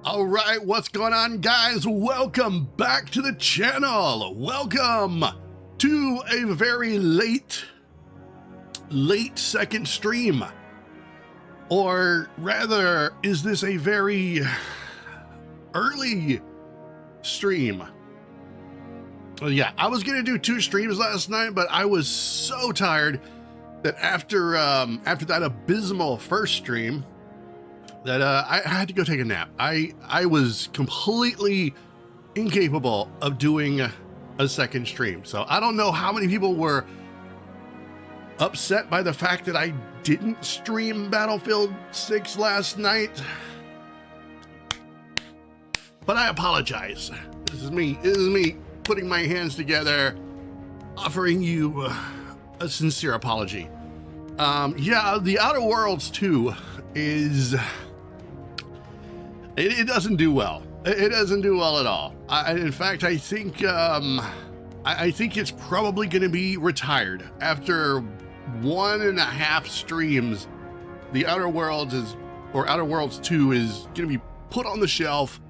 All right, what's going on, guys? Welcome back to the channel. Welcome to a very late second stream. Or rather, is this a very early stream? Well, yeah, I was gonna do 2 streams last night, but I was so tired that after that abysmal first stream, that I had to go take a nap. I was completely incapable of doing a second stream. So I don't know how many people were upset by the fact that I didn't stream Battlefield 6 last night, but I apologize. This is me putting my hands together, offering you a sincere apology. Yeah, The Outer Worlds 2 is... It doesn't do well. It doesn't do well at all. In fact, I think it's probably going to be retired after 1.5 streams. The Outer Worlds Outer Worlds 2 is going to be put on the shelf,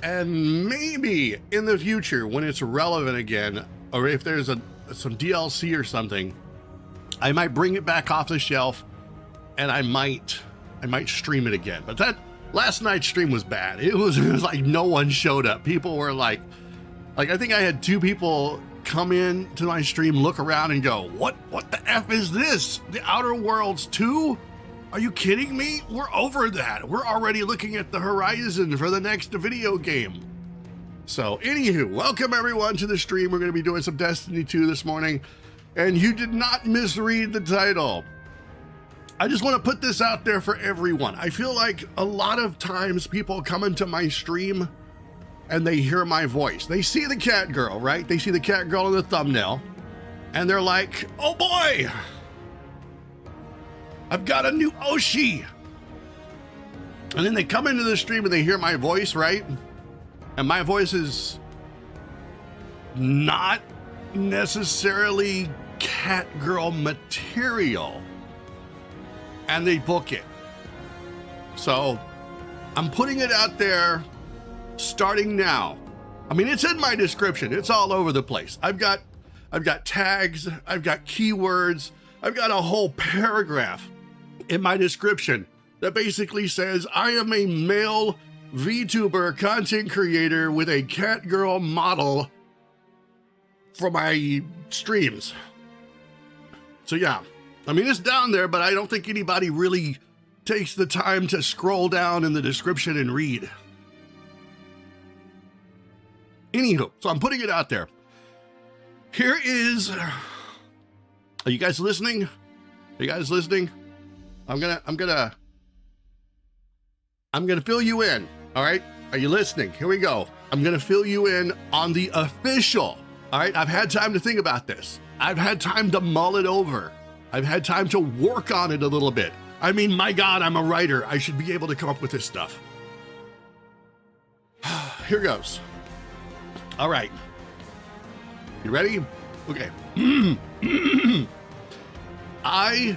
and maybe in the future when it's relevant again, or if there's some DLC or something, I might bring it back off the shelf, and I might stream it again. But that last night's stream was bad. It was like no one showed up. People were like I think I had 2 people come in to my stream, look around and go, what the F is this? The Outer Worlds 2? Are you kidding me? We're over that. We're already looking at the horizon for the next video game. So anywho, welcome everyone to the stream. We're going to be doing some Destiny 2 this morning, and you did not misread the title. I just want to put this out there for everyone. I feel like a lot of times people come into my stream and they hear my voice. They see the cat girl, right? They see the cat girl in the thumbnail and they're like, oh boy, I've got a new Oshi. And then they come into the stream and they hear my voice, right? And my voice is not necessarily cat girl material, and they book it. So I'm putting it out there starting now. I mean, it's in my description. It's all over the place. I've got tags, I've got keywords, I've got a whole paragraph in my description that basically says I am a male VTuber content creator with a cat girl model for my streams. So yeah, I mean, it's down there, but I don't think anybody really takes the time to scroll down in the description and read. Anywho, so I'm putting it out there. Here is, are you guys listening? Are you guys listening? I'm gonna fill you in. All right, are you listening? Here we go. I'm gonna fill you in on the official. All right, I've had time to think about this. I've had time to mull it over. I've had time to work on it a little bit. I mean, my God, I'm a writer. I should be able to come up with this stuff. Here goes. All right. You ready? Okay. I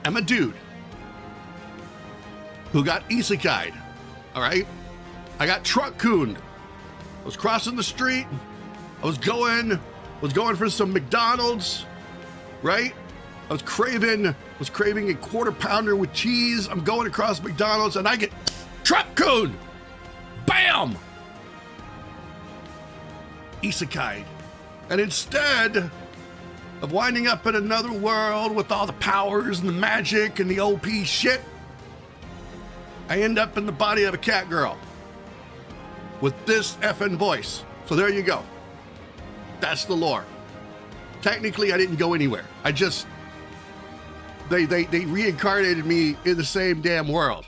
am a dude who got isekai'd. All right? I got truck-cooned. I was crossing the street. I was going for some McDonald's. Right? I was craving a quarter pounder with cheese. I'm going across McDonald's and I get truck-cooned. Bam! Isekai'd. And instead of winding up in another world with all the powers and the magic and the OP shit, I end up in the body of a cat girl with this effing voice. So there you go. That's the lore. Technically, I didn't go anywhere. They reincarnated me in the same damn world.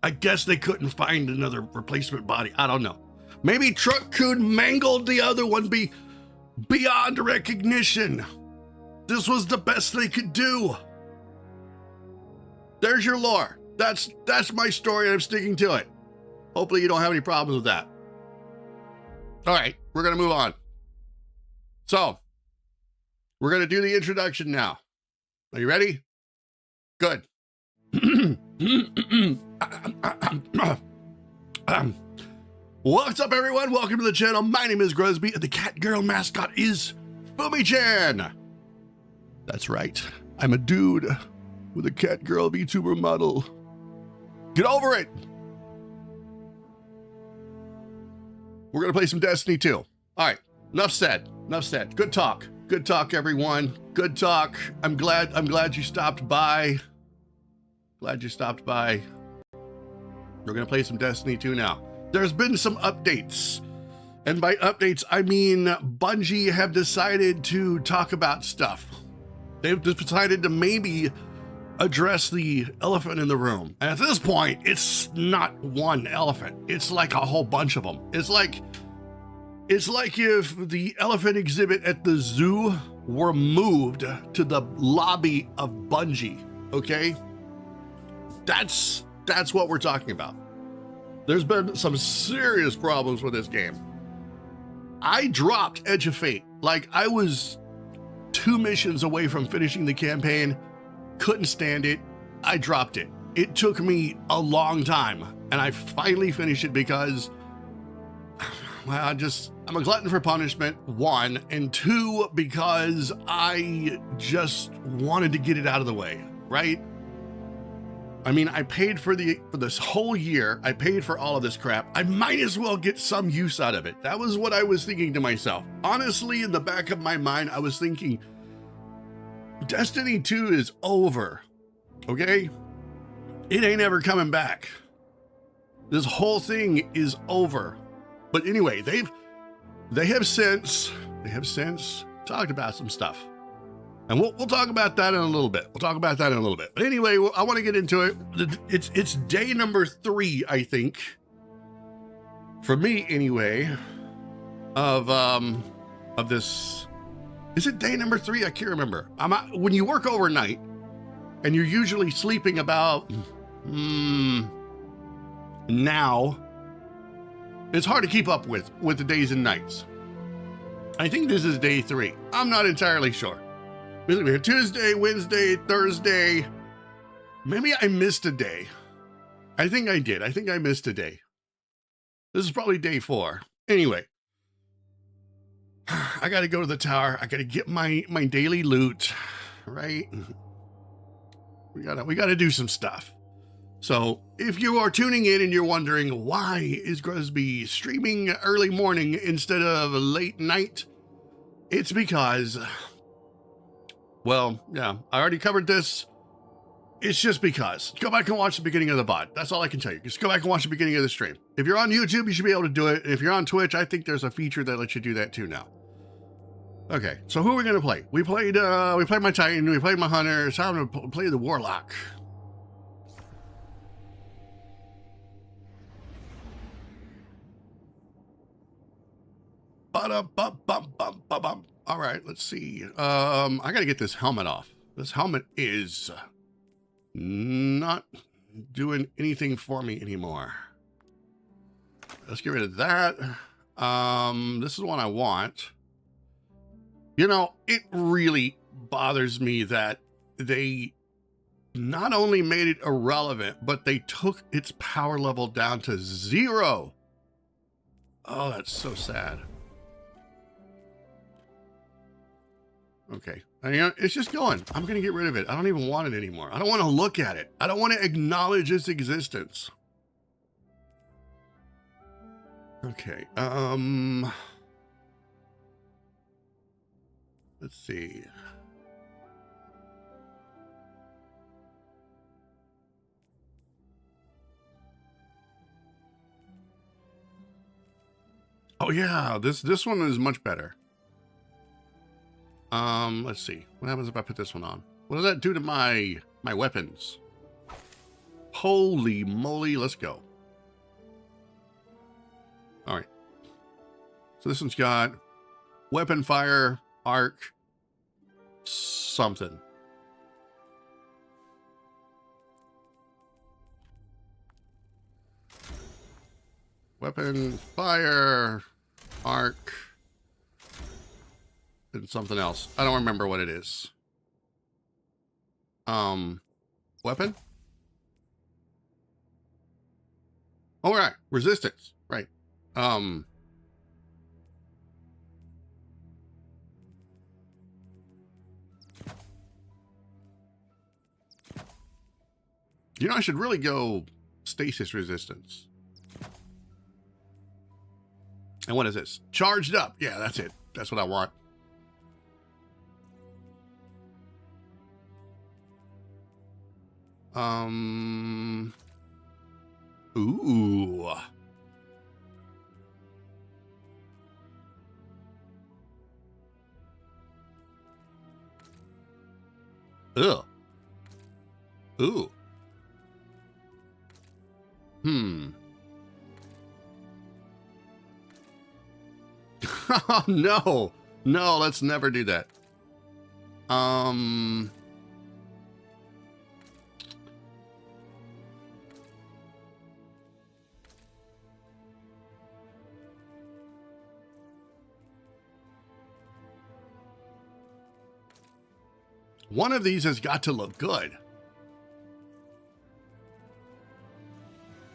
I guess they couldn't find another replacement body. I don't know. Maybe Truck-kun mangled the other one beyond recognition. This was the best they could do. There's your lore. That's my story, and I'm sticking to it. Hopefully you don't have any problems with that. All right, we're gonna move on. So, we're going to do the introduction now. Are you ready? Good. What's up, everyone? Welcome to the channel. My name is Gruzbee, and the cat girl mascot is Fumi-chan. That's right. I'm a dude with a CATGIRL VTuber model. Get over it. We're gonna play some Destiny 2. All right. Enough said. Enough said. Good talk. Good talk, everyone. Good talk. I'm glad you stopped by. Glad you stopped by. We're gonna play some Destiny 2 now. There's been some updates. And by updates, I mean Bungie have decided to talk about stuff. They've decided to maybe address the elephant in the room. And at this point, it's not one elephant. It's like a whole bunch of them. It's like if the elephant exhibit at the zoo were moved to the lobby of Bungie, okay? That's what we're talking about. There's been some serious problems with this game. I dropped Edge of Fate. Like, I was 2 missions away from finishing the campaign, couldn't stand it, I dropped it. It took me a long time, and I finally finished it because, well, I'm a glutton for punishment, 1, and 2, because I just wanted to get it out of the way, right? I mean, I paid for this whole year. I paid for all of this crap. I might as well get some use out of it. That was what I was thinking to myself. Honestly, in the back of my mind, I was thinking, Destiny 2 is over, okay? It ain't ever coming back. This whole thing is over. But anyway, they have since talked about some stuff. And we'll talk about that in a little bit. But anyway, I want to get into it. It's day number 3, I think, for me anyway, of this. Is it day number 3? I can't remember. When you work overnight, and you're usually sleeping about now, it's hard to keep up with the days and nights. I think this is day 3. I'm not entirely sure. We had Tuesday, Wednesday, Thursday. Maybe I missed a day. I think I did. I think I missed a day. This is probably day 4. Anyway, I got to go to the tower. I got to get my daily loot, right? We got to do some stuff. So if you are tuning in and you're wondering why is Gruzbee streaming early morning instead of late night, it's because, well, yeah, I already covered this. It's just because. Go back and watch the beginning of the VOD. That's all I can tell you. Just go back and watch the beginning of the stream. If you're on YouTube, you should be able to do it. If you're on Twitch, I think there's a feature that lets you do that too now. Okay, so who are we gonna play? We played my Titan, we played my Hunter, so I'm gonna play the Warlock. All right, let's see. I gotta get this helmet off. This helmet is not doing anything for me anymore. Let's get rid of that. This is the one I want. You know, it really bothers me that they not only made it irrelevant, but they took its power level down to 0. Oh, that's so sad. Okay, you know, it's just going. I'm gonna get rid of it. I don't even want it anymore. I don't want to look at it. I don't want to acknowledge its existence. Okay, let's see. Oh yeah, this one is much better. Let's see. What happens if I put this one on? What does that do to my weapons? Holy moly, let's go. All right. So this one's got weapon fire, arc, something. Weapon, fire, arc, and something else. I don't remember what it is. Weapon? Oh, right. Resistance. Right. You know, I should really go stasis resistance. And what is this? Charged up. Yeah, that's it. That's what I want. Ooh. Ugh. Ooh. Oh, no. No, let's never do that. One of these has got to look good.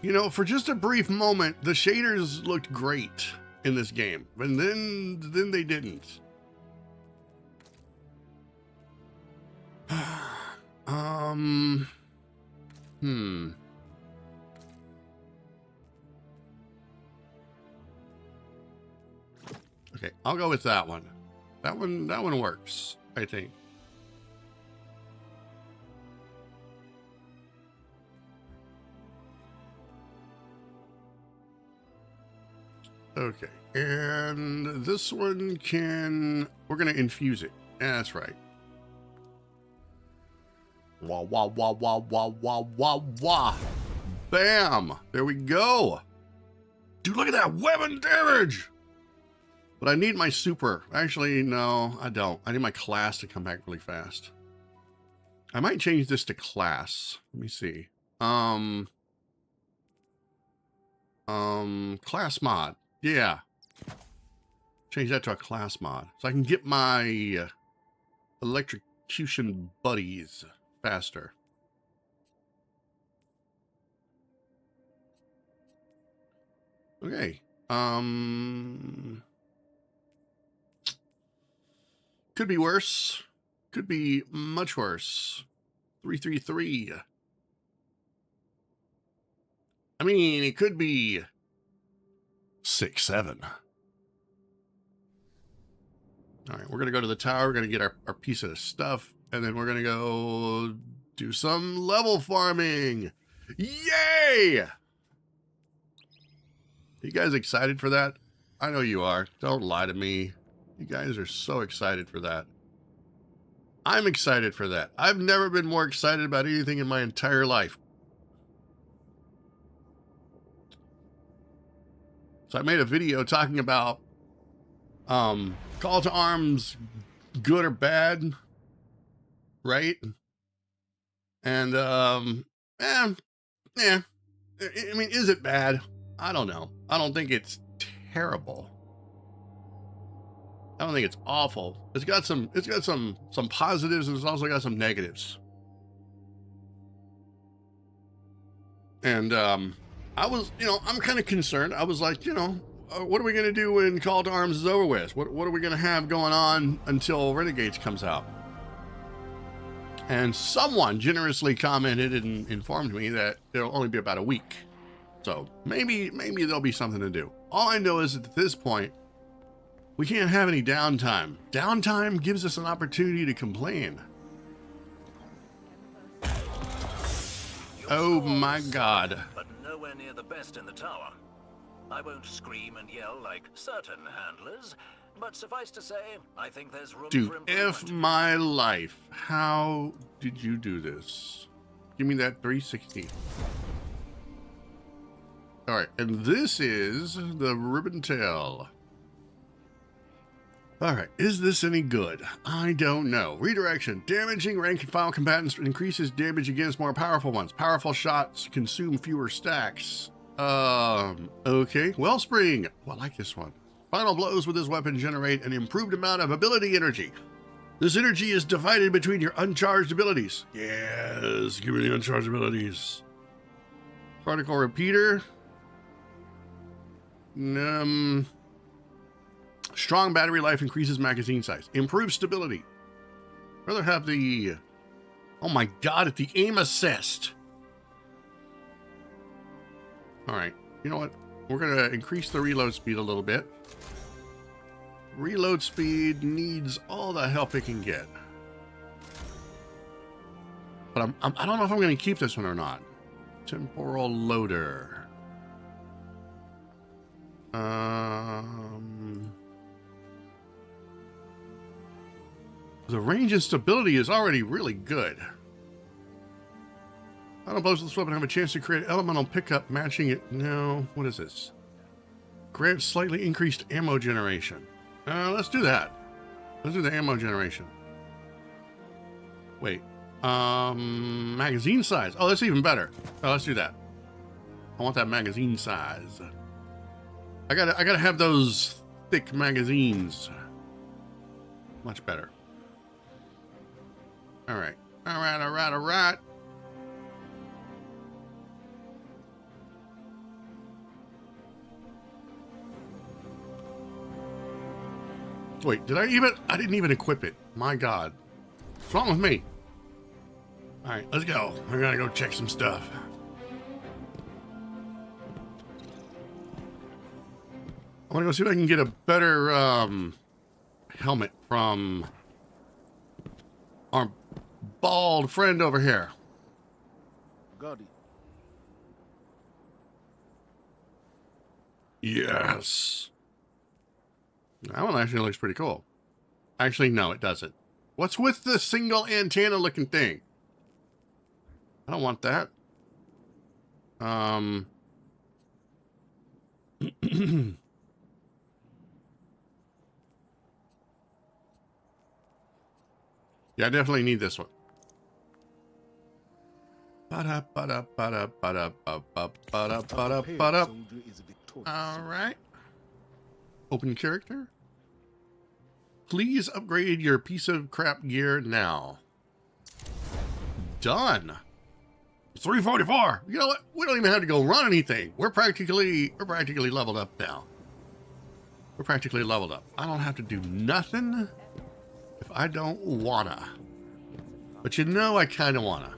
You know, for just a brief moment, the shaders looked great in this game, and then they didn't. Okay, I'll go with that one. That one works, I think. Okay, and this one we're gonna infuse it. Yeah, that's right. Wah, wah, wah, wah, wah, wah, wah, wah. Bam! There we go. Dude, look at that weapon damage! But I need my super. Actually, no, I don't. I need my class to come back really fast. I might change this to class. Let me see. Class mod. Yeah. Change that to a class mod. So I can get my electrocution buddies faster. Okay. Could be worse. Could be much worse. 333. I mean, it could be 6-7. All right, we're going to go to the tower. We're going to get our piece of stuff, and then we're going to go do some level farming. Yay! You guys excited for that? I know you are. Don't lie to me. You guys are so excited for that. I'm excited for that. I've never been more excited about anything in my entire life. So I made a video talking about call to arms, good or bad, right? And I mean, is it bad? I don't know. I don't think it's terrible. I don't think it's awful. It's got some positives, and it's also got some negatives. And I was, I'm kind of concerned. I was like, what are we going to do when Call to Arms is over with? What are we going to have going on until Renegades comes out? And someone generously commented and informed me that it'll only be about a week. So maybe there'll be something to do. All I know is that at this point, we can't have any downtime. Downtime gives us an opportunity to complain. Oh my God. But nowhere near the best in the tower. I won't scream and yell like certain handlers, but suffice to say, I think there's room for improvement. Dude, F my life. How did you do this? Give me that 360. All right, and this is the ribbon tail. All right, is this any good? I don't know. Redirection. Damaging rank and file combatants increases damage against more powerful ones. Powerful shots consume fewer stacks. Okay. Wellspring. Oh, I like this one. Final blows with this weapon generate an improved amount of ability energy. This energy is divided between your uncharged abilities. Yes, give me the uncharged abilities. Particle repeater. Strong battery life increases magazine size. Improves stability. Rather have the... Oh my god, at the aim assist. Alright, you know what? We're going to increase the reload speed a little bit. Reload speed needs all the help it can get. But I don't know if I'm going to keep this one or not. Temporal loader. The range and stability is already really good. I don't suppose this weapon have a chance to create elemental pickup matching it. No, what is this? Grant slightly increased ammo generation. Let's do that. Let's do the ammo generation. Wait. Magazine size. Oh, that's even better. Oh, let's do that. I want that magazine size. I gotta have those thick magazines. Much better. Alright. Alright. Wait, did I didn't even equip it. My god. What's wrong with me? Alright, let's go. We're gonna go check some stuff. I want to go see if I can get a better helmet from our bald friend over here. Got it. Yes. That one actually looks pretty cool. Actually, no, it doesn't. What's with the single antenna looking thing? I don't want that. Yeah, I definitely need this one. All right. Open character. Please upgrade your piece of crap gear now. Done. 344. You know what? We don't even have to go run anything. We're practically leveled up now. We're practically leveled up. I don't have to do nothing if I don't wanna. But you know I kind of wanna.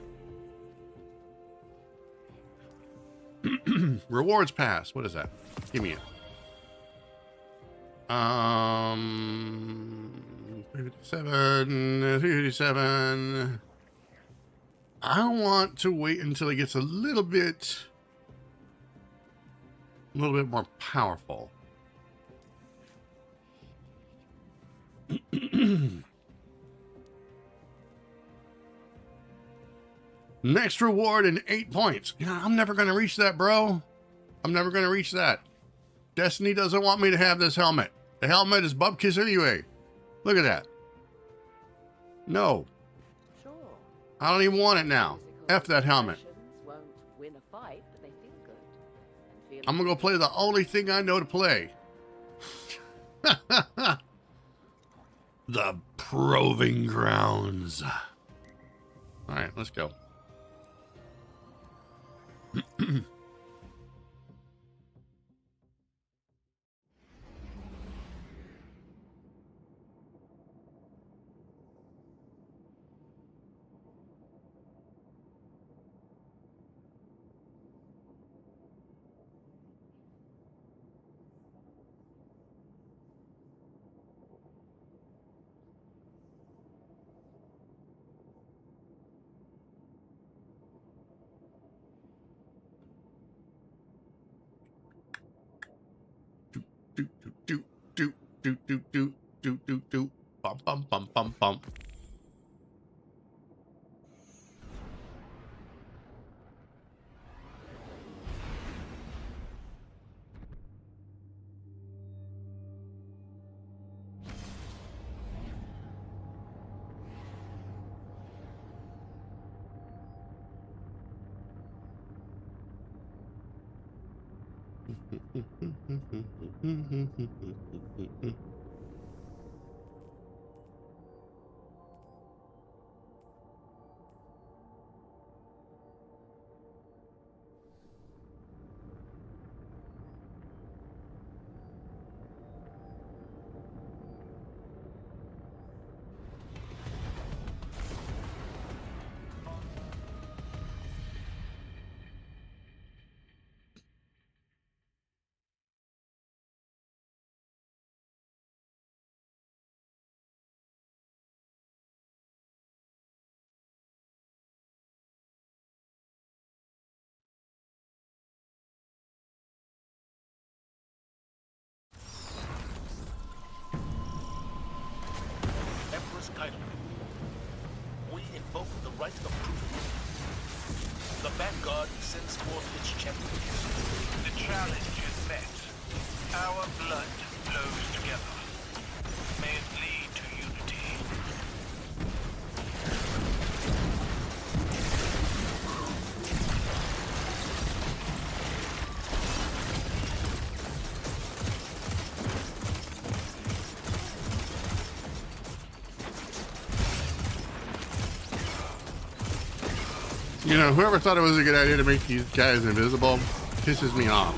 Rewards pass. What is that? Give me it. 357. I want to wait until it gets a little bit more powerful. Next reward in 8 points. Yeah, I'm never going to reach that, bro. I'm never going to reach that. Destiny doesn't want me to have this helmet. The helmet is bupkis anyway. Look at that. No. Sure. I don't even want it now. F that helmet. Won't win a fight, but they feel good. And I'm going to go play the only thing I know to play. The Proving Grounds. All right, let's go. Do. Bum. invoke the right of proof. The vanguard sends forth its champion. The challenge is met. Our blood flows together. May it lead to unity. You know, whoever thought it was a good idea to make these guys invisible pisses me off.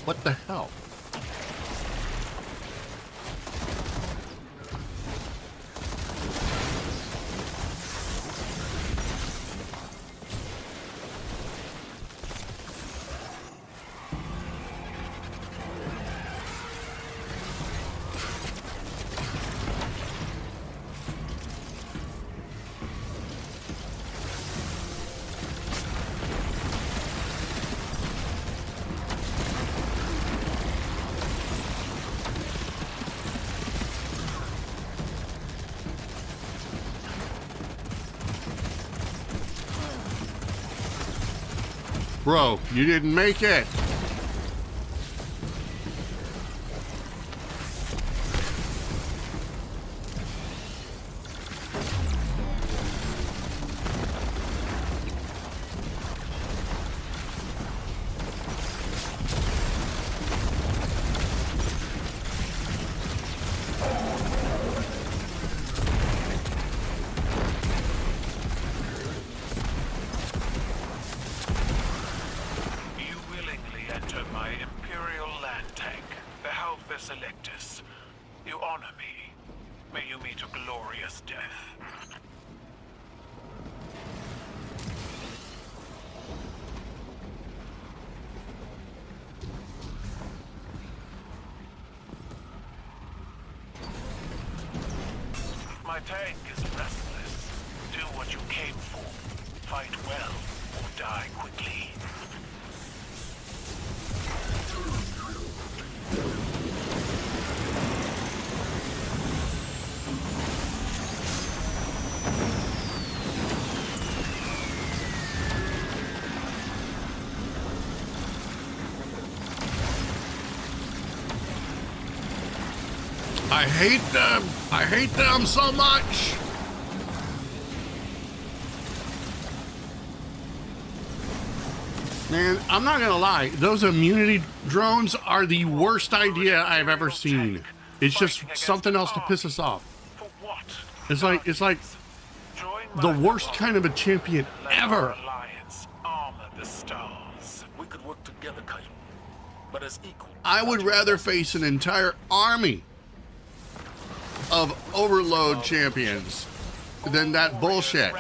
What the hell? Bro, you didn't make it. Selectus. You honor me. May you meet a glorious death. My tank is restless. Do what you came for. Fight well or die quickly. I hate them. I hate them so much. Man, I'm not gonna lie. Those immunity drones are the worst idea I've ever seen. It's just something else to piss us off. It's like the worst kind of a champion ever. We could work together, Kite, but as equal. I would rather face an entire army of overload champions than that bullshit.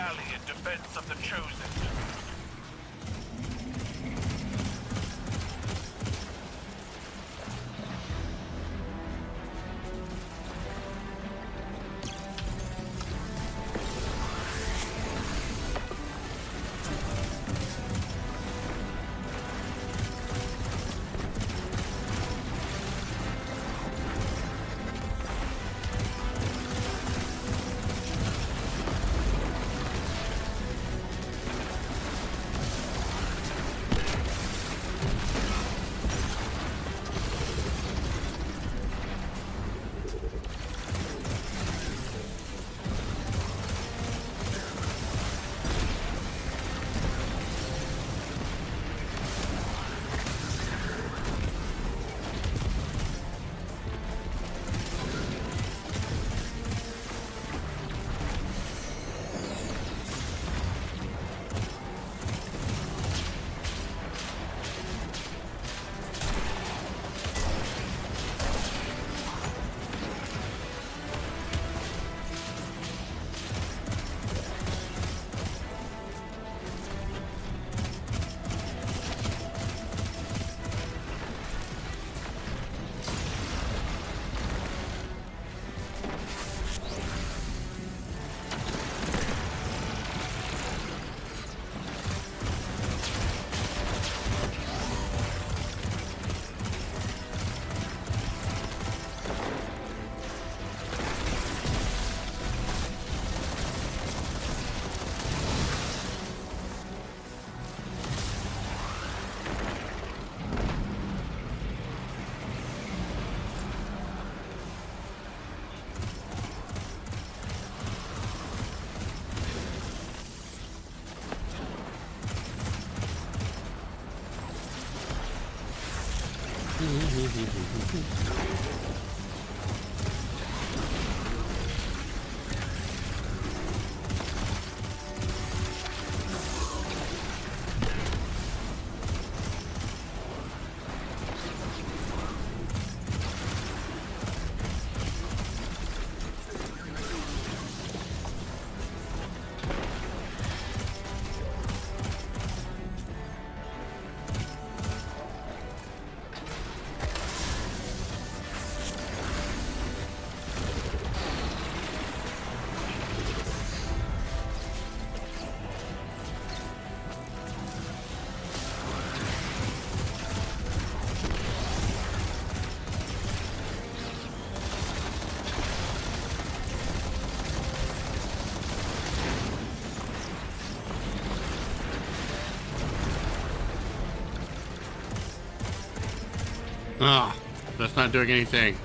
Ah, that's not doing anything.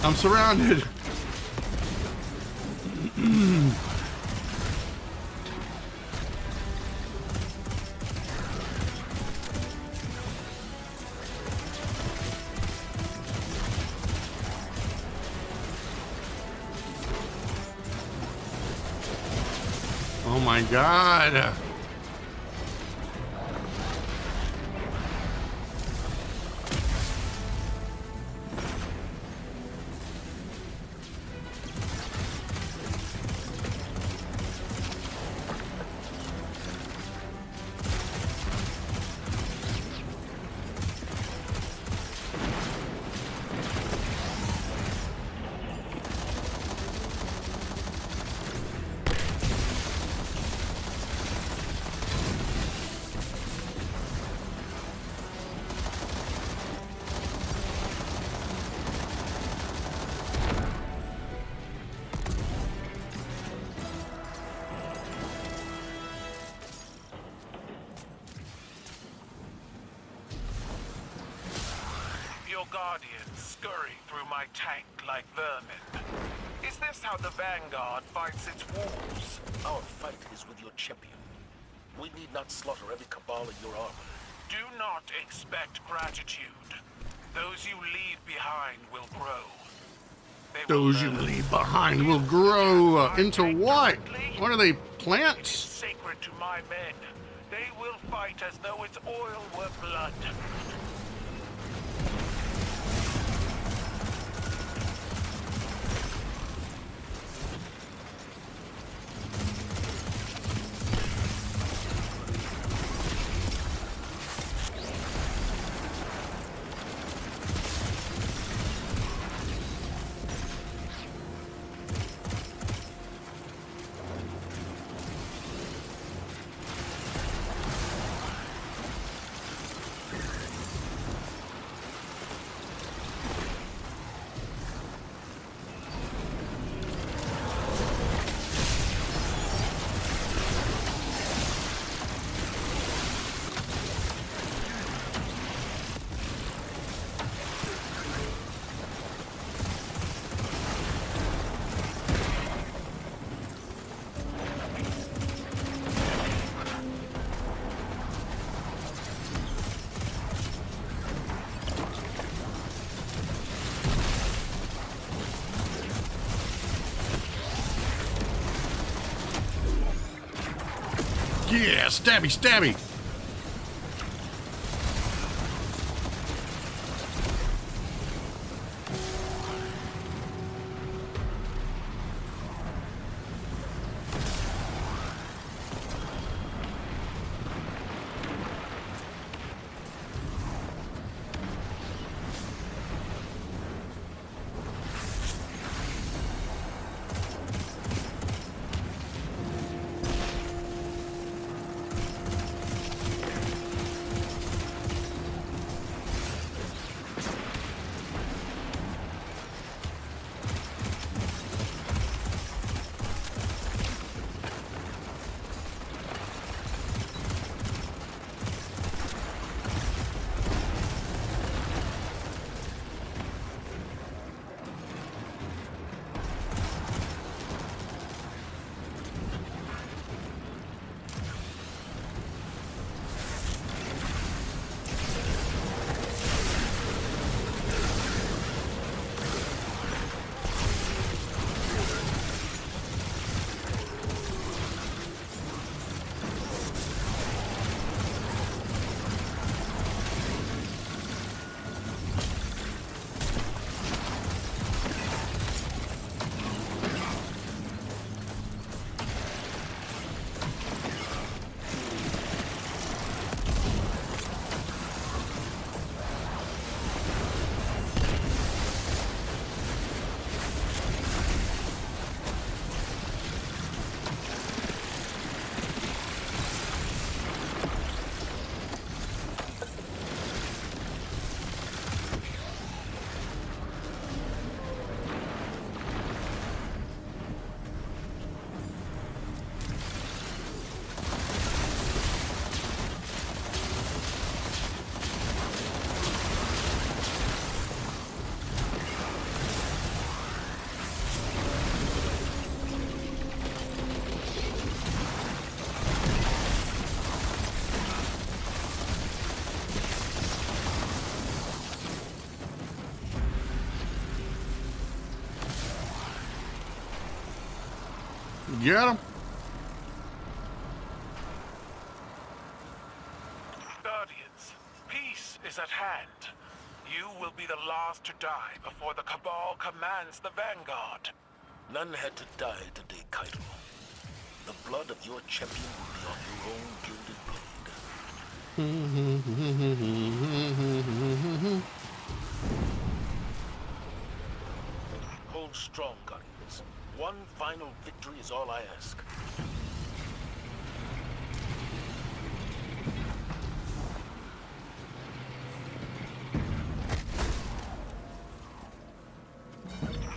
I'm surrounded. Oh my God. Your guardians scurry through my tank like vermin. Is this how the Vanguard fights its wolves? Our fight is with your champion. We need not slaughter every cabal in your armor. Do not expect gratitude. Those you leave behind will grow. They will Those you learn. leave behind will grow into what? What are they, It is plants? sacred to my men. They will fight as though its oil were blood. Yeah, stabby, stabby. Get him. Guardians, peace is at hand. You will be the last to die before the Cabal commands the Vanguard. None had to die today, Kaito. The blood of your champion will be on your own gilded blade. Hold strong, Guardians. One final victory is all I ask.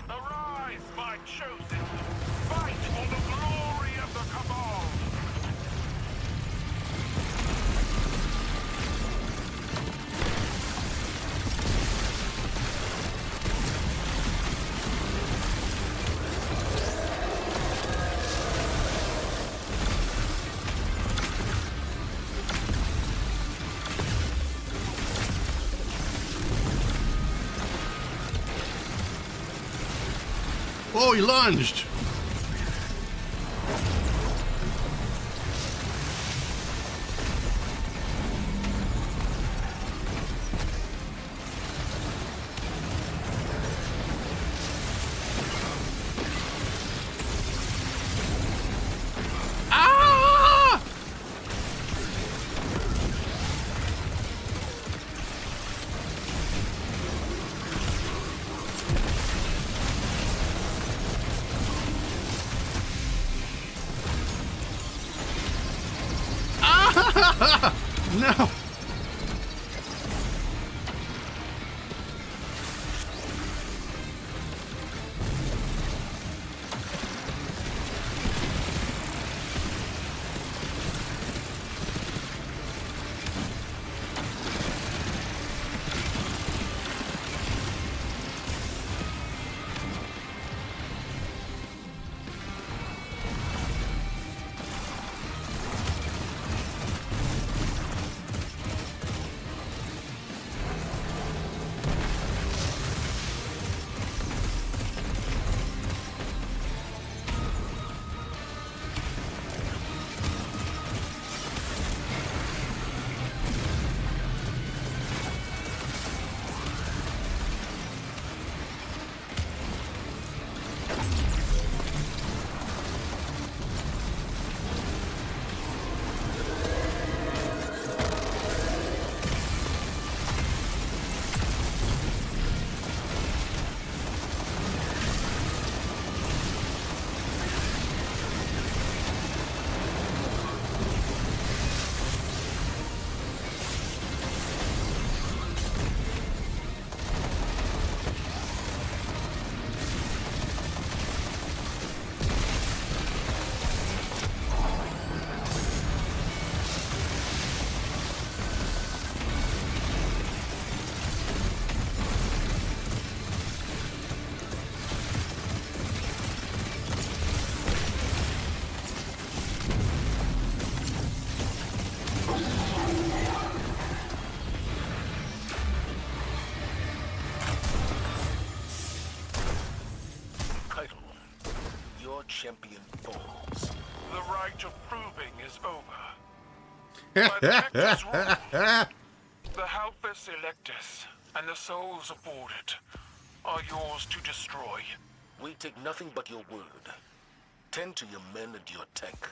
Arise, my chosen! Fight for the glory of the Cabal! Oh, he lunged. Ah! No. champion falls. The right of proving is over. By the Nectar's rule, the Halphus Electus and the souls aboard it are yours to destroy. We take nothing but your word. Tend to your men and your tech.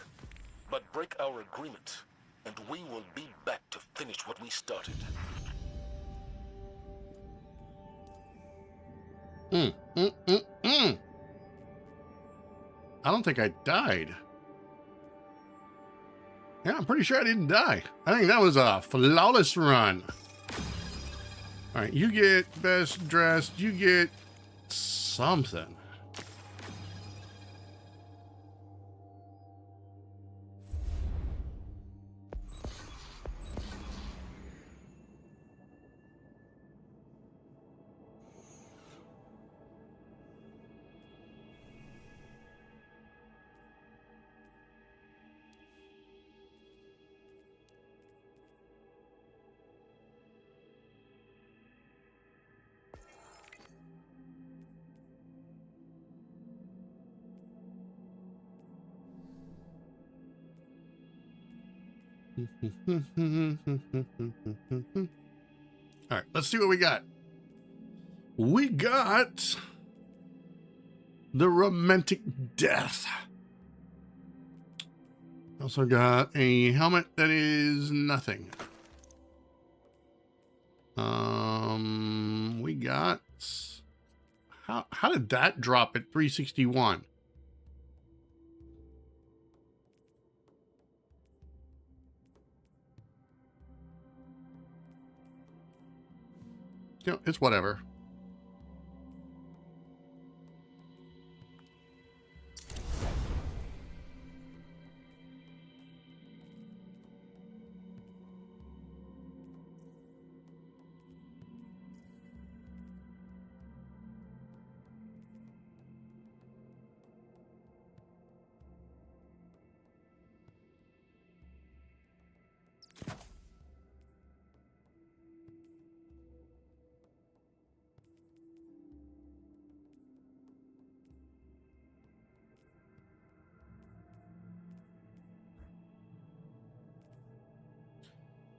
But break our agreement, and we will be back to finish what we started. I don't think I died. Yeah, I'm pretty sure I didn't die. I think that was a flawless run. All right, you get best dressed. You get something. All right, let's see what we got. We got the romantic death. Also got a helmet that is nothing. We got, how did that drop at 361? You know, it's whatever.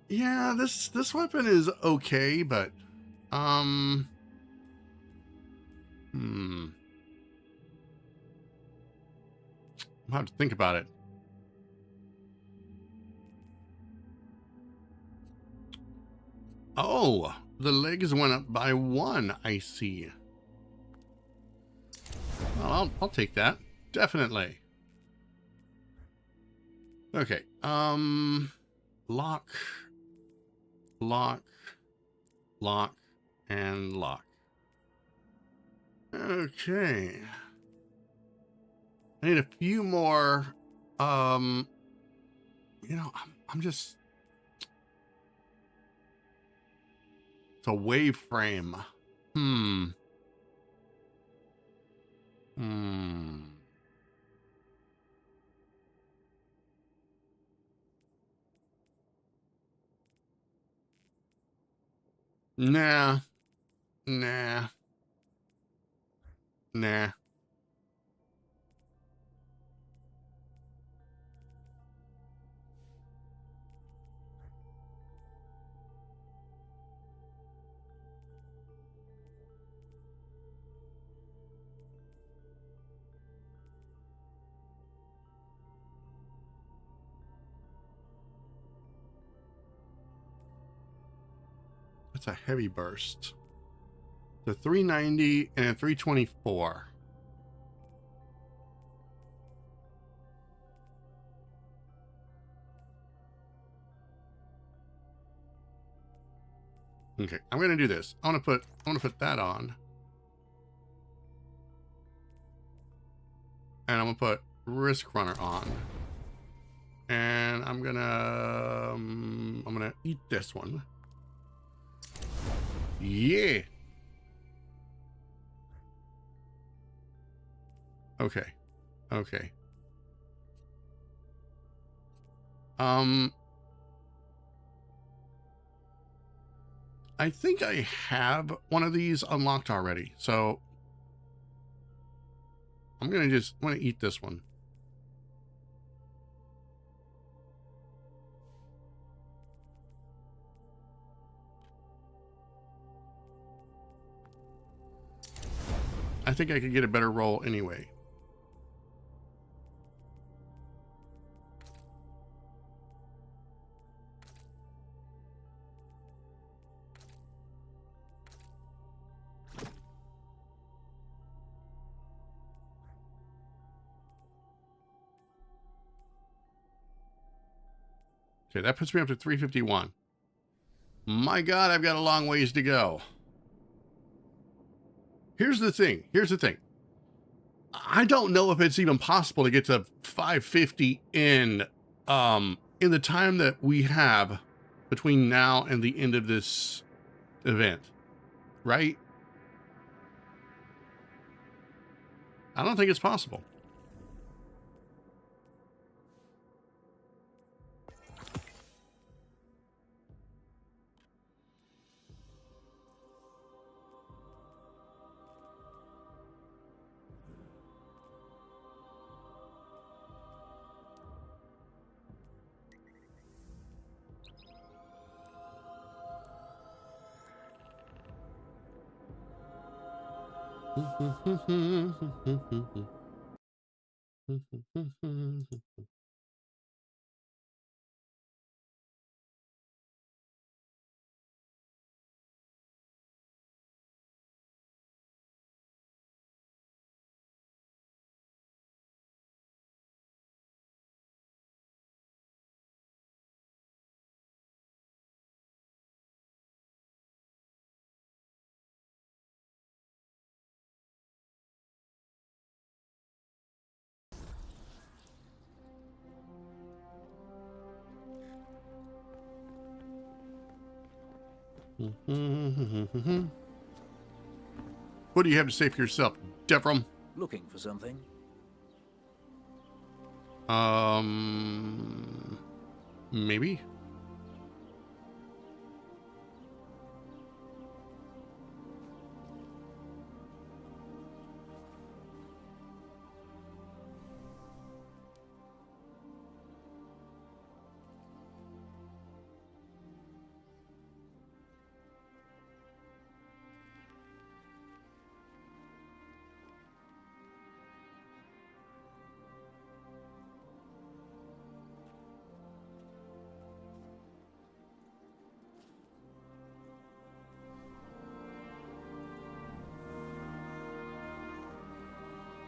Yeah, this weapon is okay, but I'll have to think about it. Oh, the legs went up by 1, I see. Well, I'll take that. Definitely. Okay. Lock, lock, and lock. Okay. I need a few more, you know, I'm just, it's a wave frame. Nah. That's a heavy burst. The 390 and a 324. Okay, I'm gonna do this. I wanna put that on. And I'm gonna put Risk Runner on. And I'm gonna eat this one. Yeah. Okay. Okay. I think I have one of these unlocked already, so I'm gonna eat this one. I think I could get a better roll anyway. Okay, that puts me up to 351. My God, I've got a long ways to go. Here's the thing. I don't know if it's even possible to get to 550 in the time that we have between now and the end of this event, right? I don't think it's possible. What do you have to say for yourself, Devram? Looking for something? Maybe.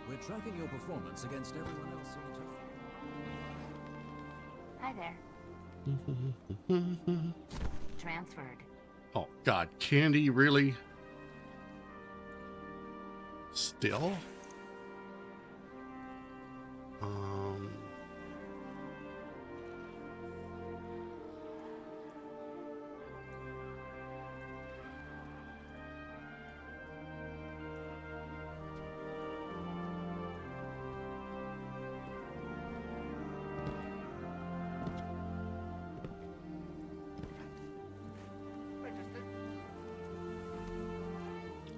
We're tracking your performance against everyone else in the Hi there. Transferred. Oh, God. Candy, really? Still?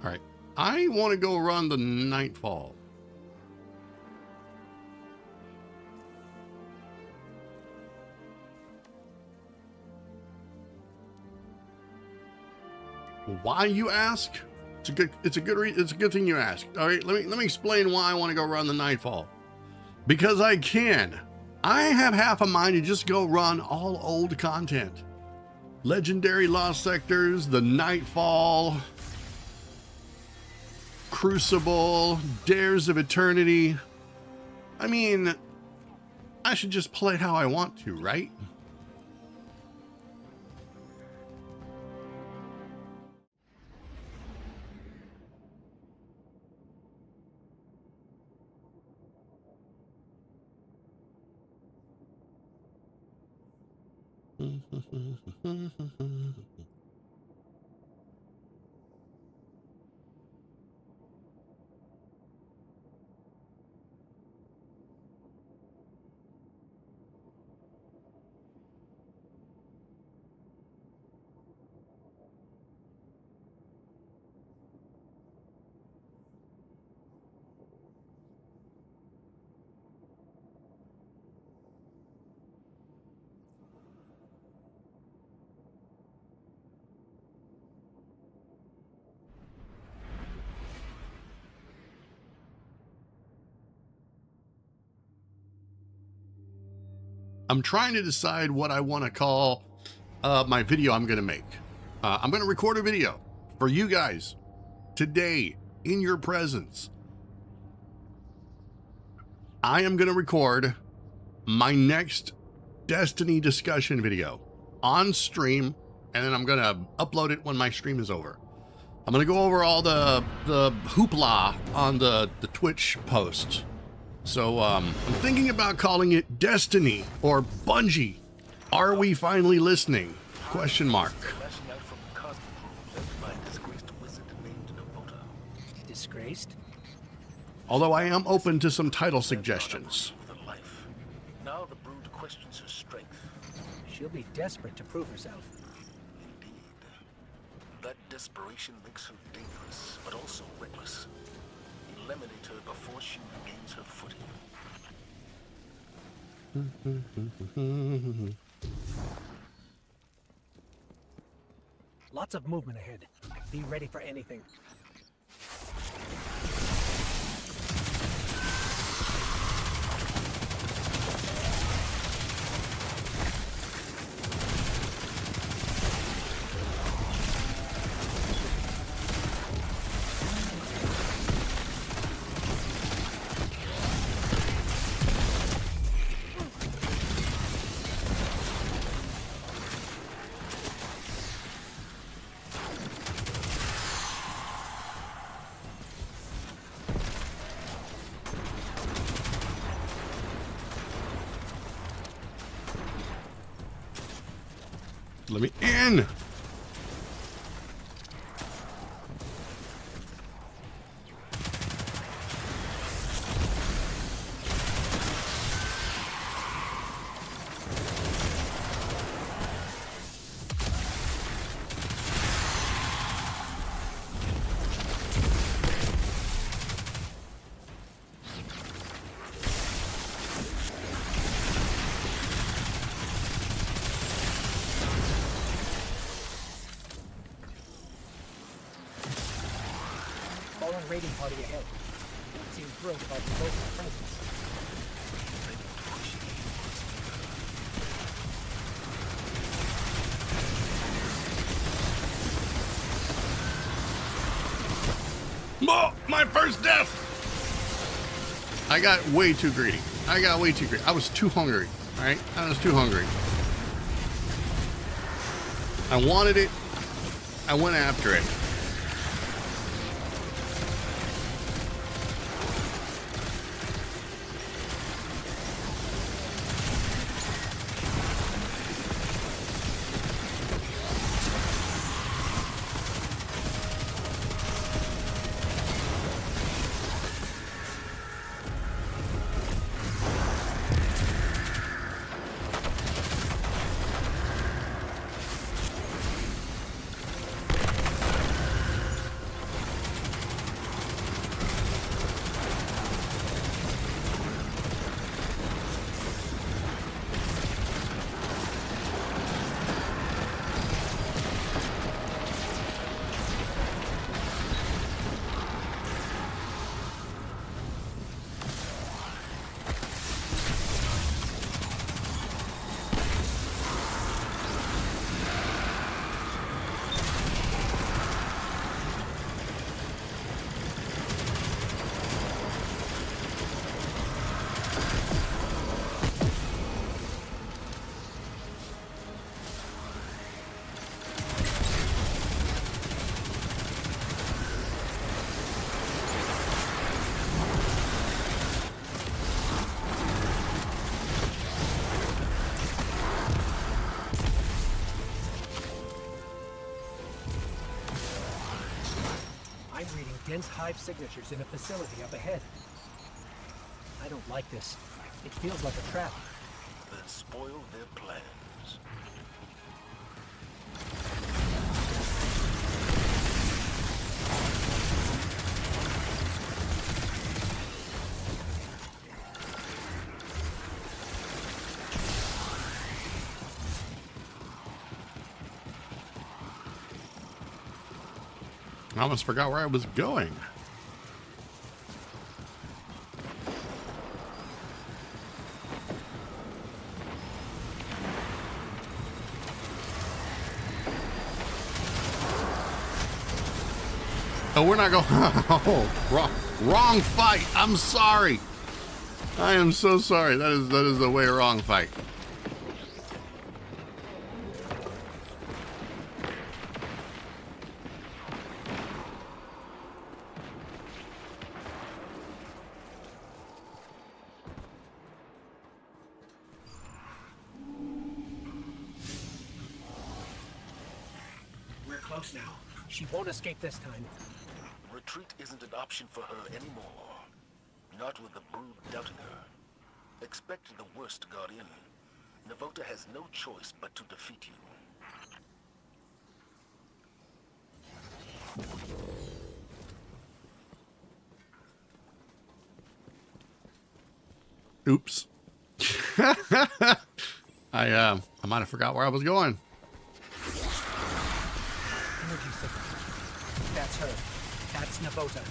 All right. I want to go run the Nightfall. Why, you ask? It's a good thing you asked. All right, let me explain why I want to go run the Nightfall. Because I can. I have half a mind to just go run all old content. Legendary Lost Sectors, the Nightfall, Crucible, Dares of Eternity. I mean, I should just play how I want to, right? I'm trying to decide what I want to call my video I'm going to make. I'm going to record a video for you guys today in your presence. I am going to record my next Destiny discussion video on stream, and then I'm going to upload it when my stream is over. I'm going to go over all the hoopla on the Twitch posts. So I'm thinking about calling it Destiny or Bungie. Are we finally listening? Question mark. Disgraced? Although I am open to some title suggestions. Now the brood questions her strength. She'll be desperate to prove herself. Indeed. That desperation makes her dangerous, but also reckless. Eliminate her before she regains her footing. Lots of movement ahead. Be ready for anything. Let me in. Fallen raiding party ahead. Seems thrilled about the local presence. Oh, my first death! I got way too greedy. I was too hungry, right? I was too hungry. I wanted it. I went after it. Dense hive signatures in a facility up ahead. I don't like this. It feels like a trap. Then spoil their plans. I almost forgot where I was going. Oh, we're not going. Oh, wrong fight. I'm sorry. I am so sorry. That is the way wrong fight. We're close now. She won't escape this time. Retreat isn't an option for her anymore. Not with the brood doubting her. Expect the worst, Guardian. Navota has no choice but to defeat you. Oops. I might have forgot where I was going. Energy signal. That's her. That's Navota.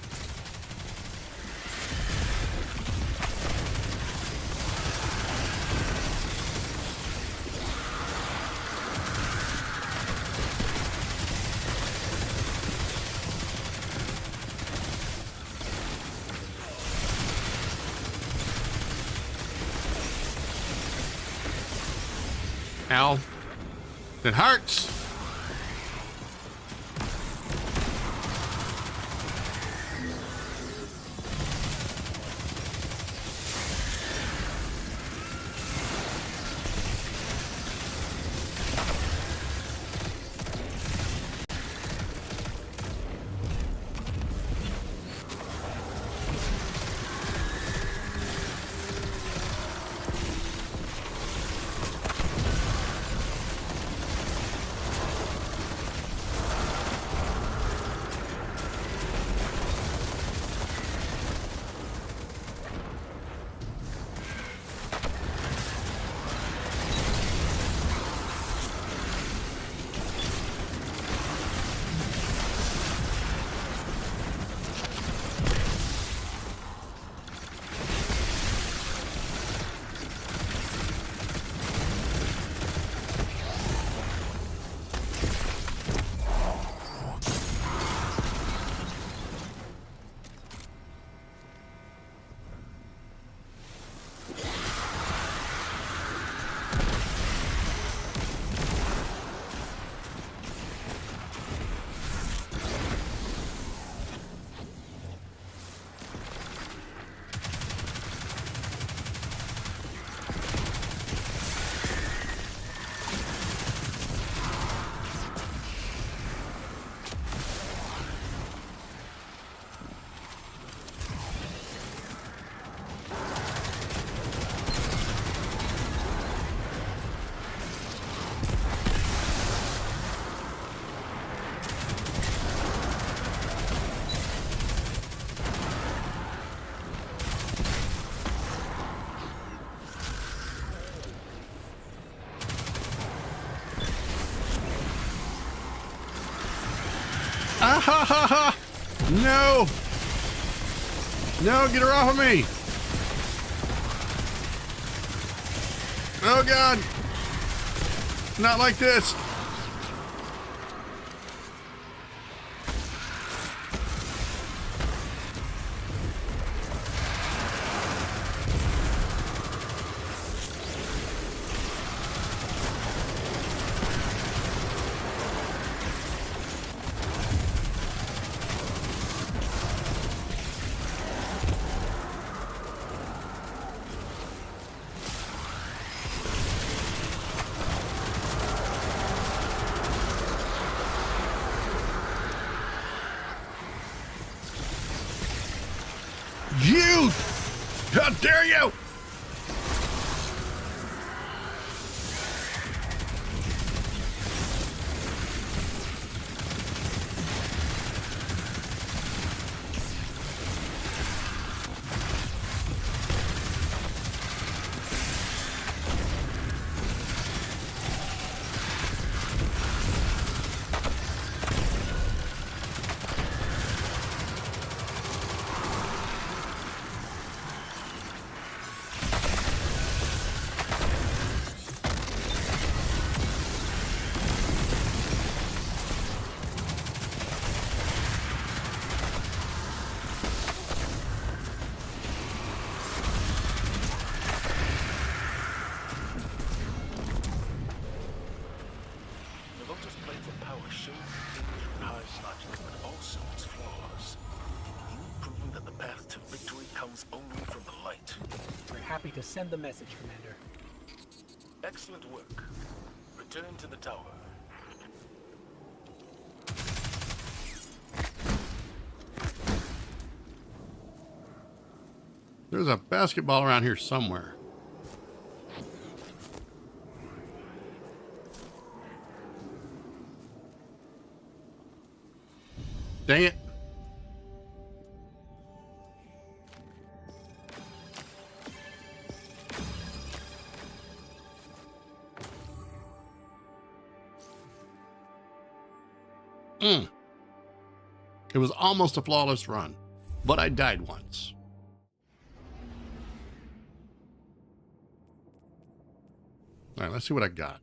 Ow. It hurts. Ha ha ha ha! No! No, get her off of me! Oh God! Not like this! You! How dare you! Navota's plan for power showed the highest logic, but also its flaws. You've proven that the path to victory comes only from the light. We're happy to send the message, Commander. Excellent work. Return to the tower. There's a basketball around here somewhere. Dang it. It was almost a flawless run, but I died once. All right, let's see what I got.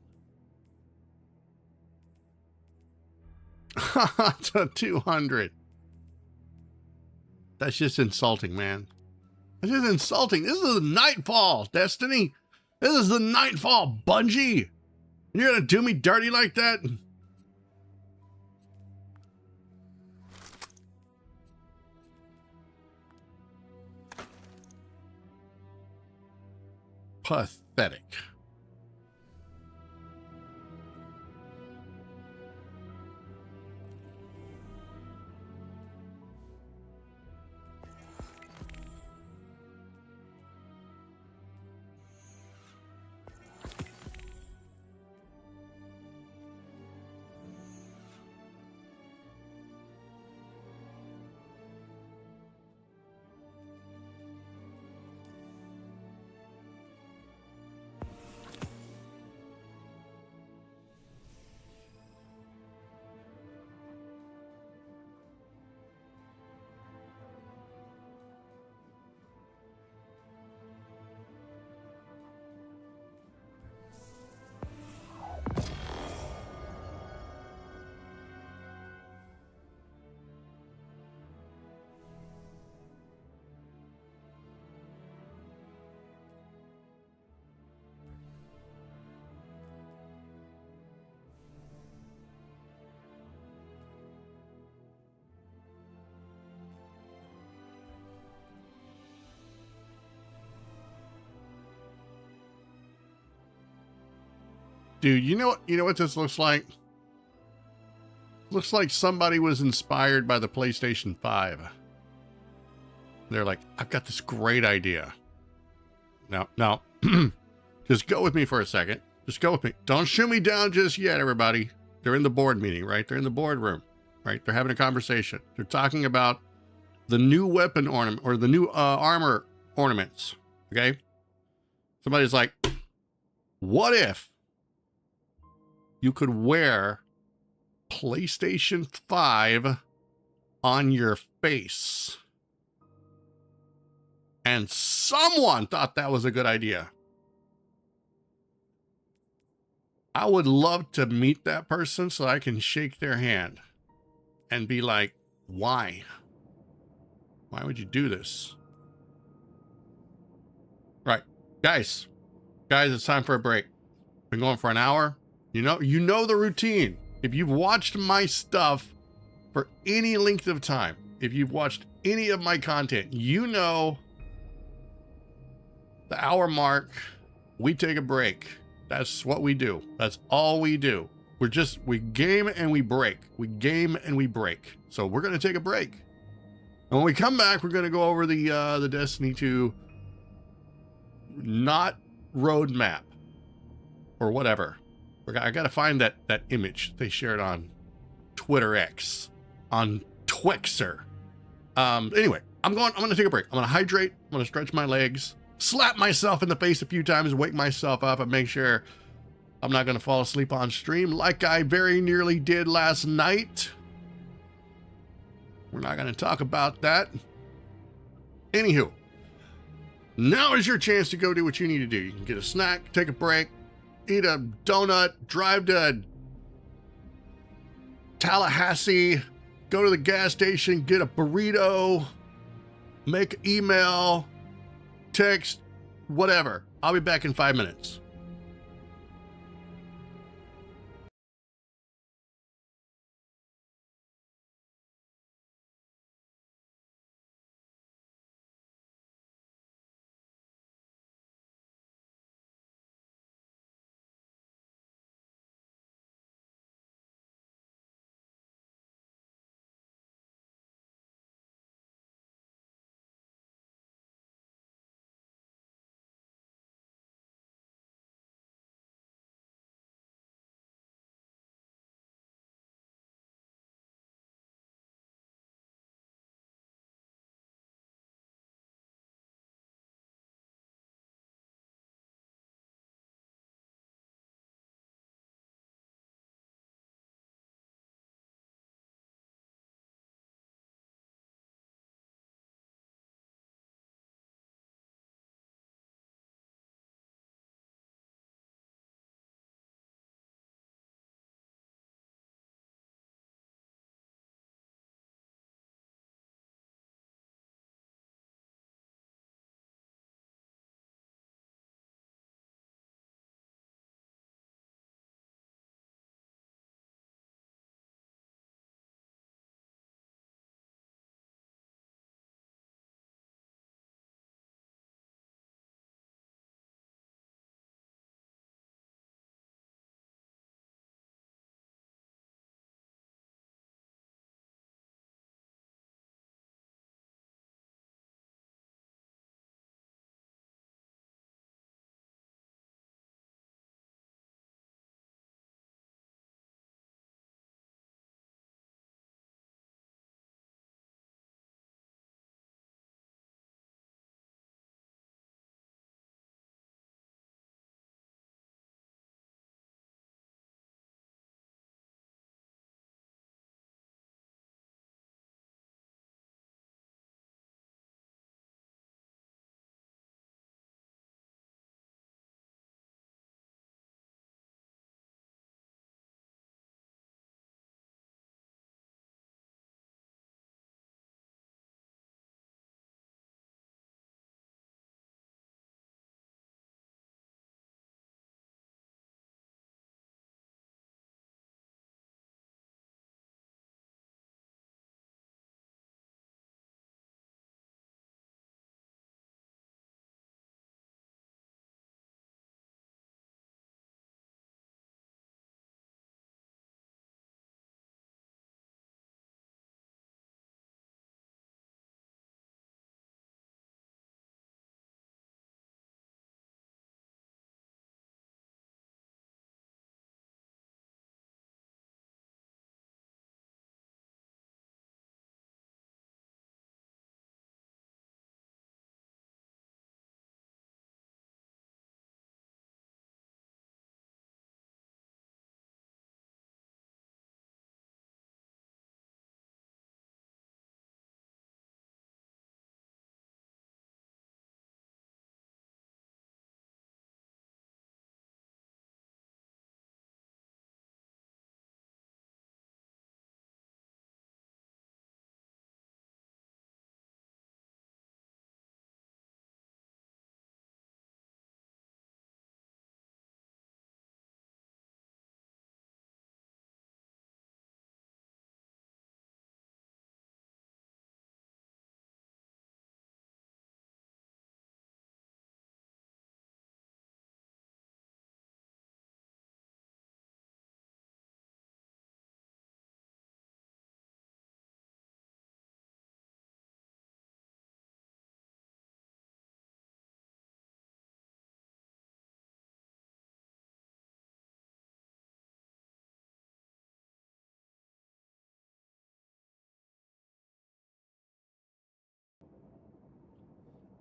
To 200. That's just insulting, man. That's just insulting. This is the Nightfall, Destiny. This is the Nightfall, Bungie. And you're gonna do me dirty like that? Pathetic. Dude, you know what this looks like? Looks like somebody was inspired by the PlayStation 5. They're like, I've got this great idea. Now, just go with me for a second. Just go with me. Don't shoot me down just yet, everybody. They're in the board meeting, right? They're in the boardroom, right? They're having a conversation. They're talking about the new weapon ornament or the new armor ornaments, okay? Somebody's like, what if you could wear PlayStation 5 on your face. And someone thought that was a good idea. I would love to meet that person so I can shake their hand and be like, why? Why would you do this? Right. Guys, it's time for a break. Been going for an hour. You know the routine. If you've watched my stuff for any length of time, if you've watched any of my content, you know the hour mark, we take a break. That's what we do. That's all we do. We game and we break. We game and we break. So we're going to take a break. And when we come back, we're going to go over the Destiny 2 not roadmap or whatever. I got to find that image they shared on Twitter X, on Twixer. Anyway, I'm going to take a break. I'm going to hydrate. I'm going to stretch my legs, slap myself in the face a few times, wake myself up, and make sure I'm not going to fall asleep on stream like I very nearly did last night. We're not going to talk about that. Anywho, now is your chance to go do what you need to do. You can get a snack, take a break, eat a donut, drive to Tallahassee, go to the gas station, get a burrito, make email, text, whatever. I'll be back in 5 minutes.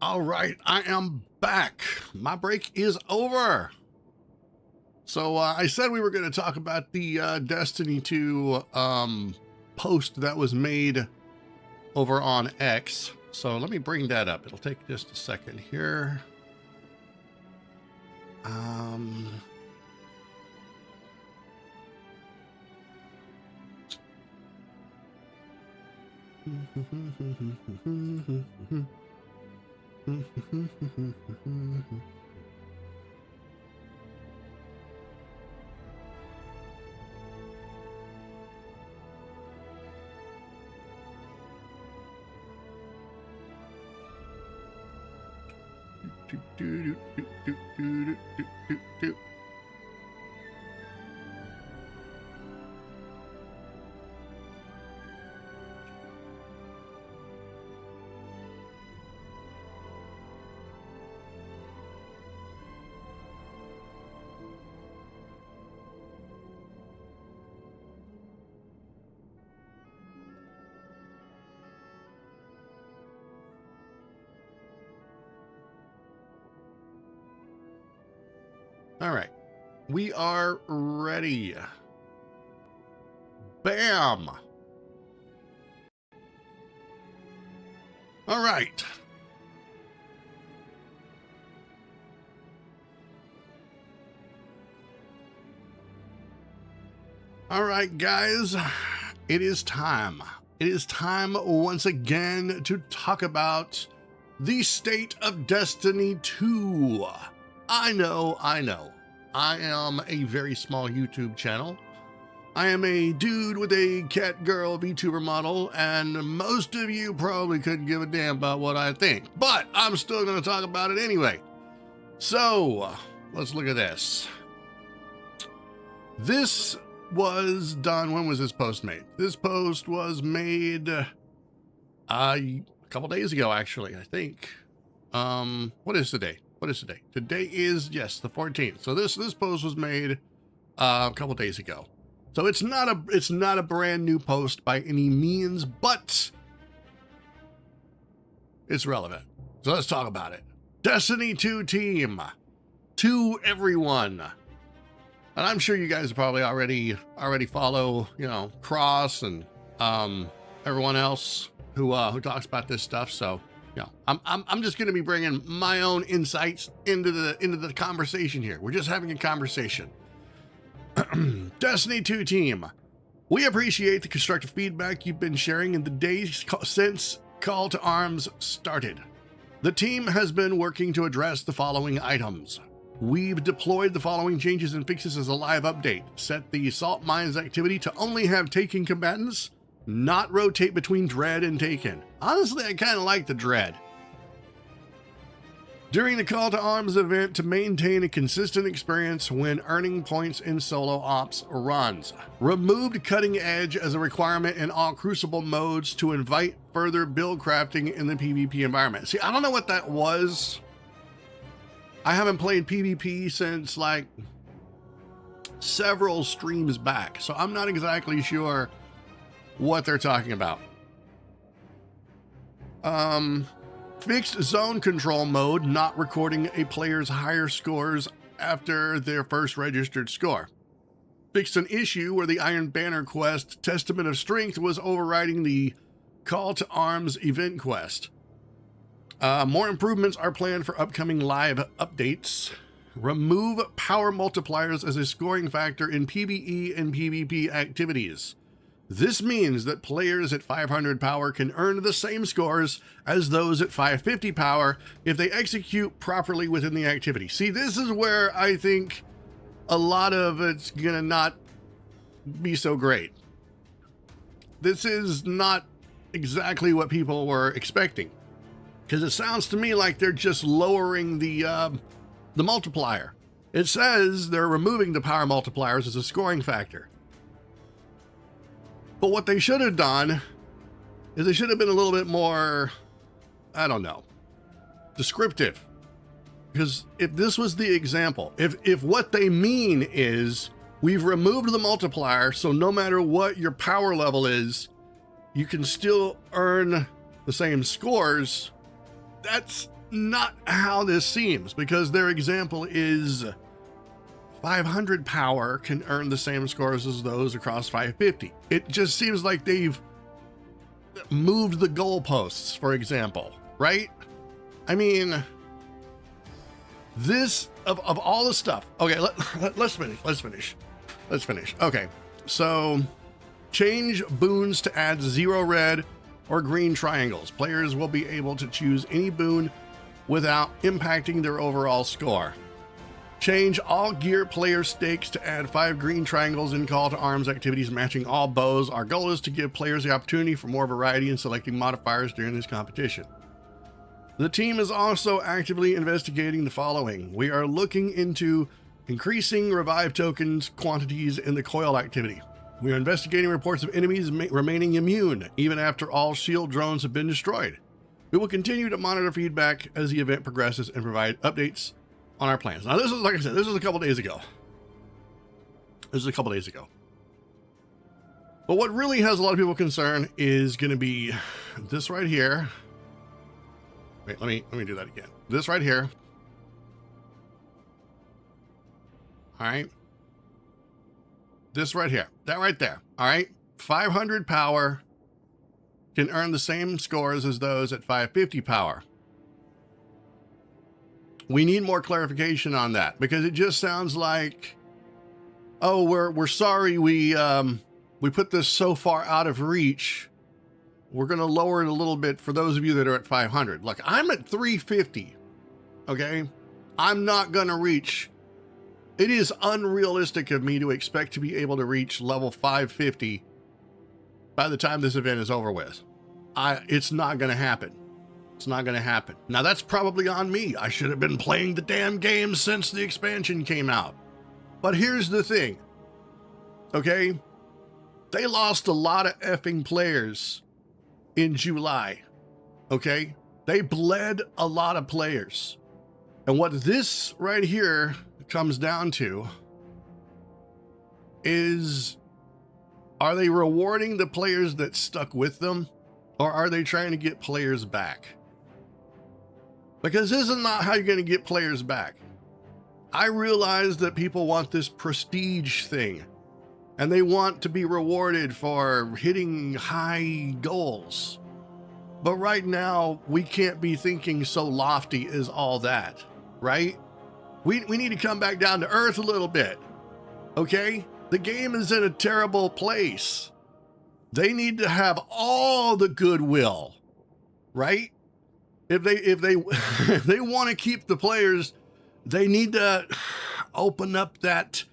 All right, I am back. My break is over. So I said we were going to talk about the Destiny 2 post that was made over on X. So let me bring that up. It'll take just a second here. All right, we are ready. Bam. All right. All right, guys, it is time. It is time once again to talk about the state of Destiny 2. I know. I am a very small YouTube channel. I am a dude with a CATGIRL VTuber model, and most of you probably couldn't give a damn about what I think, but I'm still going to talk about it anyway. So, let's look at this. This was done, when was this post made? This post was made a couple days ago, actually, I think. What is today? What is today? Today is, yes, the 14th. So this post was made a couple days ago. So it's not a brand new post by any means, but it's relevant. So let's talk about it. Destiny 2 team, to everyone. And I'm sure you guys probably already follow, you know, Cross and everyone else who talks about this stuff. So, you know, I'm just going to be bringing my own insights into the conversation here. We're just having a conversation. Destiny 2 team, we appreciate the constructive feedback you've been sharing in the days since Call to Arms started. The team has been working to address the following items. We've deployed the following changes and fixes as a live update. Set the Salt Mines activity to only have Taken combatants, not rotate between Dread and Taken. Honestly, I kind of like the Dread. During the Call to Arms event to maintain a consistent experience when earning points in solo ops runs. Removed Cutting Edge as a requirement in all Crucible modes to invite further build crafting in the PvP environment. See, I don't know what that was. I haven't played PvP since like several streams back, so I'm not exactly sure what they're talking about. Fixed zone control mode, not recording a player's higher scores after their first registered score. Fixed an issue where the Iron Banner quest, Testament of Strength, was overriding the Call to Arms event quest. More improvements are planned for upcoming live updates. Remove power multipliers as a scoring factor in PvE and PvP activities. This means that players at 500 power can earn the same scores as those at 550 power if they execute properly within the activity. See, this is where I think a lot of it's gonna not be so great. This is not exactly what people were expecting, because it sounds to me like they're just lowering the multiplier. It says they're removing the power multipliers as a scoring factor. But what they should have done is they should have been a little bit more, I don't know, descriptive. Because if this was the example, if what they mean is we've removed the multiplier, so no matter what your power level is, you can still earn the same scores, that's not how this seems, because their example is 500 power can earn the same scores as those across 550. It just seems like they've moved the goalposts, for example, right? I mean, this of all the stuff. Okay, let's finish. Okay, so change boons to add 0 red or green triangles. Players will be able to choose any boon without impacting their overall score. Change all gear player stakes to add 5 green triangles in call to arms activities matching all bows. Our goal is to give players the opportunity for more variety in selecting modifiers during this competition. The team is also actively investigating the following. We are looking into increasing revive tokens quantities in the coil activity. We are investigating reports of enemies remaining immune even after all shield drones have been destroyed. We will continue to monitor feedback as the event progresses and provide updates on our plans. Now, this is, like I said, this was a couple days ago. But what really has a lot of people concerned is going to be this right here. Wait, let me do that again. This right here. All right. This right here. That right there. All right. 500 power can earn the same scores as those at 550 power. We need more clarification on that, because it just sounds like, oh, we're sorry we put this so far out of reach. We're going to lower it a little bit for those of you that are at 500. Look, I'm at 350. Okay, I'm not going to reach. It is unrealistic of me to expect to be able to reach level 550 by the time this event is over with. It's not going to happen. It's not going to happen. Now, that's probably on me. I should have been playing the damn game since the expansion came out. But here's the thing. Okay? They lost a lot of effing players in July. Okay? They bled a lot of players. And what this right here comes down to is, are they rewarding the players that stuck with them, or are they trying to get players back? Because this is not how you're going to get players back. I realize that people want this prestige thing, and they want to be rewarded for hitting high goals. But right now, we can't be thinking so lofty as all that, right? We need to come back down to earth a little bit, okay? The game is in a terrible place. They need to have all the goodwill, right? If they want to keep the players, they need to open up that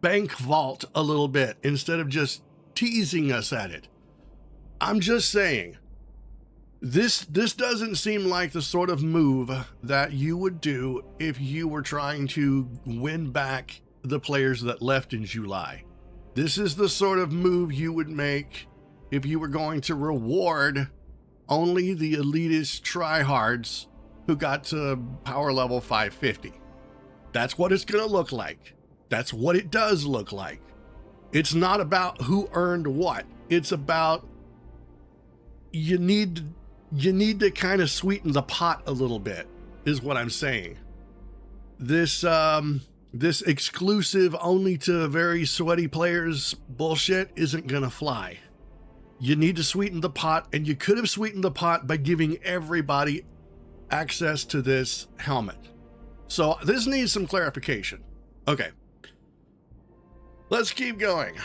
bank vault a little bit instead of just teasing us at it. I'm just saying, this doesn't seem like the sort of move that you would do if you were trying to win back the players that left in July. This is the sort of move you would make if you were going to reward only the elitist tryhards who got to power level 550. That's what it's going to look like. That's what it does look like. It's not about who earned what. It's about you need to kind of sweeten the pot a little bit, is what I'm saying. This exclusive only to very sweaty players bullshit isn't going to fly. You need to sweeten the pot, and you could have sweetened the pot by giving everybody access to this helmet. So this needs some clarification. Okay. Let's keep going.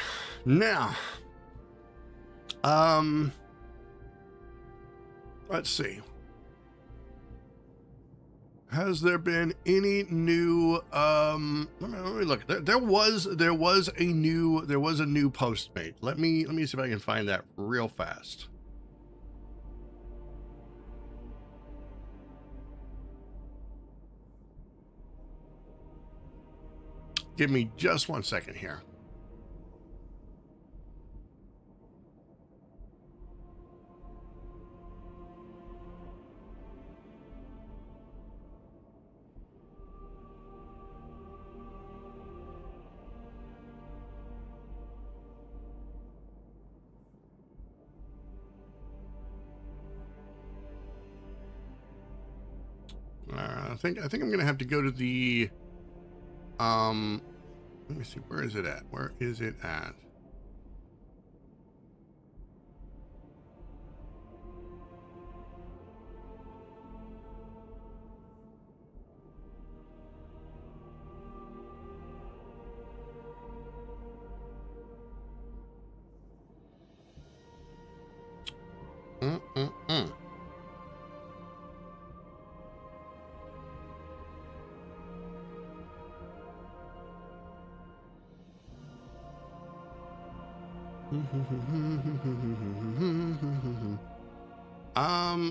Now, let's see. Has there been any new let me look. There was a new post made. Let me see if I can find that real fast. Give me just 1 second here. think I'm gonna have to go to the let me see, where is it at? Where is it at?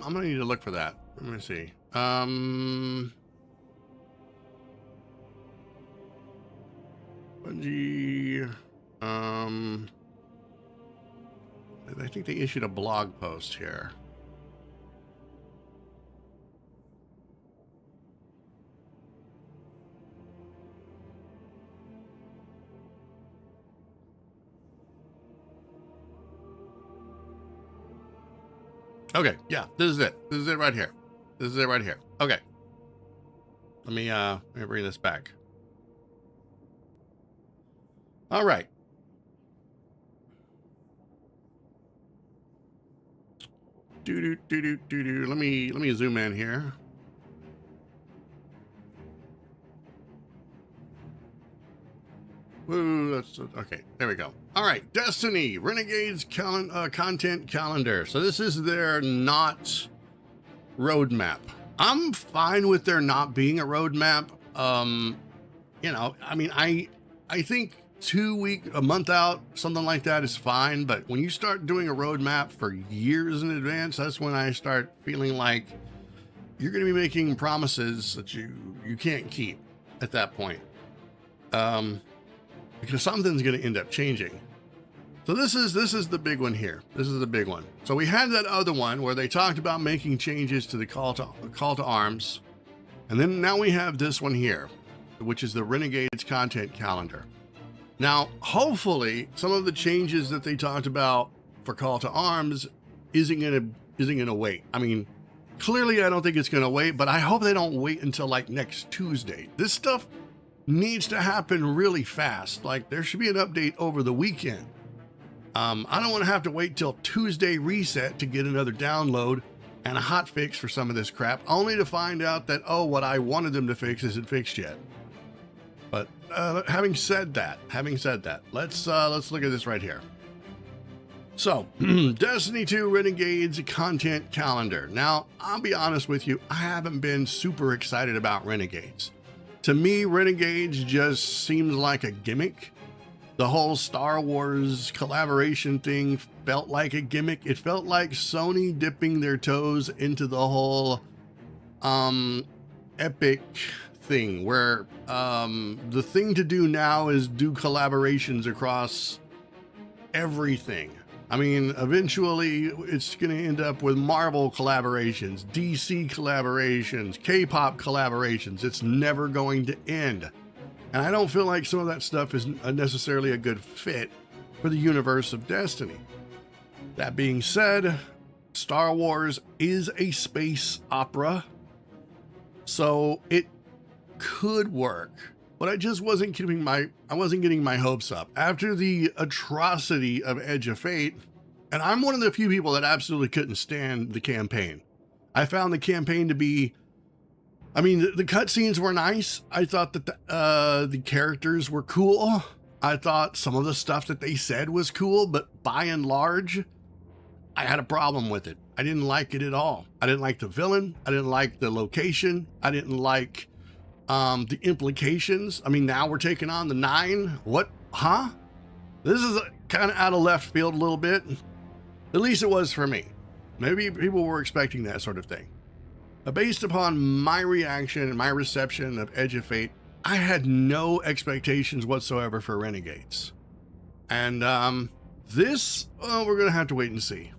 I'm gonna need to look for that. Let me see. Bungie, I think they issued a blog post here. Okay, yeah, this is it. This is it right here. This is it right here. Okay. Let me bring this back. All right. Let me zoom in here. Woo, that's okay. There we go. All right, Destiny Renegades content calendar. So this is their not roadmap. I'm fine with there not being a roadmap. You know, I mean, I think 2 weeks, a month out, something like that is fine. But when you start doing a roadmap for years in advance, that's when I start feeling like you're going to be making promises that you can't keep at that point. Because something's going to end up changing. So this is the big one here. This is the big one. So we had that other one where they talked about making changes to the call to arms. And then now we have this one here, which is the Renegades content calendar. Now, hopefully some of the changes that they talked about for call to arms isn't going to wait. I mean, clearly I don't think it's going to wait, but I hope they don't wait until like next Tuesday. This stuff needs to happen really fast. Like, there should be an update over the weekend. I don't want to have to wait till Tuesday reset to get another download and a hot fix for some of this crap, only to find out that, oh, what I wanted them to fix isn't fixed yet. But having said that, let's look at this right here. So, Destiny 2 Renegades content calendar. Now, I'll be honest with you, I haven't been super excited about Renegades. To me, Renegades just seems like a gimmick. The whole Star Wars collaboration thing felt like a gimmick. It felt like Sony dipping their toes into the whole Epic thing, where the thing to do now is do collaborations across everything. I mean, eventually it's going to end up with Marvel collaborations, DC collaborations, K-pop collaborations. It's never going to end. And I don't feel like some of that stuff is necessarily a good fit for the universe of Destiny. That being said, Star Wars is a space opera, so it could work. But I just wasn't getting my hopes up. After the atrocity of Edge of Fate, and I'm one of the few people that absolutely couldn't stand the campaign. I found the campaign to be, I mean, the cutscenes were nice. I thought that the characters were cool. I thought some of the stuff that they said was cool, but by and large, I had a problem with it. I didn't like it at all. I didn't like the villain. I didn't like the location. I didn't like the implications. I mean, now we're taking on the 9. What? Huh? This is kind of out of left field a little bit. At least it was for me. Maybe people were expecting that sort of thing. But based upon my reaction and my reception of Edge of Fate, I had no expectations whatsoever for Renegades. And this, well, we're going to have to wait and see.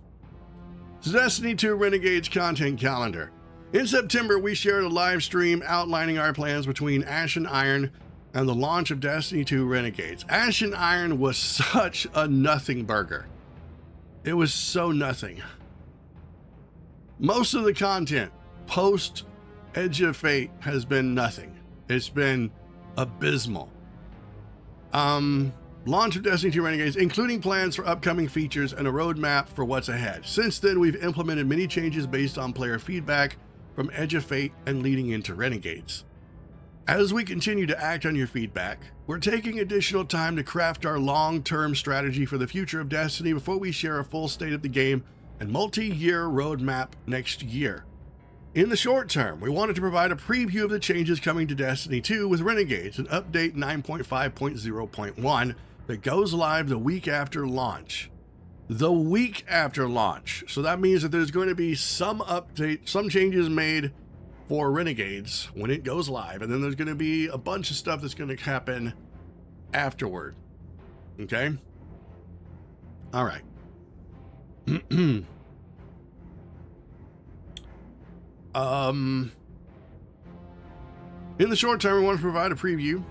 It's Destiny 2 Renegades content calendar. In September, we shared a live stream outlining our plans between Ash and Iron and the launch of Destiny 2 Renegades. Ash and Iron was such a nothing burger. It was so nothing. Most of the content post Edge of Fate has been nothing. It's been abysmal. Launch of Destiny 2 Renegades, including plans for upcoming features and a roadmap for what's ahead. Since then, we've implemented many changes based on player feedback from Edge of Fate and leading into Renegades. As we continue to act on your feedback, we're taking additional time to craft our long-term strategy for the future of Destiny before we share a full state of the game and multi-year roadmap next year. In the short term, we wanted to provide a preview of the changes coming to Destiny 2 with Renegades, an update 9.5.0.1 that goes live the week after launch. The week after launch. So that means that there's going to be some update, some changes made for Renegades when it goes live, and then there's going to be a bunch of stuff that's going to happen afterward. Okay? All right. In the short term, we want to provide a preview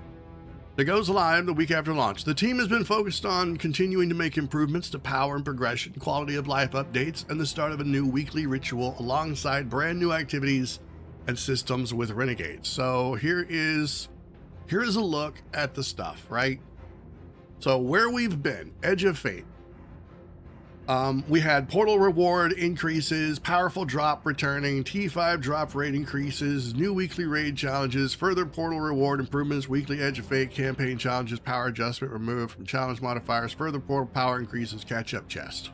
that goes live the week after launch. The team has been focused on continuing to make improvements to power and progression, quality of life updates, and the start of a new weekly ritual alongside brand new activities and systems with Renegades. So here is a look at the stuff, right? So where we've been, Edge of Fate. We had portal reward increases, powerful drop returning, T5 drop rate increases, new weekly raid challenges, further portal reward improvements, weekly Edge of Fate campaign challenges, power adjustment removed from challenge modifiers, further portal power increases, catch-up chest.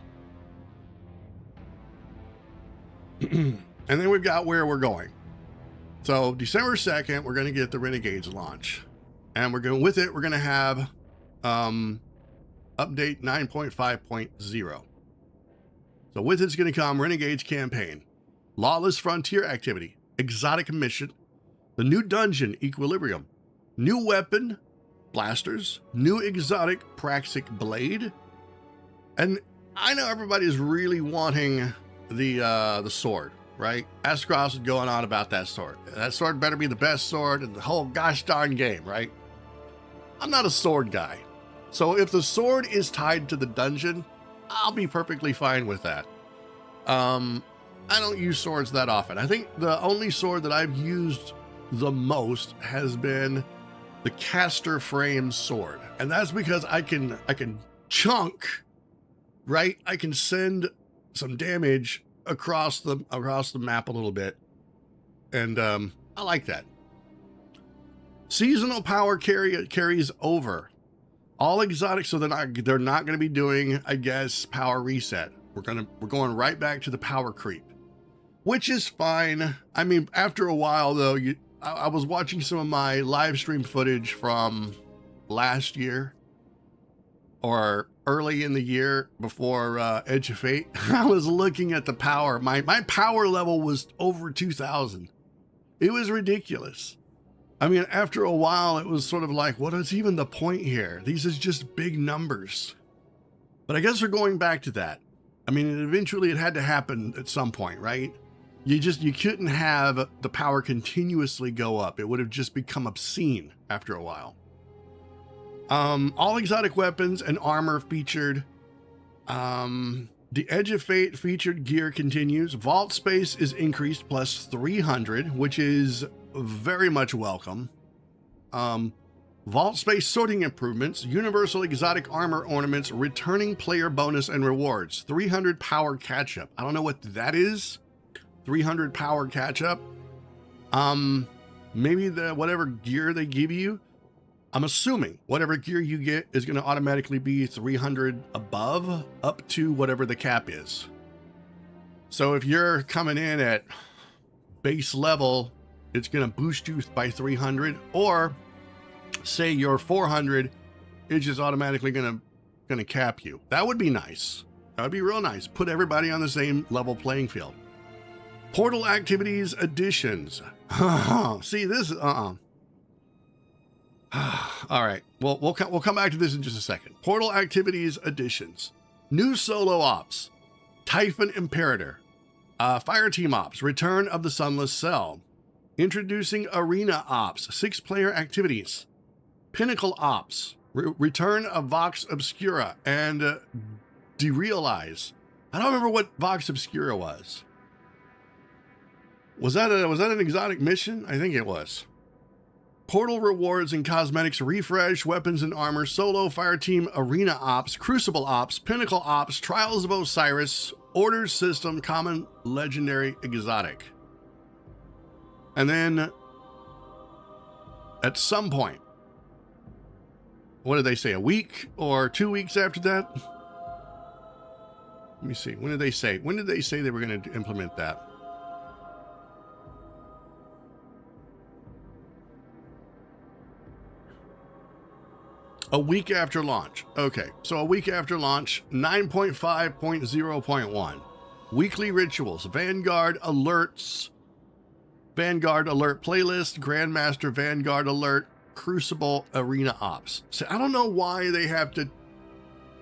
And then we've got where we're going. So December 2nd, we're going to get the Renegades launch. And we're going with it, we're going to have update 9.5.0. So with it's going to come Renegades campaign, Lawless Frontier activity, exotic mission, the new dungeon Equilibrium, new weapon, blasters, new exotic Praxic blade, and I know everybody's really wanting the sword, right? Ascross is going on about that sword. That sword better be the best sword in the whole gosh darn game, right? I'm not a sword guy, so if the sword is tied to the dungeon, I'll be perfectly fine with that. I don't use swords that often. I think the only sword that I've used the most has been the caster frame sword. And that's because I can chunk, right? I can send some damage across the map a little bit. And I like that. Seasonal power carries over. All exotic, so they're not going to be doing, I guess, power reset. We're going right back to the power creep, which is fine. I mean, after a while though, I was watching some of my live stream footage from last year or early in the year before Edge of Fate. I was looking at the power. My power level was over 2,000. It was ridiculous. I mean, after a while, it was sort of like, what is even the point here? These is just big numbers. But I guess we're going back to that. I mean, eventually it had to happen at some point, right? You couldn't have the power continuously go up. It would have just become obscene after a while. All exotic weapons and armor featured. The Edge of Fate featured gear continues. Vault space is increased plus 300, which is very much welcome. Vault space sorting improvements, universal exotic armor ornaments, returning player bonus and rewards, 300 power catch-up. I don't know what that is. 300 power catch-up. Maybe whatever gear they give you. I'm assuming whatever gear you get is going to automatically be 300 above, up to whatever the cap is. So if you're coming in at base level, it's going to boost you by 300, or say you're 400, it's just automatically going to cap you. That would be nice. That would be real nice. Put everybody on the same level playing field. Portal activities additions. See this. All right. Well, we'll come back to this in just a second. Portal activities additions. New solo ops. Typhon Imperator. Fire team ops. Return of the Sunless Cell. Introducing arena ops. 6-player activities. Pinnacle ops. Return of Vox Obscura and Derealize. I don't remember what Vox Obscura was. Was that an exotic mission? I think it was. Portal rewards and cosmetics refresh, weapons and armor, solo, fireteam, arena ops, crucible ops, pinnacle ops, trials of Osiris, orders system, common, legendary, exotic. And then at some point, what did they say, a week or 2 weeks after that? Let me see. When did they say they were going to implement that? A week after launch. Okay, so a week after launch, 9.5.0.1. Weekly rituals, Vanguard alerts, Vanguard alert playlist, Grandmaster Vanguard alert, Crucible arena ops. So I don't know why they have to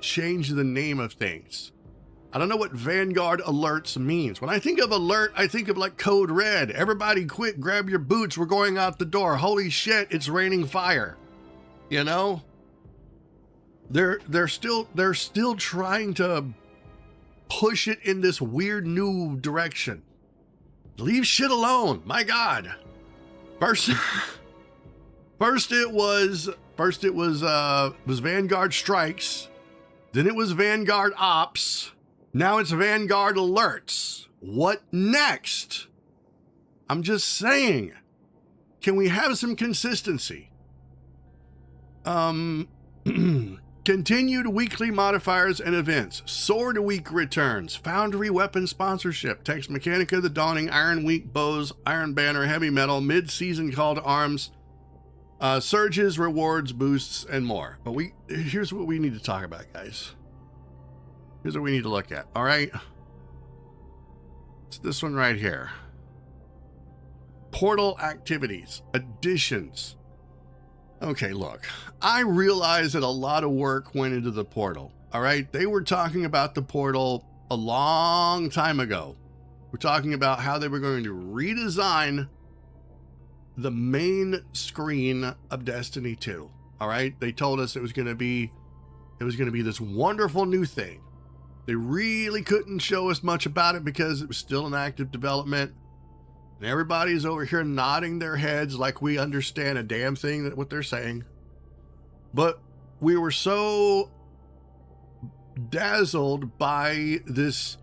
change the name of things. I don't know what Vanguard alerts means. When I think of alert, I think of like Code Red. Everybody quick, grab your boots, we're going out the door. Holy shit, it's raining fire. You know? They're still trying to push it in this weird new direction. Leave shit alone. My God. First it was Vanguard Strikes. Then it was Vanguard Ops. Now it's Vanguard Alerts. What next? I'm just saying. Can we have some consistency? Continued weekly modifiers and events. Sword Week returns. Foundry weapon sponsorship. Tex Mechanica, The Dawning, Iron Week, Bows, Iron Banner, Heavy Metal, mid-season call to arms, surges, rewards, boosts, and more. But here's what we need to talk about, guys. Here's what we need to look at, all right? It's this one right here. Portal activities, additions. Okay, look, I realize that a lot of work went into the portal, all right? They were talking about the portal a long time ago. We're talking about how they were going to redesign the main screen of Destiny 2, all right? They told us it was going to be this wonderful new thing. They really couldn't show us much about it because it was still in active development. And everybody's over here nodding their heads like we understand a damn thing that what they're saying. But we were so dazzled by this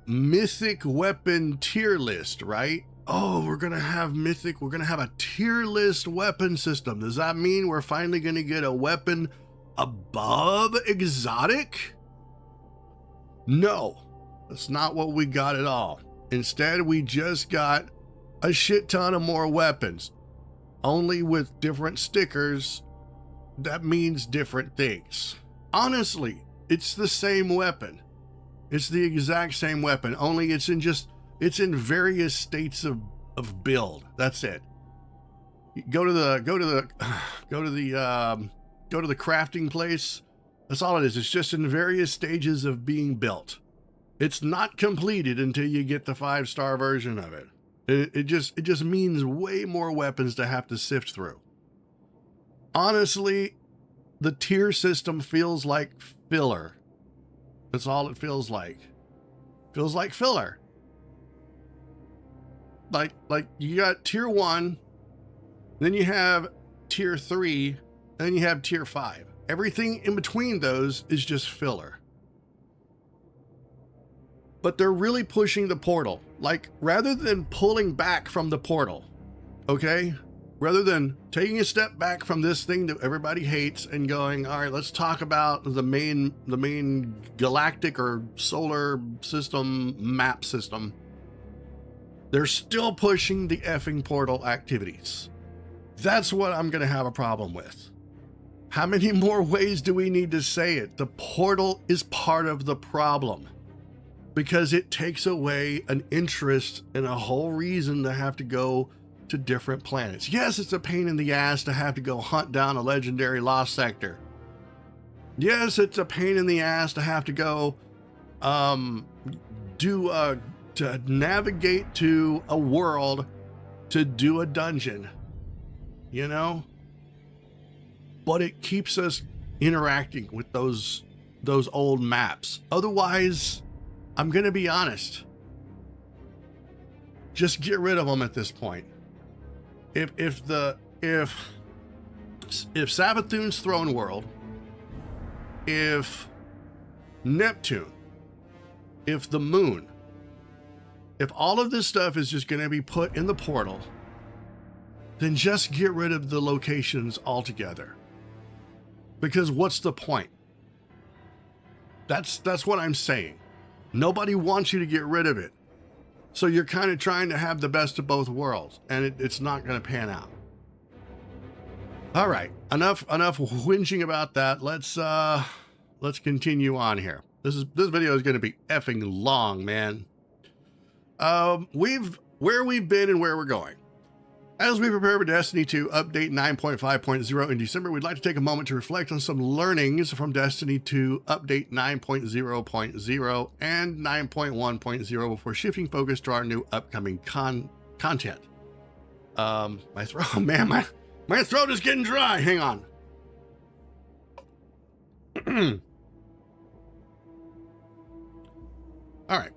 mythic weapon tier list, right? Oh, we're going to have a tier list weapon system. Does that mean we're finally going to get a weapon above exotic? No, that's not what we got at all. Instead, we just got a shit ton of more weapons, only with different stickers. That means different things. Honestly, it's the same weapon. It's the exact same weapon, only it's in various states of build. That's it. Go to the crafting place. That's all it is. It's just in various stages of being built. It's not completed until you get the 5-star version of it. It just means way more weapons to have to sift through. Honestly, the tier system feels like filler. That's all it feels like. Feels like filler. Like you got tier 1, then you have tier 3, and then you have tier 5. Everything in between those is just filler. But they're really pushing the portal. Like, rather than pulling back from the portal, okay? Rather than taking a step back from this thing that everybody hates and going, all right, let's talk about the main galactic or solar system map system. They're still pushing the effing portal activities. That's what I'm going to have a problem with. How many more ways do we need to say it? The portal is part of the problem. Because it takes away an interest and a whole reason to have to go to different planets. Yes, it's a pain in the ass to have to go hunt down a legendary lost sector. Yes, it's a pain in the ass to have to go to navigate to a world to do a dungeon, you know? But it keeps us interacting with those old maps. Otherwise, I'm going to be honest. Just get rid of them at this point. If Savathun's throne world, if Neptune, if the moon, if all of this stuff is just going to be put in the portal, then just get rid of the locations altogether. Because what's the point? That's what I'm saying. Nobody wants you to get rid of it. So you're kind of trying to have the best of both worlds, and it's not going to pan out. All right, enough whinging about that. Let's continue on here. This video is going to be effing long, man. Where we've been and where we're going. As we prepare for Destiny 2 Update 9.5.0 in December, we'd like to take a moment to reflect on some learnings from Destiny 2 Update 9.0.0 and 9.1.0 before shifting focus to our new upcoming content. My throat, man, my throat is getting dry. Hang on. All right.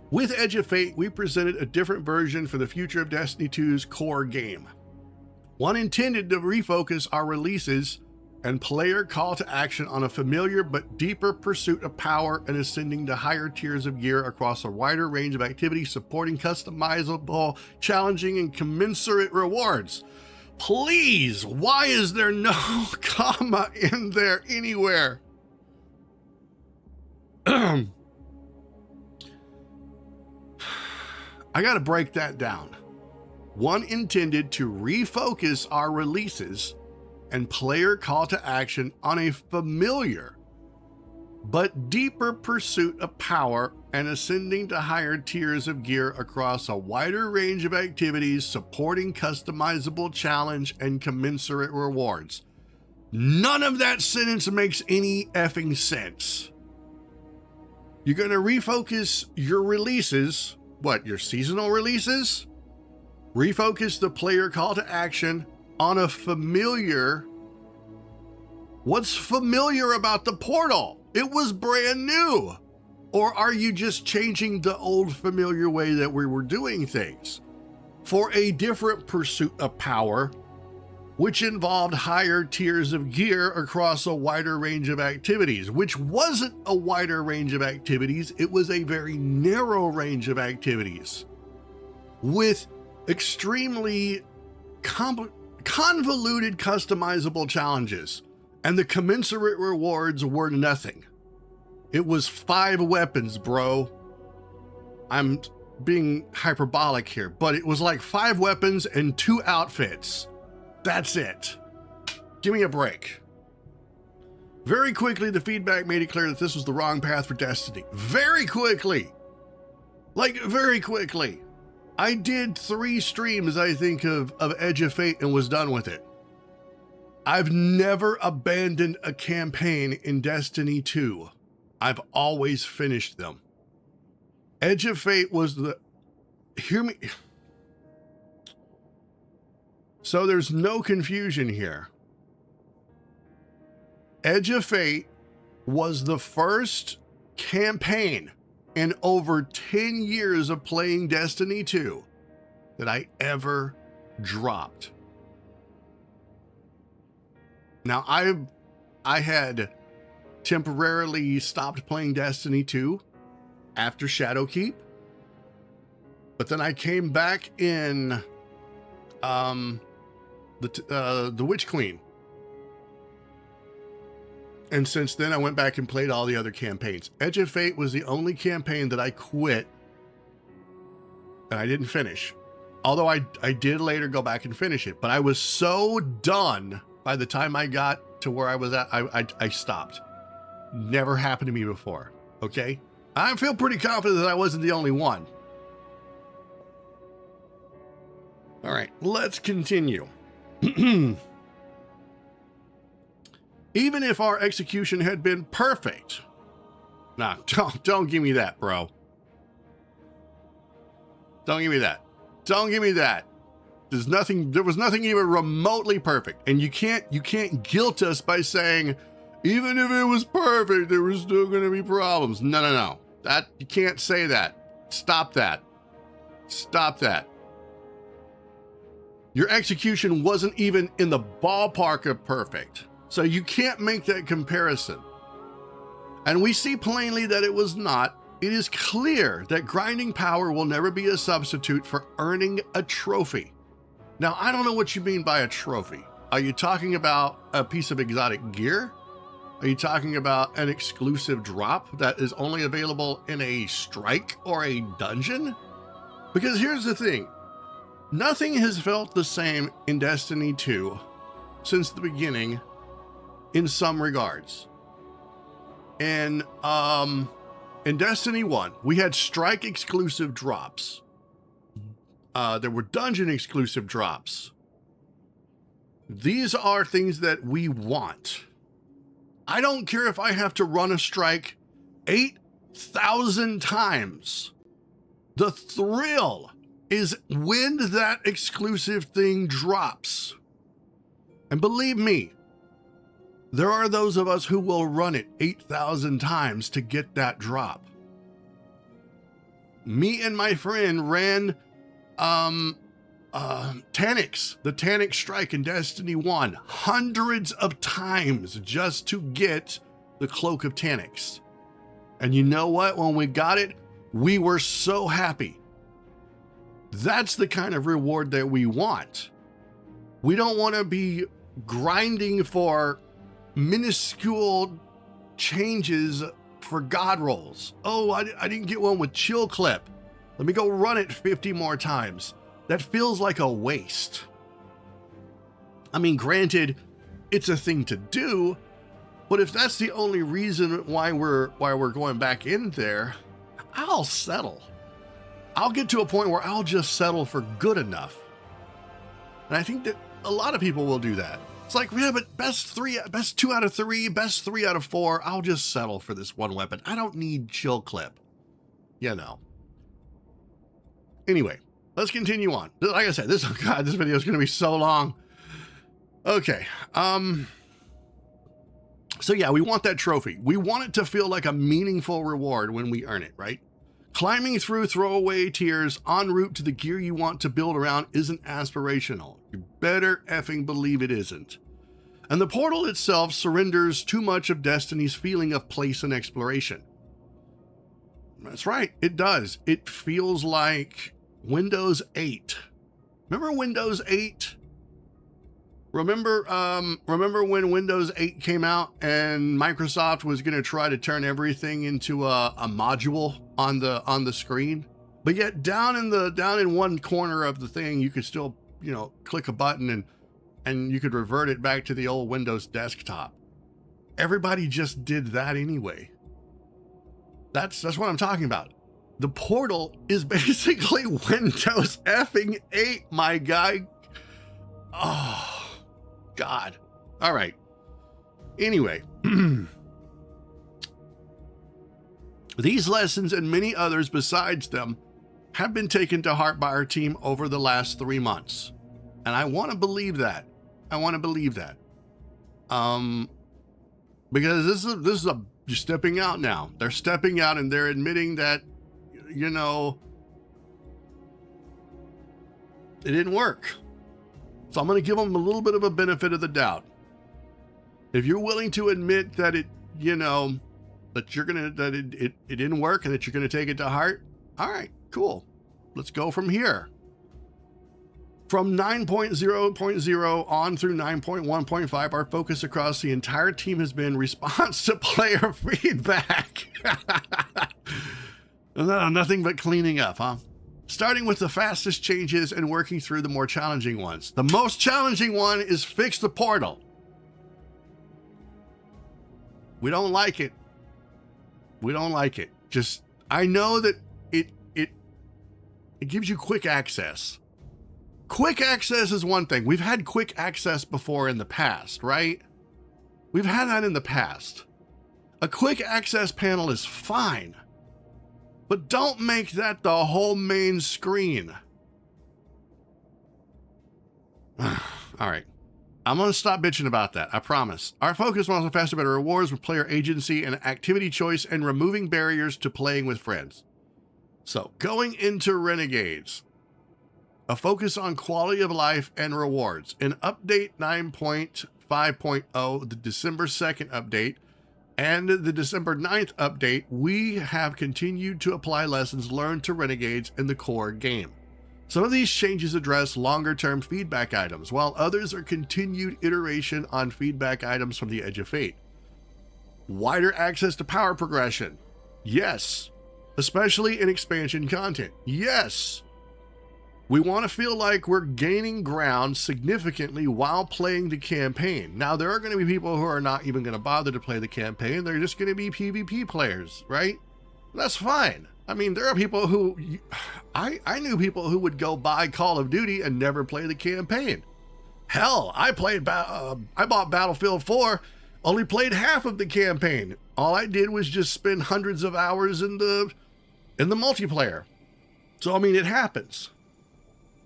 With Edge of Fate, we presented a different version for the future of Destiny 2's core game. One intended to refocus our releases and player call to action on a familiar but deeper pursuit of power and ascending to higher tiers of gear across a wider range of activities supporting customizable, challenging, and commensurate rewards. Please, why is there no comma in there anywhere? I gotta break that down. One intended to refocus our releases and player call to action on a familiar but deeper pursuit of power and ascending to higher tiers of gear across a wider range of activities supporting customizable challenge and commensurate rewards. None of that sentence makes any effing sense. You're gonna refocus your releases. What, your seasonal releases? Refocus the player call to action on a familiar. What's familiar about the portal? It was brand new. Or are you just changing the old familiar way that we were doing things for a different pursuit of power, which involved higher tiers of gear across a wider range of activities, which wasn't a wider range of activities. It was a very narrow range of activities with extremely convoluted customizable challenges, and the commensurate rewards were nothing. It was 5 weapons, bro. I'm being hyperbolic here, but it was like 5 weapons and 2 outfits. That's it. Give me a break. Very quickly, the feedback made it clear that this was the wrong path for Destiny. Very quickly. Like, very quickly. I did 3 streams, I think, of Edge of Fate and was done with it. I've never abandoned a campaign in Destiny 2. I've always finished them. Edge of Fate was the... Hear me... So there's no confusion here. Edge of Fate was the first campaign in over 10 years of playing Destiny 2 that I ever dropped. Now, I had temporarily stopped playing Destiny 2 after Shadowkeep, but then I came back in the Witch Queen. And since then, I went back and played all the other campaigns. Edge of Fate was the only campaign that I quit and I didn't finish. Although I did later go back and finish it. But I was so done by the time I got to where I was at, I stopped. Never happened to me before, okay? I feel pretty confident that I wasn't the only one. All right, let's continue. Even if our execution had been perfect. Nah, don't give me that, bro. Don't give me that. Don't give me that. There was nothing even remotely perfect. And you can't guilt us by saying, even if it was perfect, there was still gonna be problems. No. That, you can't say that. Stop that. Stop that. Your execution wasn't even in the ballpark of perfect. So you can't make that comparison. And we see plainly that it was not. It is clear that grinding power will never be a substitute for earning a trophy. Now, I don't know what you mean by a trophy. Are you talking about a piece of exotic gear? Are you talking about an exclusive drop that is only available in a strike or a dungeon? Because here's the thing. Nothing has felt the same in Destiny 2 since the beginning in some regards. In Destiny 1, we had strike exclusive drops. There were dungeon exclusive drops. These are things that we want. I don't care if I have to run a strike 8,000 times. The thrill is when that exclusive thing drops. And believe me, there are those of us who will run it 8,000 times to get that drop. Me and my friend ran Taniks, the Tanik strike in Destiny 1, hundreds of times just to get the Cloak of Taniks. And you know what? When we got it, we were so happy. That's the kind of reward that we want. We don't want to be grinding for minuscule changes for god rolls. Oh, I didn't get one with chill clip. Let me go run it 50 more times. That feels like a waste. I mean, granted, it's a thing to do, but if that's the only reason why we're going back in there, I'll settle. I'll get to a point where I'll just settle for good enough. And I think that a lot of people will do that. It's like, yeah, but best 2 out of 3, best 3 out of 4, I'll just settle for this one weapon. I don't need chill clip. You know. Anyway, let's continue on. Like I said, this video is going to be so long. Okay. So yeah, we want that trophy. We want it to feel like a meaningful reward when we earn it, right? Climbing through throwaway tiers en route to the gear you want to build around isn't aspirational. You better effing believe it isn't. And the portal itself surrenders too much of Destiny's feeling of place and exploration. That's right, it does. It feels like Windows 8. Remember Windows 8? Remember when Windows 8 came out and Microsoft was going to try to turn everything into a module on the screen? But yet down in one corner of the thing, you could still, click a button and you could revert it back to the old Windows desktop. Everybody just did that anyway. That's what I'm talking about. The portal is basically Windows effing 8, my guy. Oh, God. All right. Anyway, these lessons and many others besides them have been taken to heart by our team over the last 3 months. And I want to believe that. Because this is you're stepping out now. They're stepping out and they're admitting that, it didn't work. So I'm going to give them a little bit of a benefit of the doubt. If you're willing to admit that it didn't work and that you're going to take it to heart, all right, cool. Let's go from here. From 9.0.0 on through 9.1.5, our focus across the entire team has been response to player feedback. Nothing but cleaning up, huh? Starting with the fastest changes and working through the more challenging ones. The most challenging one is fix the portal. We don't like it. Just, I know that it gives you quick access. Quick access is one thing. We've had quick access before in the past, right? We've had that in the past. A quick access panel is fine, but don't make that the whole main screen. All right. I'm going to stop bitching about that. I promise. Our focus on faster, better rewards with player agency and activity choice and removing barriers to playing with friends. So going into Renegades, a focus on quality of life and rewards. In update 9.5.0, the December 2nd update, and the December 9th update, we have continued to apply lessons learned to Renegades in the core game. Some of these changes address longer-term feedback items, while others are continued iteration on feedback items from the Edge of Fate. Wider access to power progression. Yes. Especially in expansion content. Yes. We want to feel like we're gaining ground significantly while playing the campaign. Now, there are going to be people who are not even going to bother to play the campaign. They're just going to be PvP players, right? That's fine. I mean, there are people who... I knew people who would go buy Call of Duty and never play the campaign. Hell, I bought Battlefield 4, only played half of the campaign. All I did was just spend hundreds of hours in the multiplayer. So, I mean, it happens.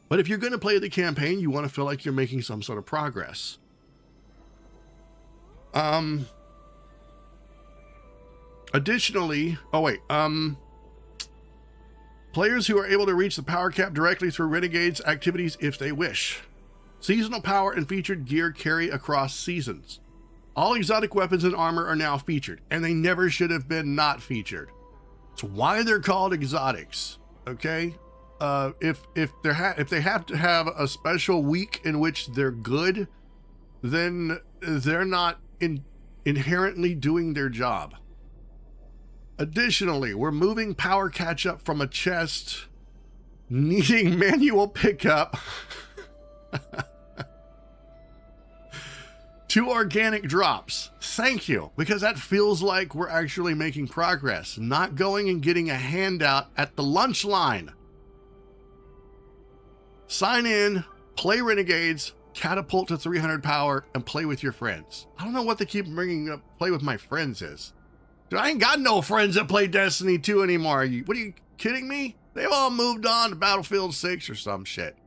But if you're going to play the campaign, you want to feel like you're making some sort of progress. Additionally, players who are able to reach the power cap directly through Renegades activities if they wish. Seasonal power and featured gear carry across seasons. All exotic weapons and armor are now featured, and they never should have been not featured. It's why they're called exotics, okay? If they have to have a special week in which they're good, then they're not inherently doing their job. Additionally, we're moving power catch-up from a chest needing manual pickup to organic drops. Thank you, because that feels like we're actually making progress, not going and getting a handout at the lunch line. Sign in, play Renegades, catapult to 300 power, and play with your friends. I don't know what they keep bringing up play with my friends is. Dude, I ain't got no friends that play Destiny 2 anymore. What are you kidding me? They've all moved on to Battlefield 6 or some shit.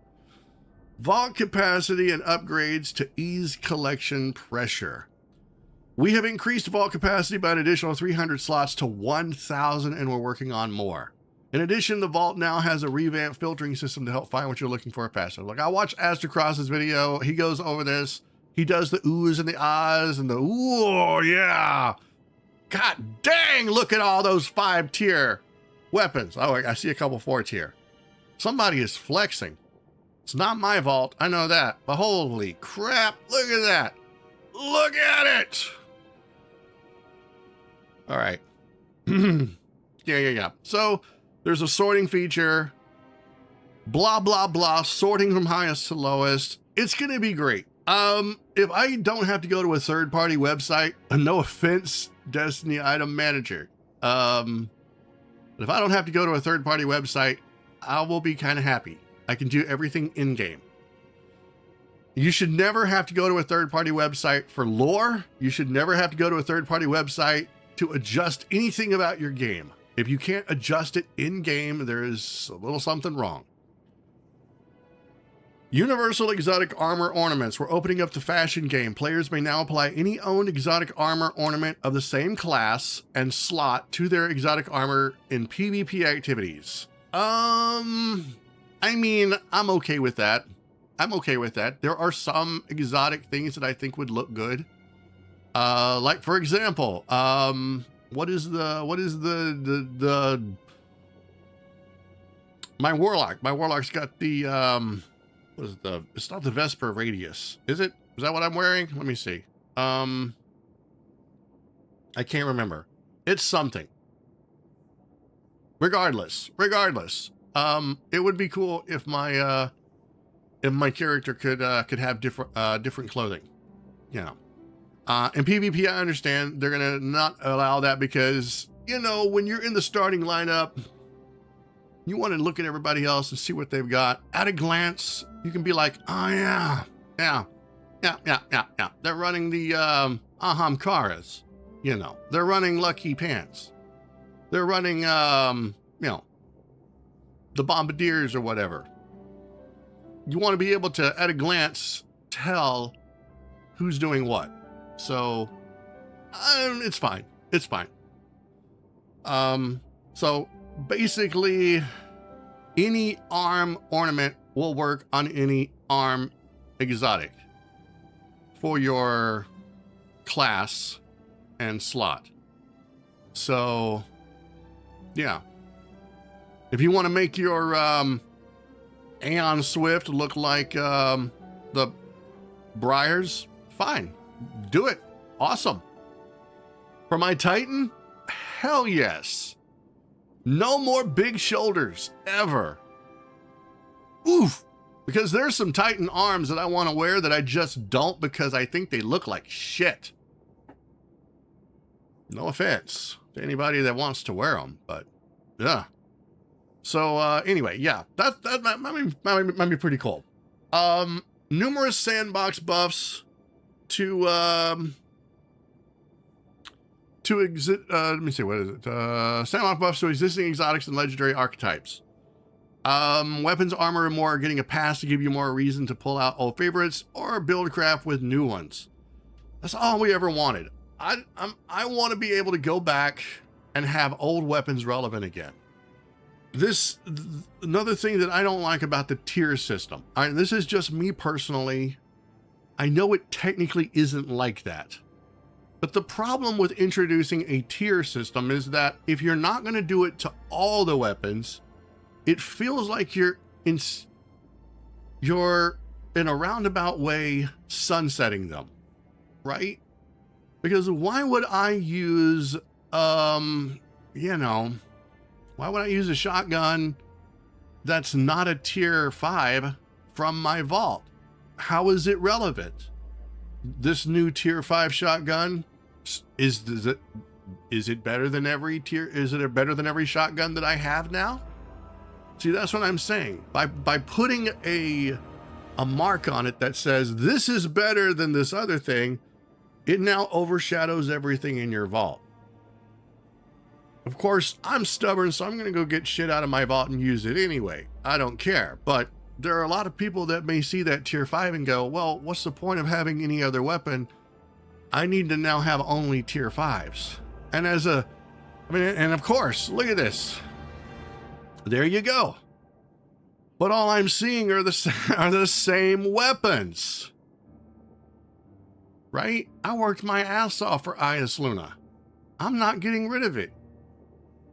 Vault capacity and upgrades to ease collection pressure. We have increased vault capacity by an additional 300 slots to 1,000, and we're working on more. In addition, the vault now has a revamped filtering system to help find what you're looking for faster. Like, I watched Astrocross's video. He goes over this. He does the oohs and the ahs and the ooh, yeah. God dang, look at all those 5-tier weapons. Oh, I see a couple 4-tier. Somebody is flexing. It's not my vault, I know that. But holy crap, look at that. Look at it. All right. Yeah. So there's a sorting feature. Blah, blah, blah. Sorting from highest to lowest. It's going to be great. If I don't have to go to a third-party website, no offense, Destiny Item Manager. If I don't have to go to a third-party website, I will be kind of happy. I can do everything in-game. You should never have to go to a third-party website for lore. You should never have to go to a third-party website to adjust anything about your game. If you can't adjust it in-game, there is a little something wrong. Universal exotic armor ornaments. We're opening up the fashion game. Players may now apply any owned exotic armor ornament of the same class and slot to their exotic armor in PvP activities. I mean, I'm okay with that. There are some exotic things that I think would look good. Like for example, my warlock. My warlock's got the it's not the Vesper radius, is it? Is that what I'm wearing? Let me see. I can't remember. It's something. Regardless, it would be cool if my character could have different clothing, you know. In PvP, I understand they're gonna not allow that because, you know, when you're in the starting lineup, you want to look at everybody else and see what they've got. At a glance, you can be like, oh yeah. They're running the Ahamkaras, you know. They're running Lucky Pants. They're running, you know, the Bombardiers or whatever. You want to be able to, at a glance, tell who's doing what. So, it's fine. So, basically any arm ornament will work on any arm exotic for your class and slot. So yeah, if you want to make your Aeon Swift look like the Briars, fine, do it. Awesome. For my Titan, hell yes. No more big shoulders, ever. Oof. Because there's some Titan arms that I want to wear that I just don't because I think they look like shit. No offense to anybody that wants to wear them, but yeah. So anyway, yeah, that might be pretty cool. Numerous sandbox buffs to let me see, what is it? Sandbox buffs to existing exotics and legendary archetypes. Weapons, armor, and more are getting a pass to give you more reason to pull out old favorites or build craft with new ones. That's all we ever wanted. I want to be able to go back and have old weapons relevant again. Another thing that I don't like about the tier system. This is just me personally. I know it technically isn't like that. But the problem with introducing a tier system is that if you're not going to do it to all the weapons, it feels like you're in a roundabout way sunsetting them, right? Because why would I use, why would I use a shotgun that's not a tier 5 from my vault? How is it relevant? This new tier 5 shotgun, is it better than every tier? Is it better than every shotgun that I have now? See, that's what I'm saying. By putting a mark on it that says this is better than this other thing, it now overshadows everything in your vault. Of course, I'm stubborn, so I'm going to go get shit out of my vault and use it anyway. I don't care. But there are a lot of people that may see that tier 5 and go, well, what's the point of having any other weapon? I need to now have only tier 5s. And and of course, look at this. There you go. But all I'm seeing are the same weapons. Right? I worked my ass off for Ias Luna. I'm not getting rid of it.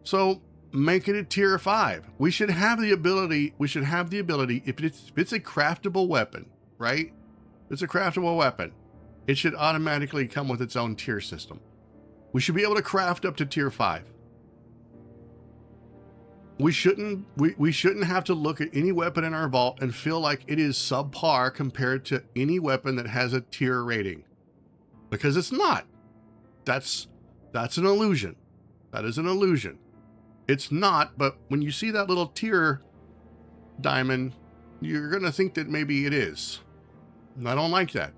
So make it a tier 5. We should have the ability, if it's a craftable weapon, right? If it's a craftable weapon, it should automatically come with its own tier system. We should be able to craft up to tier 5. We shouldn't have to look at any weapon in our vault and feel like it is subpar compared to any weapon that has a tier rating. Because it's not. That's an illusion. That is an illusion. It's not, but when you see that little tier diamond, you're going to think that maybe it is. And I don't like that.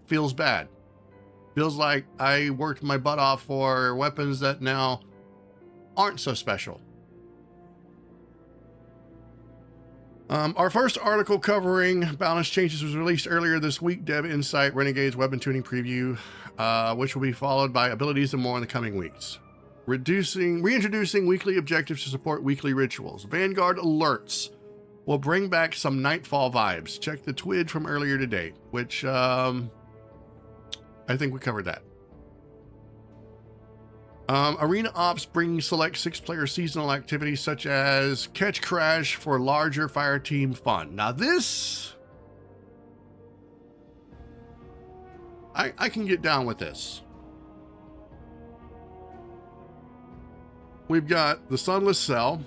Feels bad. Feels like I worked my butt off for weapons that now aren't so special. Our first article covering balance changes was released earlier this week. Dev Insight Renegade's weapon tuning preview, which will be followed by abilities and more in the coming weeks. Reintroducing weekly objectives to support weekly rituals. Vanguard alerts will bring back some Nightfall vibes. Check the twid from earlier today, which I think we covered that. Arena Ops brings select 6-player seasonal activities such as Catch Crash for larger fire team fun. Now this, I can get down with this. We've got the Sunless Cell,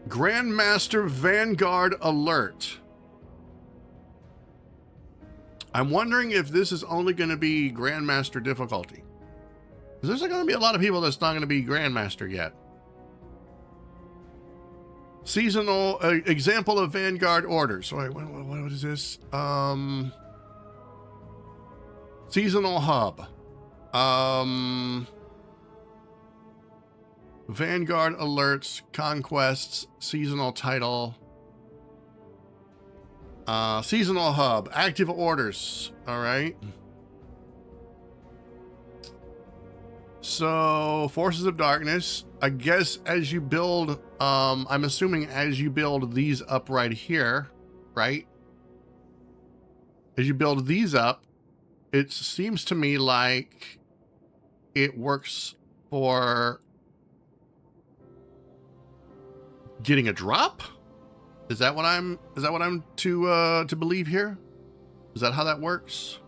Grandmaster Vanguard Alert. I'm wondering if this is only going to be Grandmaster difficulty. There's going to be a lot of people that's not going to be Grandmaster yet. Seasonal example of Vanguard orders. Wait, what is this? Seasonal hub. Vanguard alerts, conquests, seasonal title. Seasonal hub, active orders. All right. So Forces of Darkness, I guess as you build, I'm assuming as you build these up right here, right? As you build these up, it seems to me like it works for getting a drop. Is that what I'm to believe here? Is that how that works?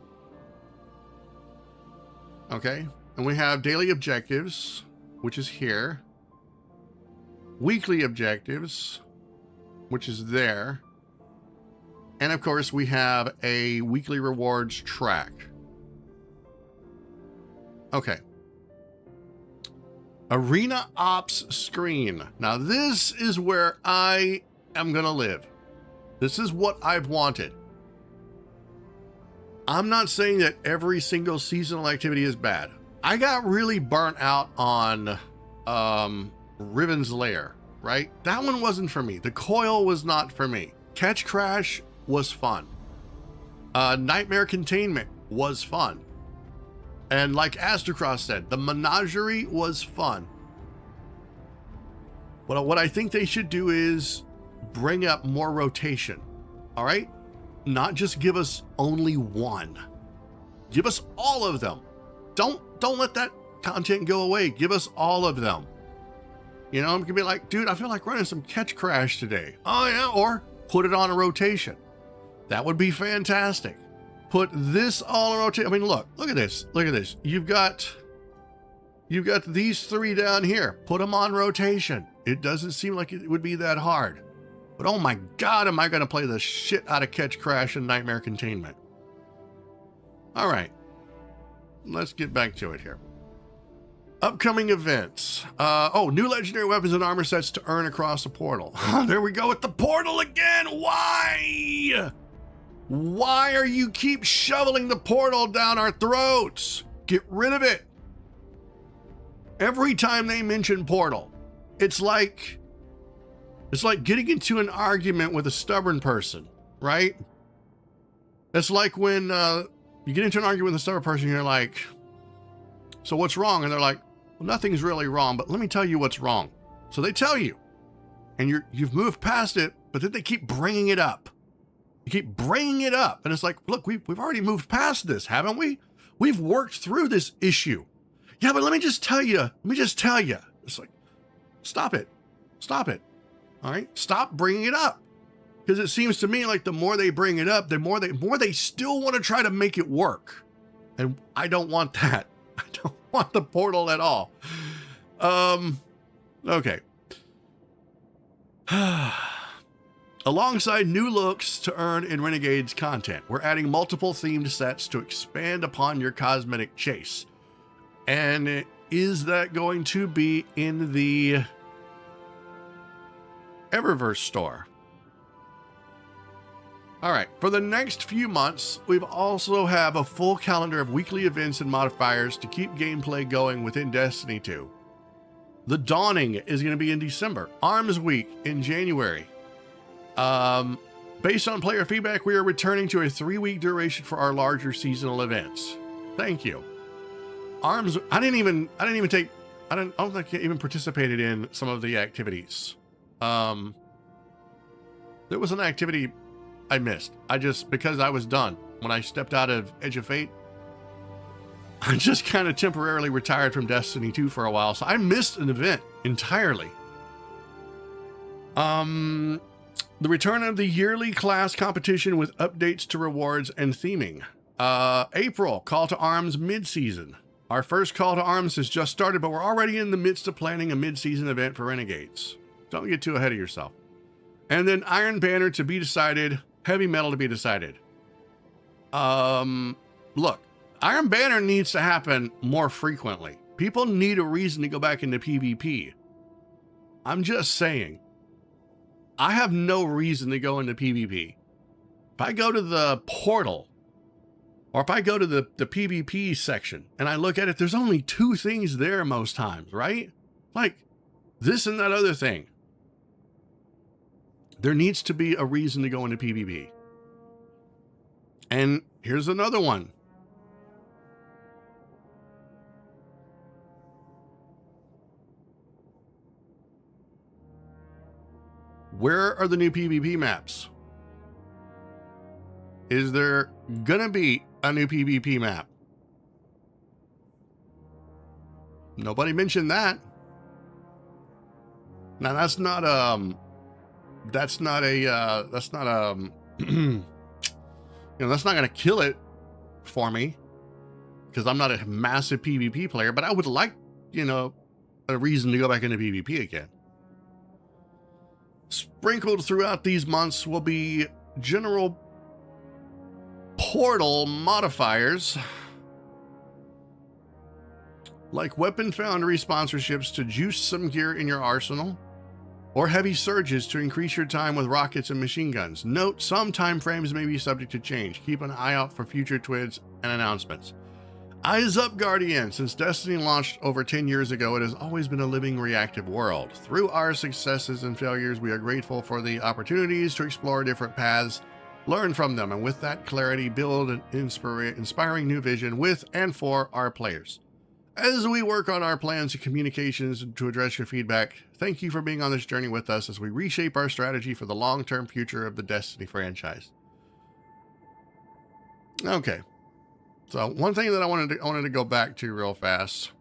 Okay. And we have daily objectives, which is here. Weekly objectives, which is there. And of course, we have a weekly rewards track. Okay. Arena Ops screen. Now, this is where I am going to live. This is what I've wanted. I'm not saying that every single seasonal activity is bad. I got really burnt out on Riven's Lair, right? That one wasn't for me. The Coil was not for me. Catch Crash was fun. Nightmare Containment was fun. And like Astrocross said, the Menagerie was fun. Well, what I think they should do is bring up more rotation. All right? Not just give us only one. Give us all of them. Don't let that content go away. Give us all of them. You know, I'm gonna be like, dude, I feel like running some Catch Crash today. Oh yeah, or put it on a rotation. That would be fantastic. Put this all on rotation. I mean, look at this. Look at this. You've got these three down here. Put them on rotation. It doesn't seem like it would be that hard. But oh my God, am I gonna play the shit out of Catch Crash and Nightmare Containment. All right. Let's get back to it here. Upcoming events. New legendary weapons and armor sets to earn across the portal. There we go with the portal again. Why? Why are you keep shoveling the portal down our throats? Get rid of it. Every time they mention portal, it's like getting into an argument with a stubborn person, right? It's like when you get into an argument with a stubborn person, you're like, so what's wrong? And they're like, well, nothing's really wrong, but let me tell you what's wrong. So they tell you, and you've moved past it, but then they keep bringing it up. You keep bringing it up, and it's like, look, we've already moved past this, haven't we? We've worked through this issue. Yeah, but let me just tell you. It's like, stop it. All right, stop bringing it up. Because it seems to me like the more they bring it up, the more they still want to try to make it work. And I don't want that. I don't want the portal at all. Okay. Alongside new looks to earn in Renegade's content, we're adding multiple themed sets to expand upon your cosmetic chase. And is that going to be in the Eververse store? All right, for the next few months, we've also have a full calendar of weekly events and modifiers to keep gameplay going within Destiny 2. The Dawning is going to be in December. Arms Week in January. Based on player feedback, we are returning to a 3-week duration for our larger seasonal events. Thank you. Arms, I don't think I even participated in some of the activities. There was an activity I missed. Because I was done when I stepped out of Edge of Fate, I just kind of temporarily retired from Destiny 2 for a while, so I missed an event entirely. The return of the yearly class competition with updates to rewards and theming. April, Call to Arms mid-season. Our first Call to Arms has just started, but we're already in the midst of planning a mid-season event for Renegades. Don't get too ahead of yourself. And then Iron Banner to be decided, Heavy Metal to be decided. Look, Iron Banner needs to happen more frequently. People need a reason to go back into PvP. I'm just saying. I have no reason to go into PvP. If I go to the portal, or if I go to the PvP section and I look at it, there's only 2 things there most times, right? Like this and that other thing. There needs to be a reason to go into PvP. And here's another one. Where are the new PvP maps? Is there gonna be a new PvP map? Nobody mentioned that. Now that's not that's not you know, that's not gonna kill it for me, because I'm not a massive PvP player, but I would like, you know, a reason to go back into PvP again. Sprinkled throughout these months will be general portal modifiers, like Weapon Foundry sponsorships to juice some gear in your arsenal, or heavy surges to increase your time with rockets and machine guns. Note, some time frames may be subject to change. Keep an eye out for future twids and announcements. Eyes up, Guardian! Since Destiny launched over 10 years ago, it has always been a living, reactive world. Through our successes and failures, we are grateful for the opportunities to explore different paths, learn from them, and with that clarity, build an inspiring new vision with and for our players. As we work on our plans and communications to address your feedback, thank you for being on this journey with us as we reshape our strategy for the long-term future of the Destiny franchise. Okay. So one thing that I wanted to go back to real fast.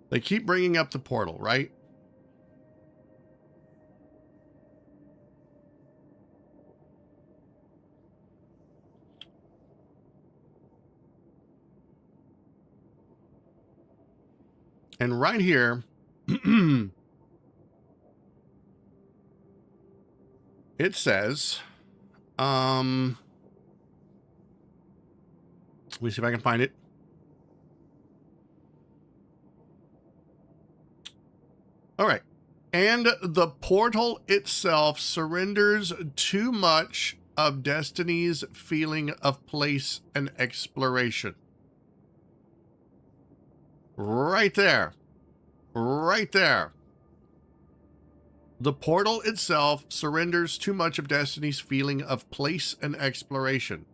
They keep bringing up the portal, right? And right here, it says, let me see if I can find it. All right. And the portal itself surrenders too much of Destiny's feeling of place and exploration. Right there. Right there. The portal itself surrenders too much of Destiny's feeling of place and exploration.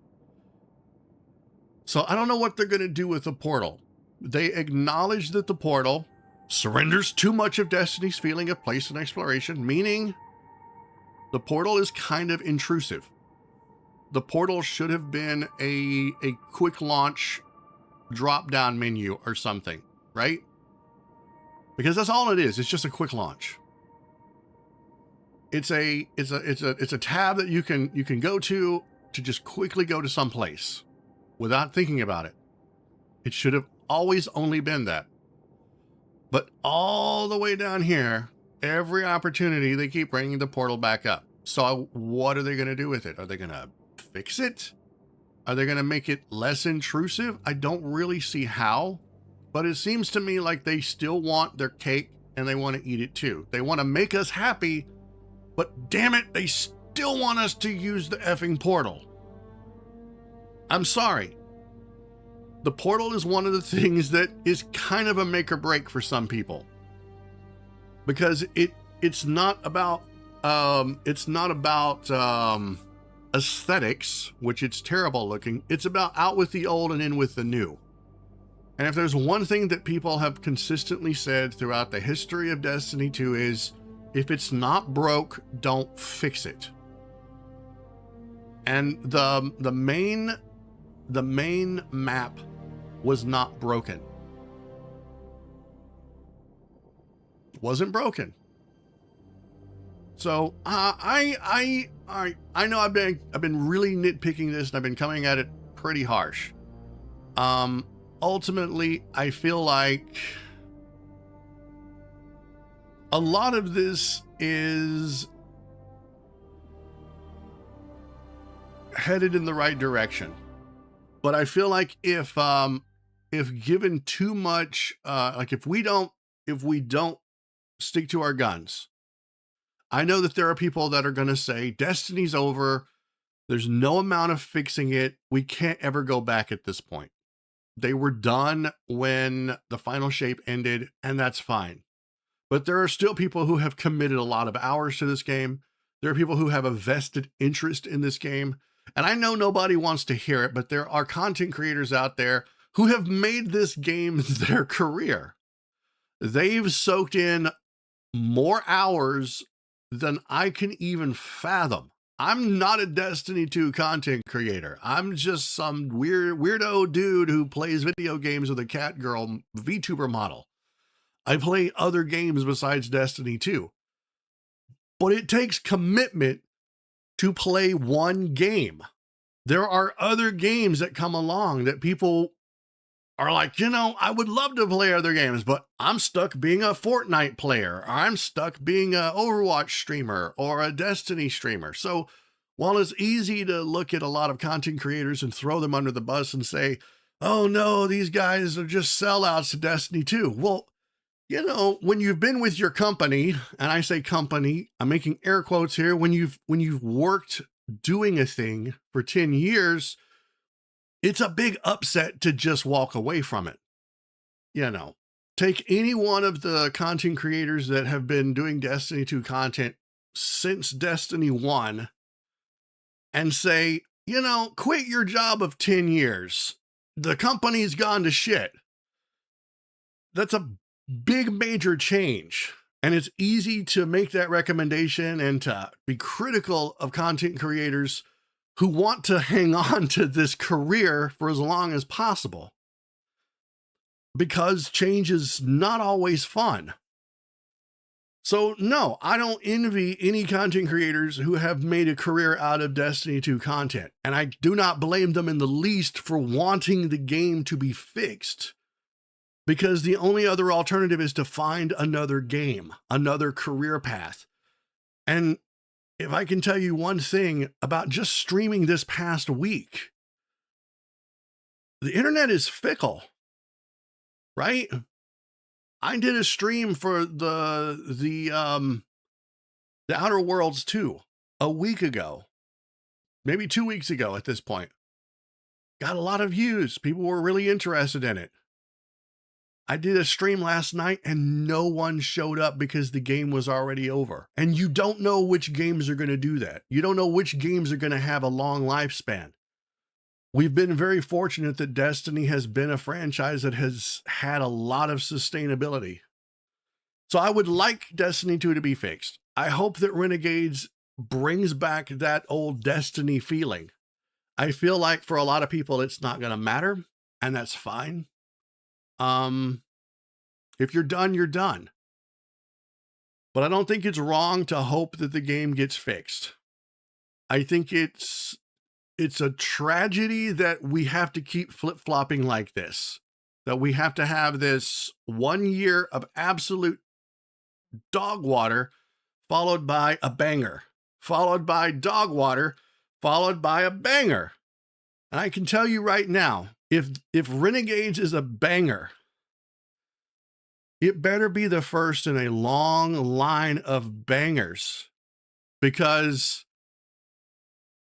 So I don't know what they're going to do with the portal. They acknowledge that the portal surrenders too much of Destiny's feeling of place and exploration, meaning the portal is kind of intrusive. The portal should have been a quick launch drop-down menu or something, right? Because that's all it is. It's just a quick launch. It's a tab that you can go to just quickly go to some place without thinking about it. It should have always only been that. But all the way down here, every opportunity, they keep bringing the portal back up. So what are they going to do with it? Are they going to fix it? Are they going to make it less intrusive? I don't really see how, but it seems to me like they still want their cake and they want to eat it too. They want to make us happy, but damn it, they still want us to use the effing portal. I'm sorry. The portal is one of the things that is kind of a make or break for some people, because it's not about aesthetics, which it's terrible looking. It's about out with the old and in with the new. And if there's one thing that people have consistently said throughout the history of Destiny 2 is, if it's not broke, don't fix it. And the main map was not broken. It wasn't broken. So I know I've been really nitpicking this and I've been coming at it pretty harsh. Ultimately, I feel like a lot of this is headed in the right direction, but I feel like if given too much, like if we don't stick to our guns, I know that there are people that are going to say Destiny's over. There's no amount of fixing it. We can't ever go back at this point. They were done when the final shape ended, and that's fine. But there are still people who have committed a lot of hours to this game. There are people who have a vested interest in this game. And I know nobody wants to hear it, but there are content creators out there who have made this game their career. They've soaked in more hours than I can even fathom. I'm not a Destiny 2 content creator. I'm just some weirdo dude who plays video games with a CATGIRL VTuber model. I play other games besides Destiny 2. But it takes commitment to play one game. There are other games that come along that people are like, you know, I would love to play other games, but I'm stuck being a Fortnite player, or I'm stuck being an Overwatch streamer or a Destiny streamer. So while it's easy to look at a lot of content creators and throw them under the bus and say, oh no, these guys are just sellouts to Destiny 2. Well, you know, when you've been with your company, and I say company, I'm making air quotes here, when you've worked doing a thing for 10 years, it's a big upset to just walk away from it. You know, take any one of the content creators that have been doing Destiny 2 content since Destiny 1 and say, you know, quit your job of 10 years. The company's gone to shit. That's a big major change. And it's easy to make that recommendation and to be critical of content creators who want to hang on to this career for as long as possible. Because change is not always fun. So no, I don't envy any content creators who have made a career out of Destiny 2 content. And I do not blame them in the least for wanting the game to be fixed. Because the only other alternative is to find another game, another career path. And if I can tell you one thing about just streaming this past week, the internet is fickle, right? I did a stream for the Outer Worlds 2 a week ago, maybe 2 weeks ago at this point. Got a lot of views. People were really interested in it. I did a stream last night and no one showed up because the game was already over. And you don't know which games are going to do that. You don't know which games are going to have a long lifespan. We've been very fortunate that Destiny has been a franchise that has had a lot of sustainability. So I would like Destiny 2 to be fixed. I hope that Renegades brings back that old Destiny feeling. I feel like for a lot of people, it's not going to matter, and that's fine. If you're done, you're done. But I don't think it's wrong to hope that the game gets fixed. I think it's a tragedy that we have to keep flip-flopping like this. That we have to have this 1 year of absolute dog water, followed by a banger, followed by dog water, followed by a banger. And I can tell you right now, if Renegades is a banger, it better be the first in a long line of bangers, because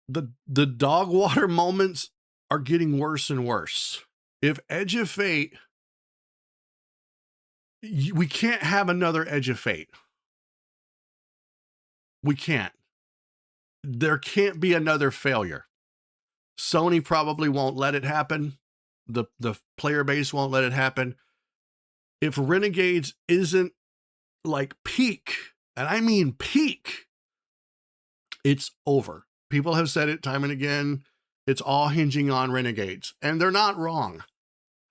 the dog water moments are getting worse and worse. If Edge of Fate, we can't have another Edge of Fate. We can't. There can't be another failure. Sony probably won't let it happen. The player base won't let it happen. If Renegades isn't like peak, and I mean peak, it's over. People have said it time and again. It's all hinging on Renegades, and they're not wrong.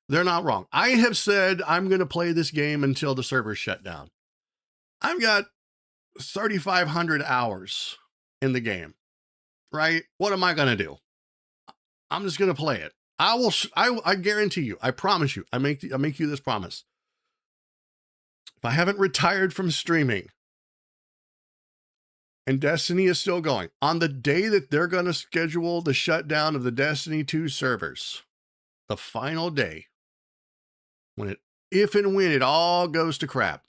They're not wrong. I have said I'm going to play this game until the servers shut down. I've got 3,500 hours in the game, right? What am I going to do? I'm just going to play it. I guarantee you, I promise you, I make you this promise. If I haven't retired from streaming and Destiny is still going, on the day that they're going to schedule the shutdown of the Destiny 2 servers, the final day, if and when it all goes to crap,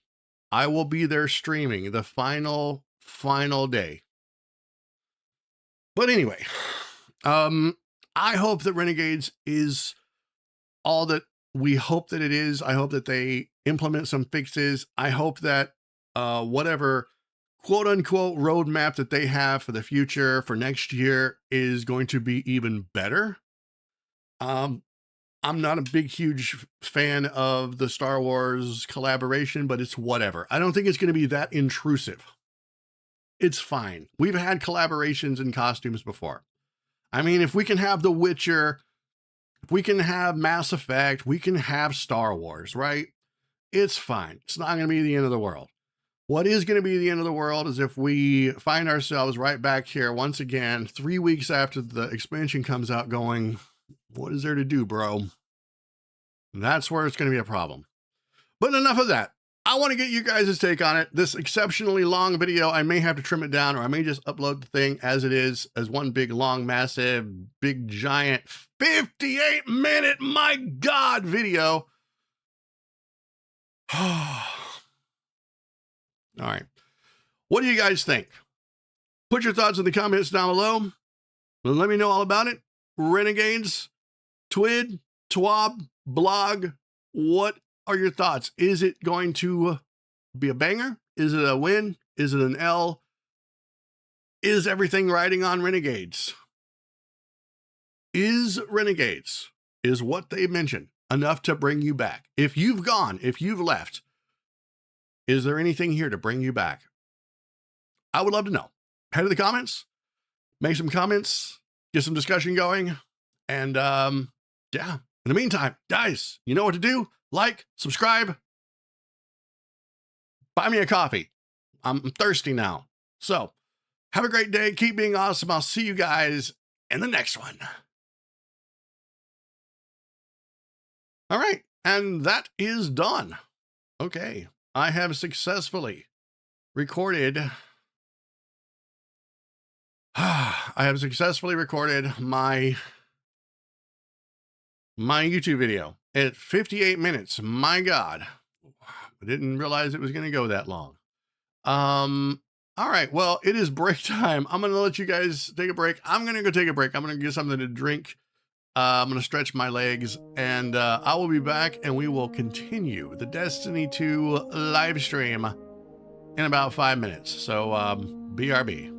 I will be there streaming the final day. But anyway, I hope that Renegades is all that we hope that it is. I hope that they implement some fixes. I hope that whatever quote unquote roadmap that they have for the future for next year is going to be even better. I'm not a big, huge fan of the Star Wars collaboration, but it's whatever. I don't think it's going to be that intrusive. It's fine. We've had collaborations in costumes before. I mean, if we can have The Witcher, if we can have Mass Effect, we can have Star Wars, right? It's fine. It's not going to be the end of the world. What is going to be the end of the world is if we find ourselves right back here once again, 3 weeks after the expansion comes out going, what is there to do, bro? And that's where it's going to be a problem. But enough of that. I want to get you guys' take on it. This exceptionally long video, I may have to trim it down, or I may just upload the thing as it is, as one big, long, massive, big, giant, 58-minute, my God, video. All right. What do you guys think? Put your thoughts in the comments down below. Let me know all about it. Renegades, Twid, Twab, Blog, what are your thoughts? Is it going to be a banger? Is it a win? Is it an L? Is everything riding on Renegades? Is Renegades, is what they mentioned enough to bring you back? If you've gone, if you've left, is there anything here to bring you back? I would love to know. Head to the comments, make some comments, get some discussion going. And yeah, in the meantime, guys, you know what to do. Like, subscribe, buy me a coffee. I'm thirsty now. So have a great day. Keep being awesome. I'll see you guys in the next one. All right. And that is done. Okay. I have successfully recorded. my YouTube video at 58 minutes. My God. I didn't realize it was going to go that long. All right. Well, it is break time. I'm going to let you guys take a break. I'm going to go take a break. I'm going to get something to drink. I'm going to stretch my legs, and I will be back, and we will continue the Destiny 2 live stream in about 5 minutes. So, BRB.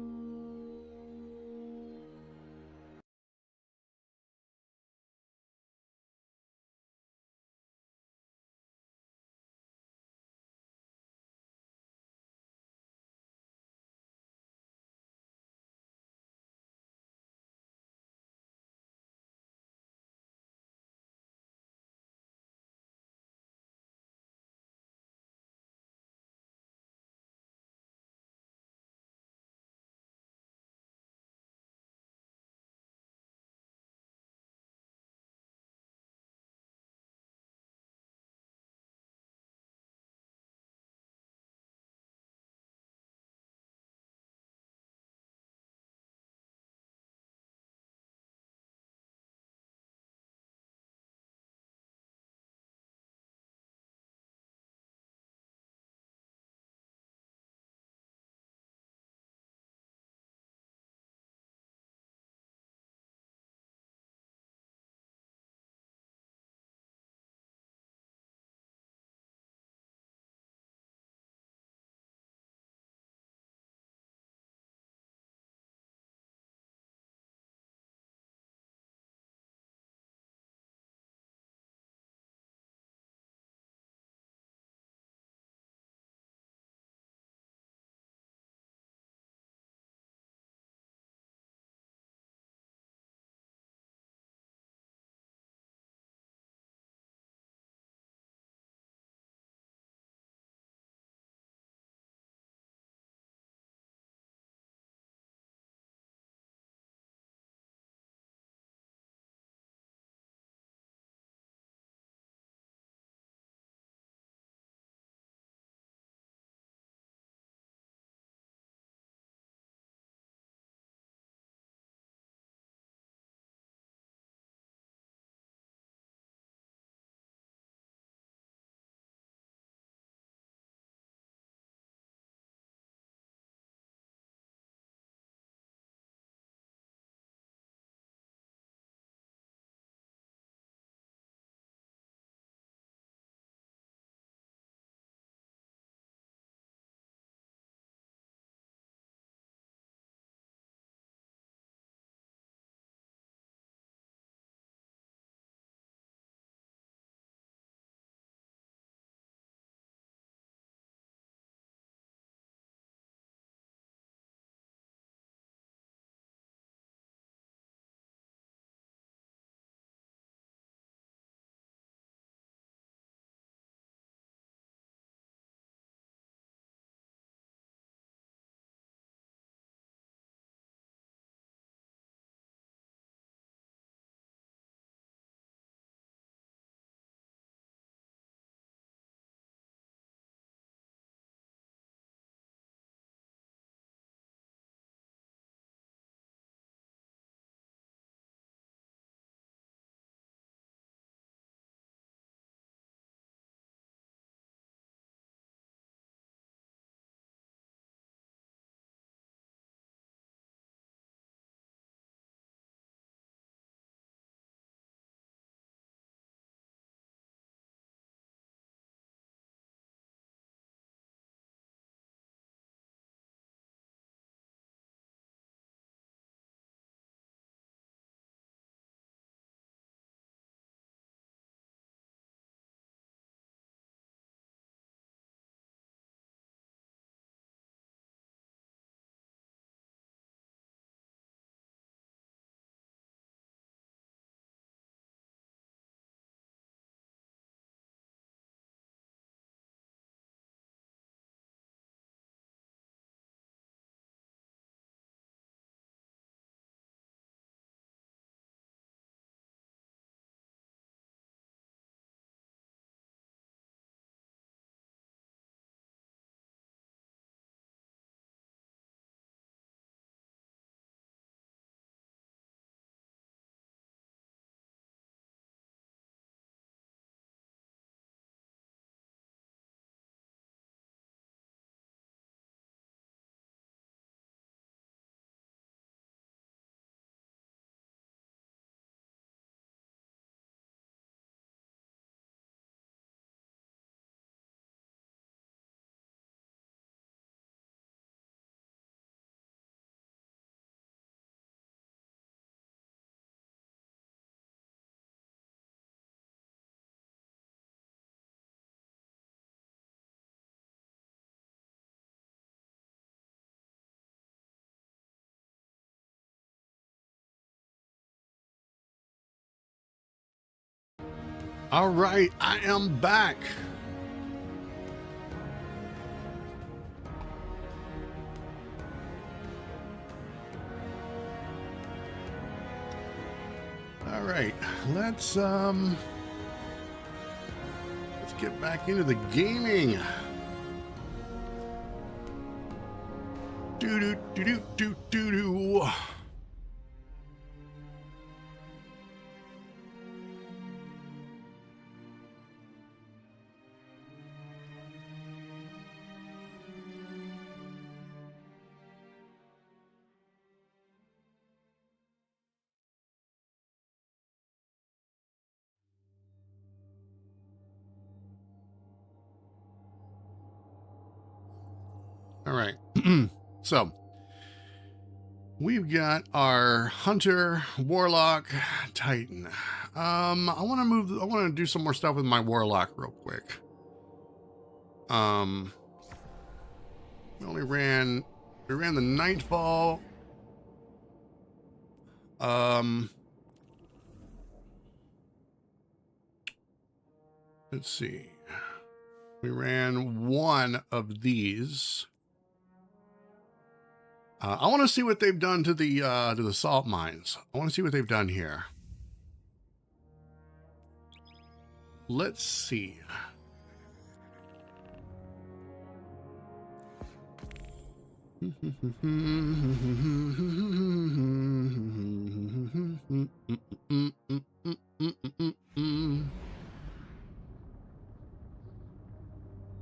All right, I am back. All right, let's get back into the gaming. Do do do do do do do. All right. So we've got our Hunter, Warlock, Titan. I want to do some more stuff with my Warlock real quick. We ran the Nightfall. Let's see. We ran one of these. I want to see what they've done to the salt mines. I want to see what they've done here. Let's see.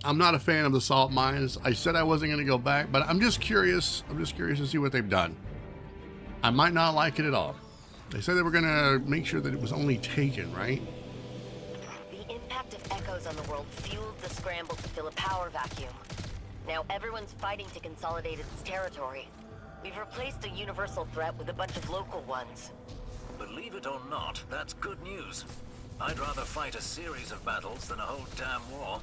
I'm not a fan of the salt mines. I said I wasn't going to go back, but I'm just curious. I'm just curious to see what they've done. I might not like it at all. They said they were going to make sure that it was only taken, right? The impact of echoes on the world fueled the scramble to fill a power vacuum. Now everyone's fighting to consolidate its territory. We've replaced a universal threat with a bunch of local ones. Believe it or not, that's good news. I'd rather fight a series of battles than a whole damn war.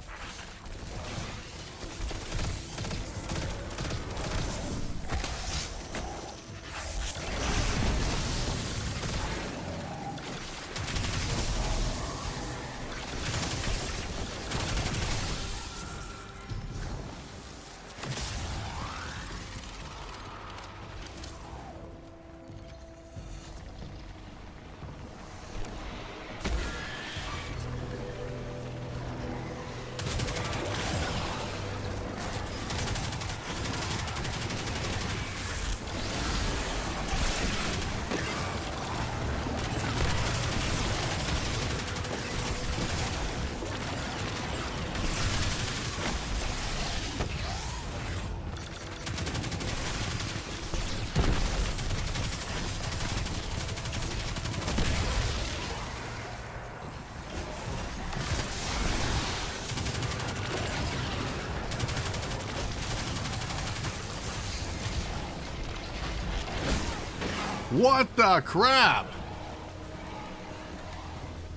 What the crap?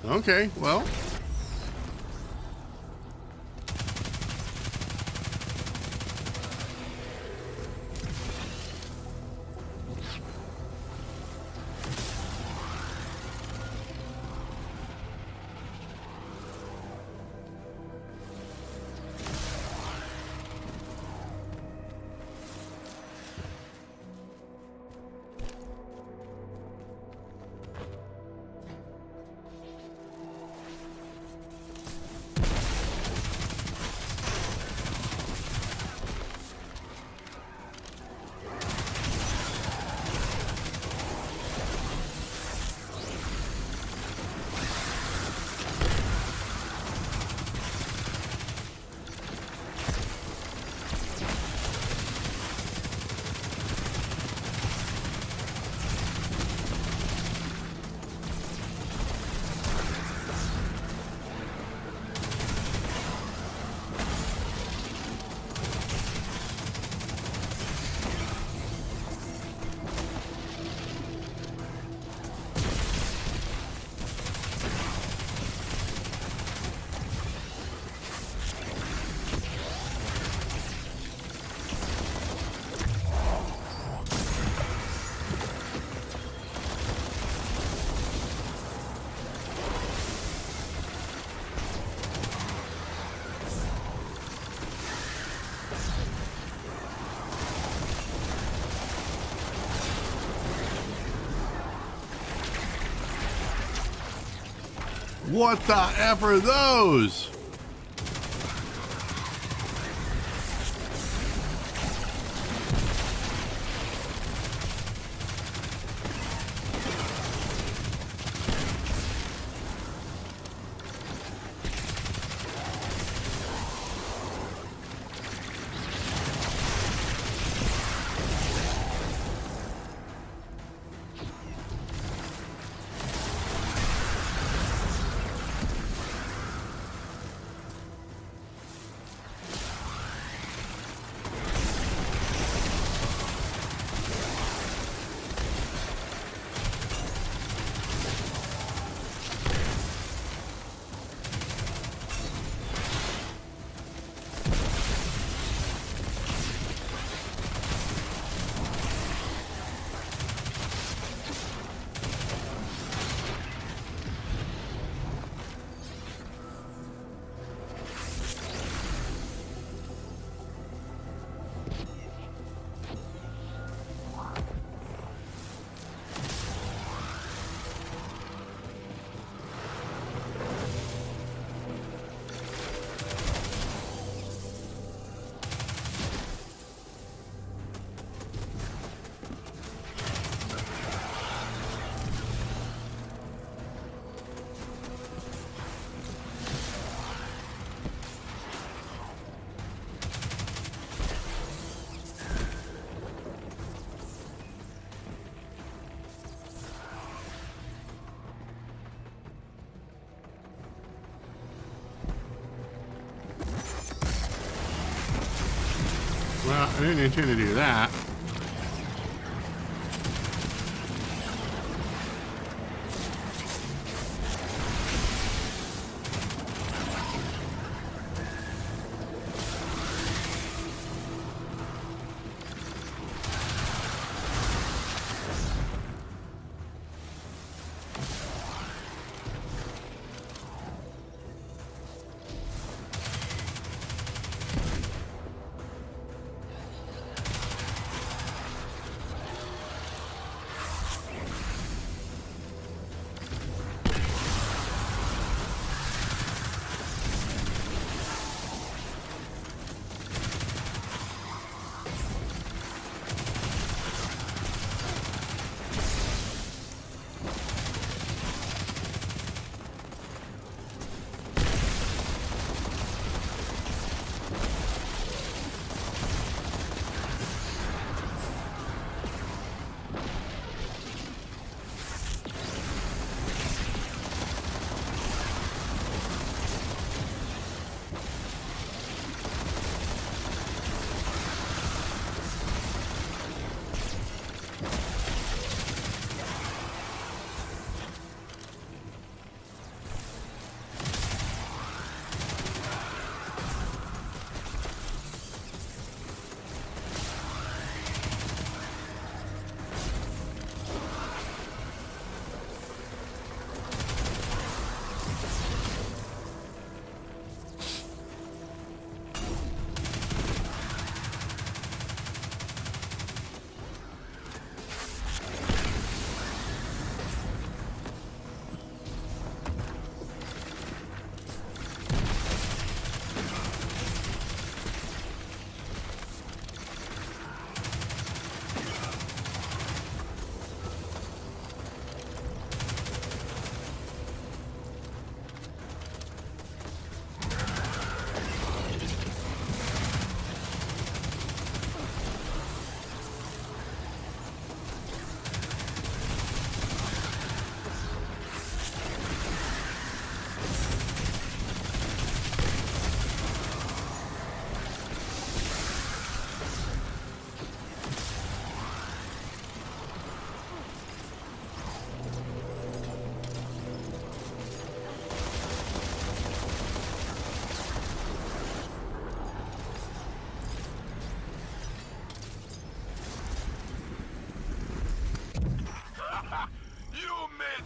Okay, well. What the F are those? Well, I didn't intend to do that.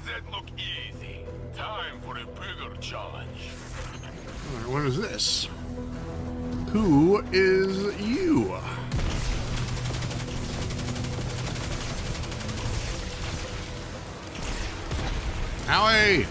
That look easy. Time for a bigger challenge. All right, what is this? Who is you? Howie!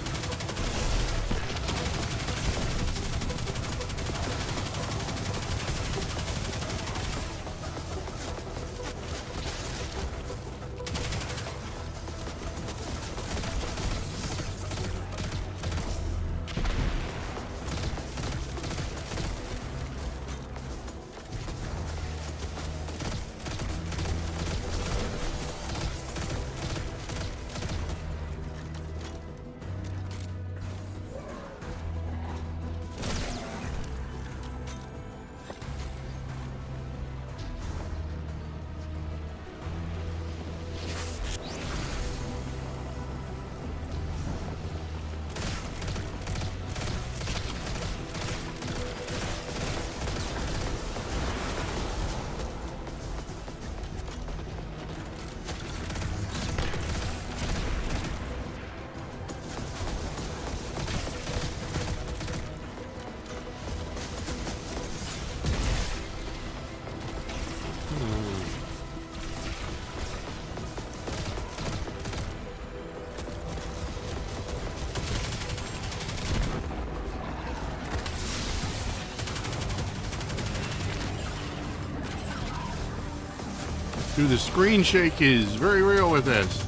Dude, the screen shake is very real with this.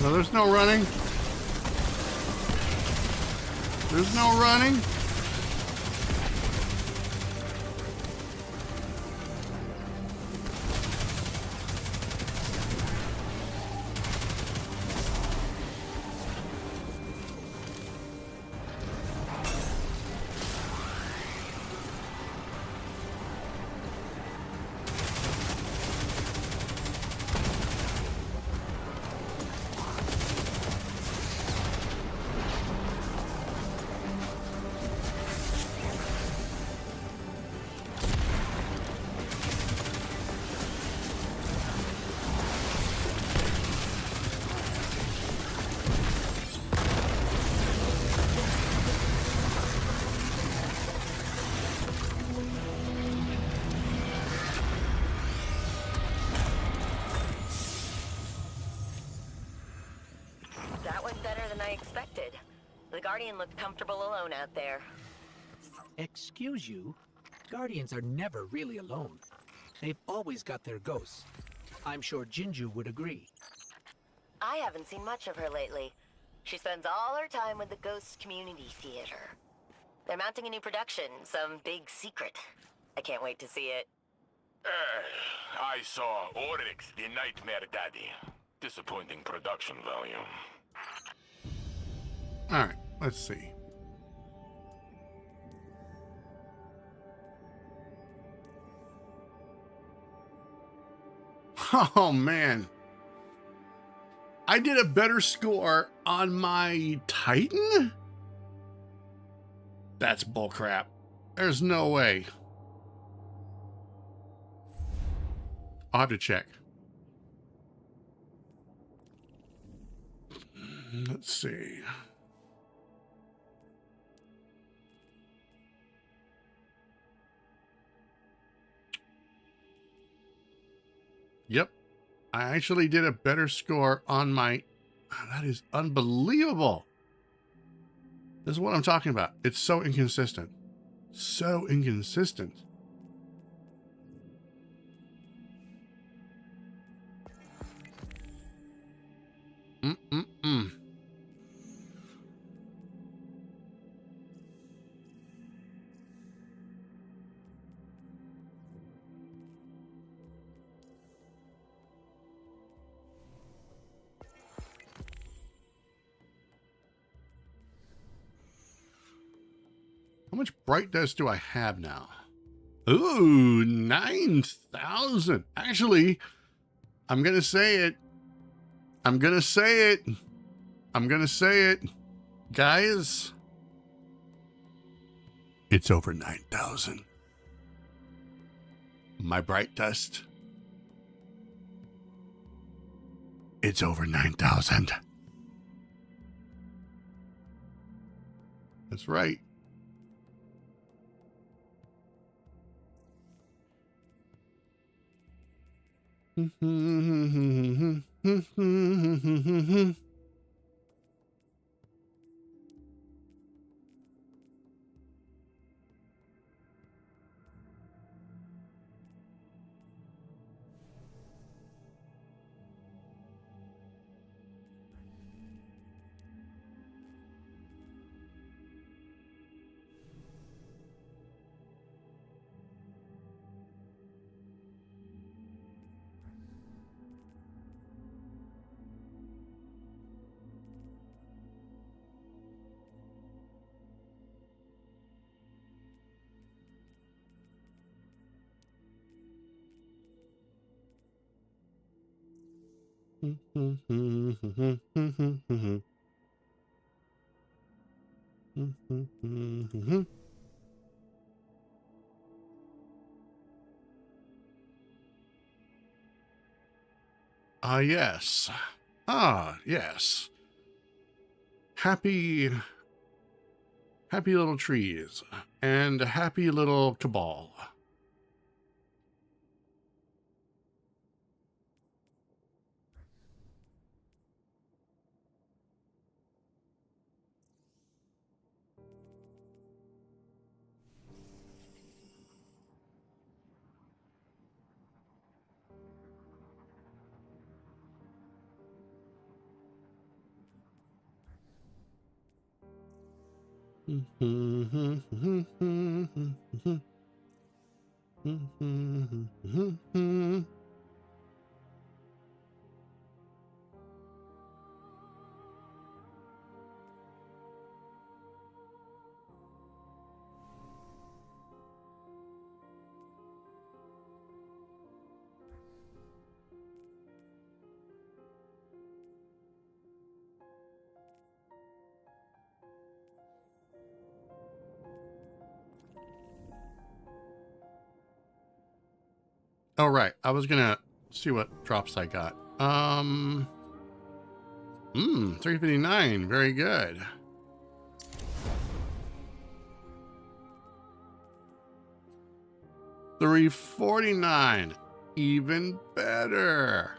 No, there's no running. There's no running. That went better than I expected. The Guardian looked comfortable alone out there. Excuse you? Guardians are never really alone. They've always got their ghosts. I'm sure Jinju would agree. I haven't seen much of her lately. She spends all her time with the Ghost Community Theater. They're mounting a new production, some big secret. I can't wait to see it. I saw Oryx, the Nightmare Daddy. Disappointing production value. All right, let's see. Oh, man. I did a better score on my Titan? That's bullcrap. There's no way. I'll have to check. Let's see. Yep. I actually did a better score on my... That is unbelievable. This is what I'm talking about. It's so inconsistent. So inconsistent. How much bright dust do I have now? Ooh, 9,000. Actually, I'm going to say it. I'm going to say it. I'm going to say it. Guys, it's over 9,000. My bright dust. It's over 9,000. That's right. Yes. Ah, yes. happy little trees and a happy little cabal. All right, I was gonna see what drops I got. 359, very good. $349, even better.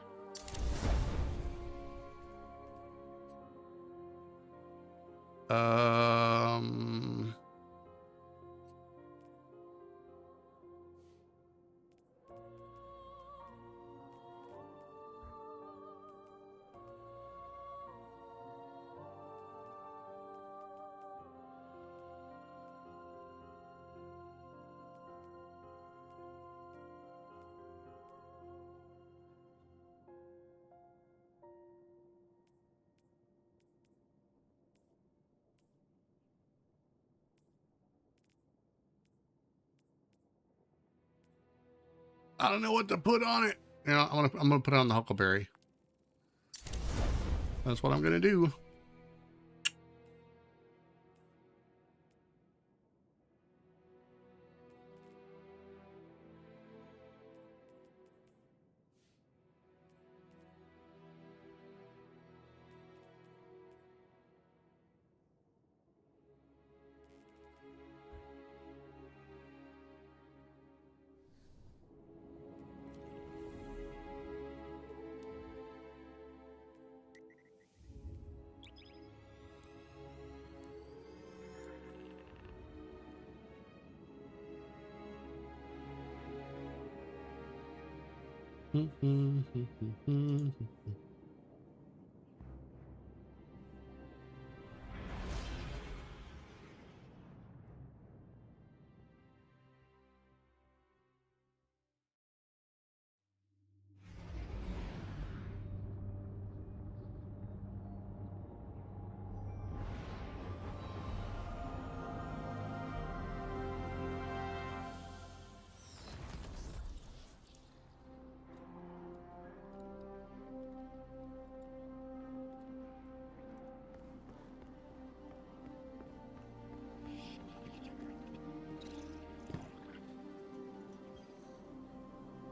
I don't know what to put on it. You know, I'm gonna put it on the huckleberry. That's what I'm gonna do.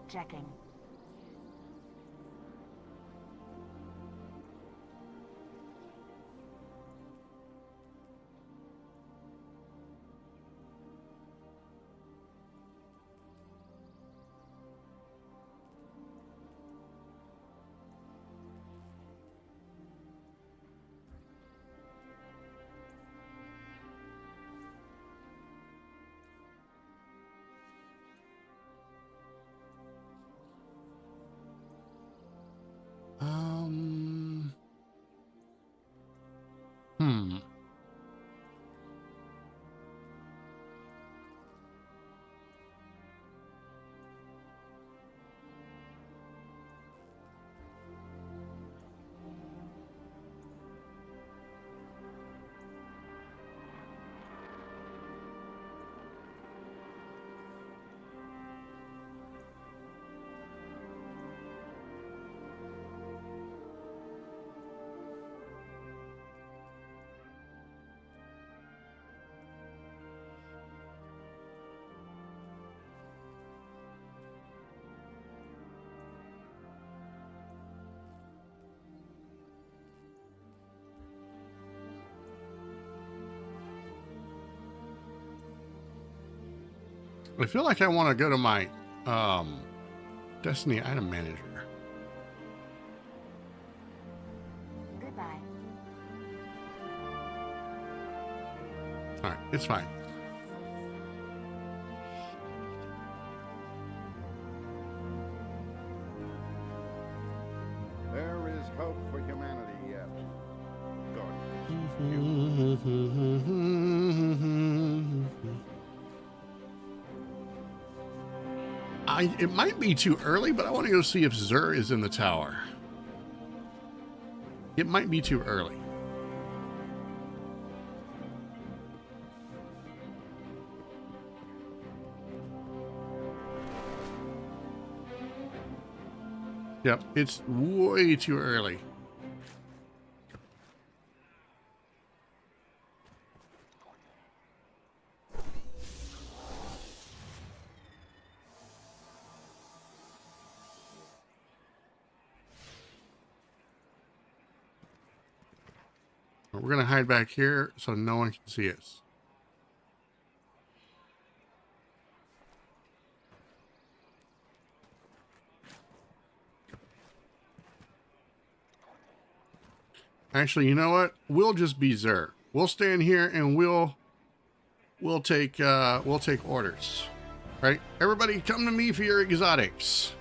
Checking. Hmm. I feel like I want to go to my Destiny item manager. Goodbye. All right, it's fine. There is hope for humanity yet. It might be too early, but I want to go see if Zur is in the tower. It might be too early. Yep, it's way too early. We're going to hide back here so no one can see us. Actually, you know what? We'll just be Zur. We'll stand here and we'll take orders. Right? Everybody come to me for your exotics.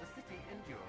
The city endures.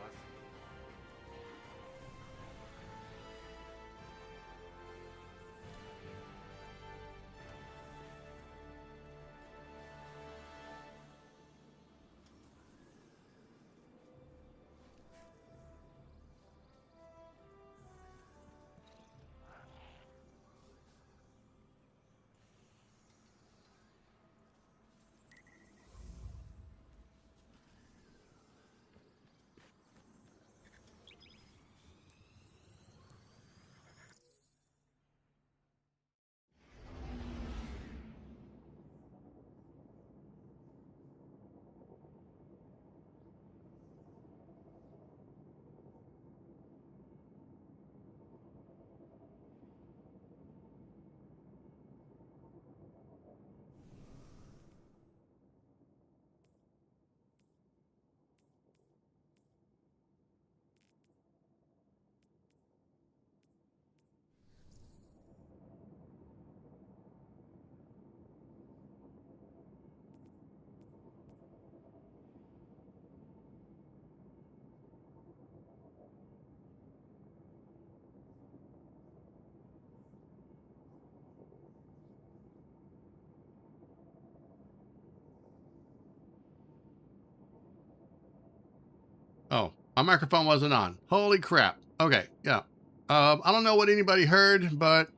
Oh, my microphone wasn't on. Holy crap. Okay, yeah. I don't know what anybody heard, but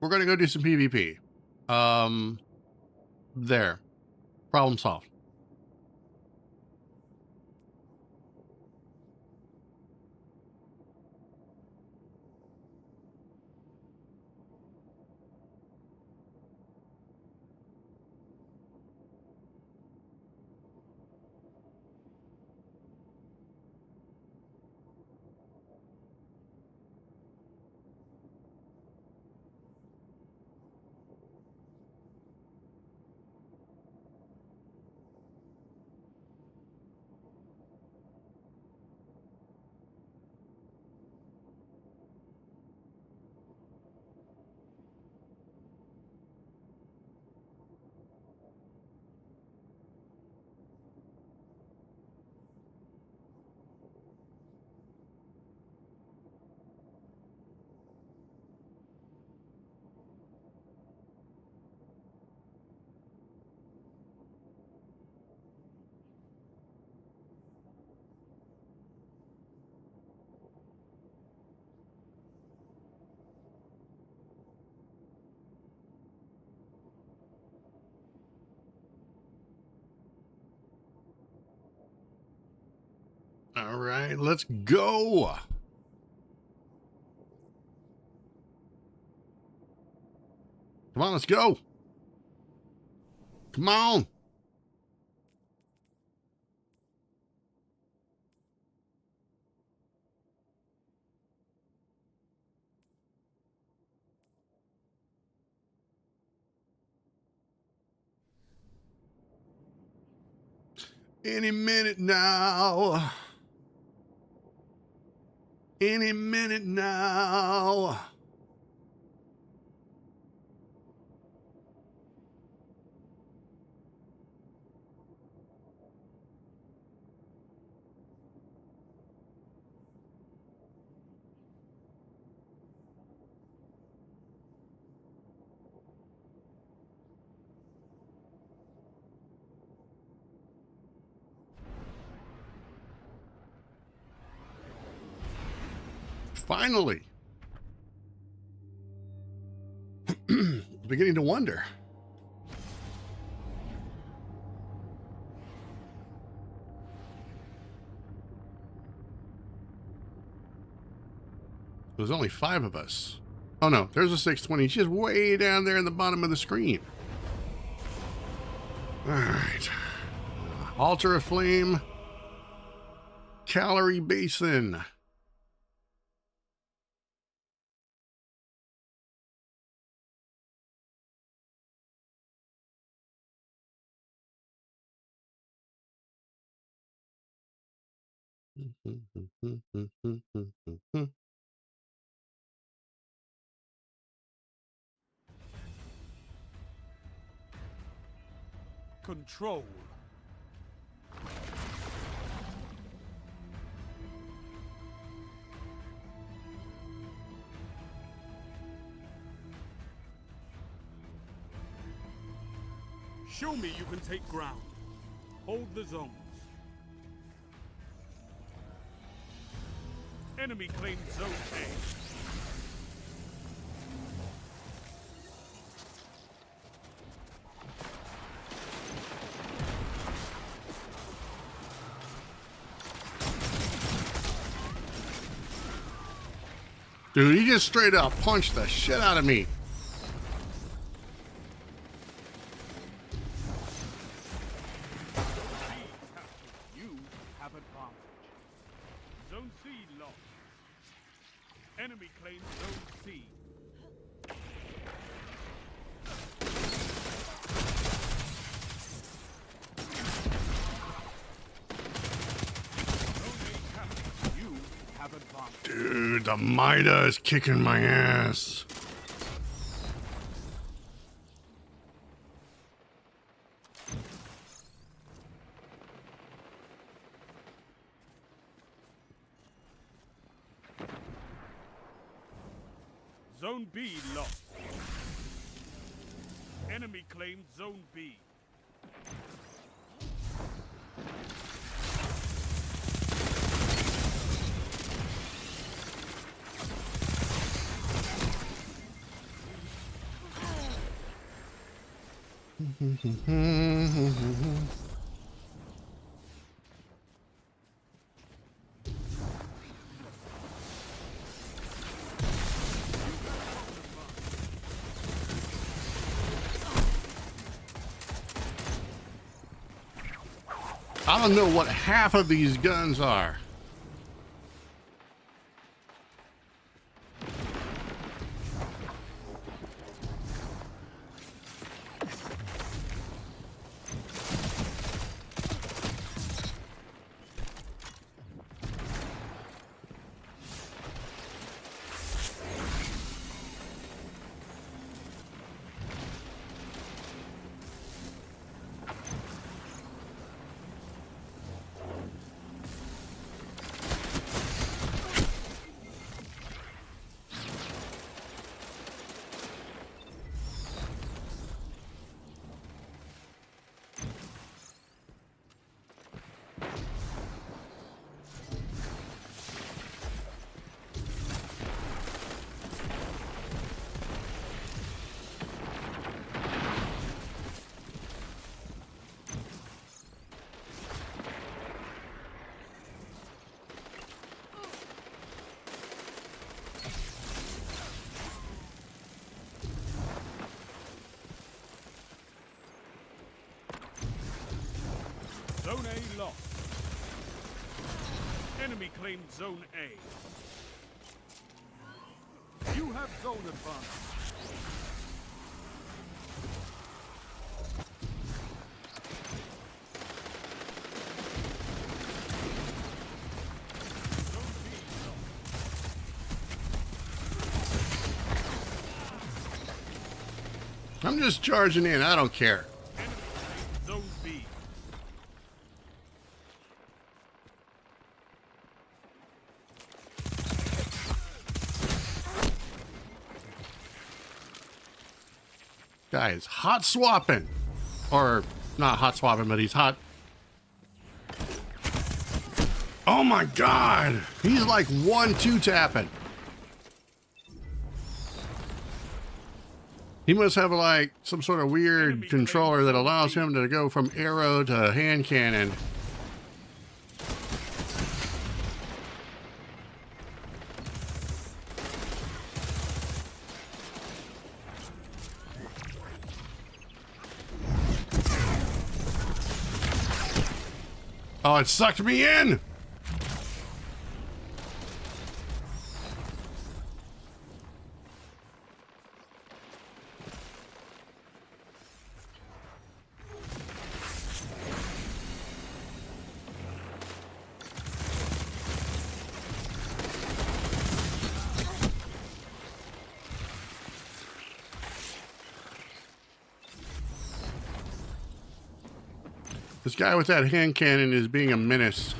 we're going to go do some PvP. There. Problem solved. All right, let's go. Come on, let's go. Come on. Any minute now. Any minute now. Finally. Beginning to wonder. There's only 5 of us. Oh no, there's a 620. She's way down there in the bottom of the screen. All right. Altar of Flame. Calorie Basin. Control. Show me you can take ground. Hold the zones. Enemy claimed Zone A. Dude, he just straight up punched the shit out of me. You have advantage. Zone C lost. Enemy claims Zone C. Zone A captured. You have advantage. Dude, the Mida is kicking my ass. Zone B lost. Enemy claimed Zone B. I don't know what half of these guns are. Zone A lost. Enemy claimed Zone A. You have zone advantage. I'm just charging in. I don't care. Enemy claimed Zone B. Guy is hot swapping. Or not hot swapping, but he's hot. Oh my god. He's like 1-2 tapping. He must have like some sort of weird controller that allows him to go from arrow to hand cannon. Oh, it sucked me in! This guy with that hand cannon is being a menace.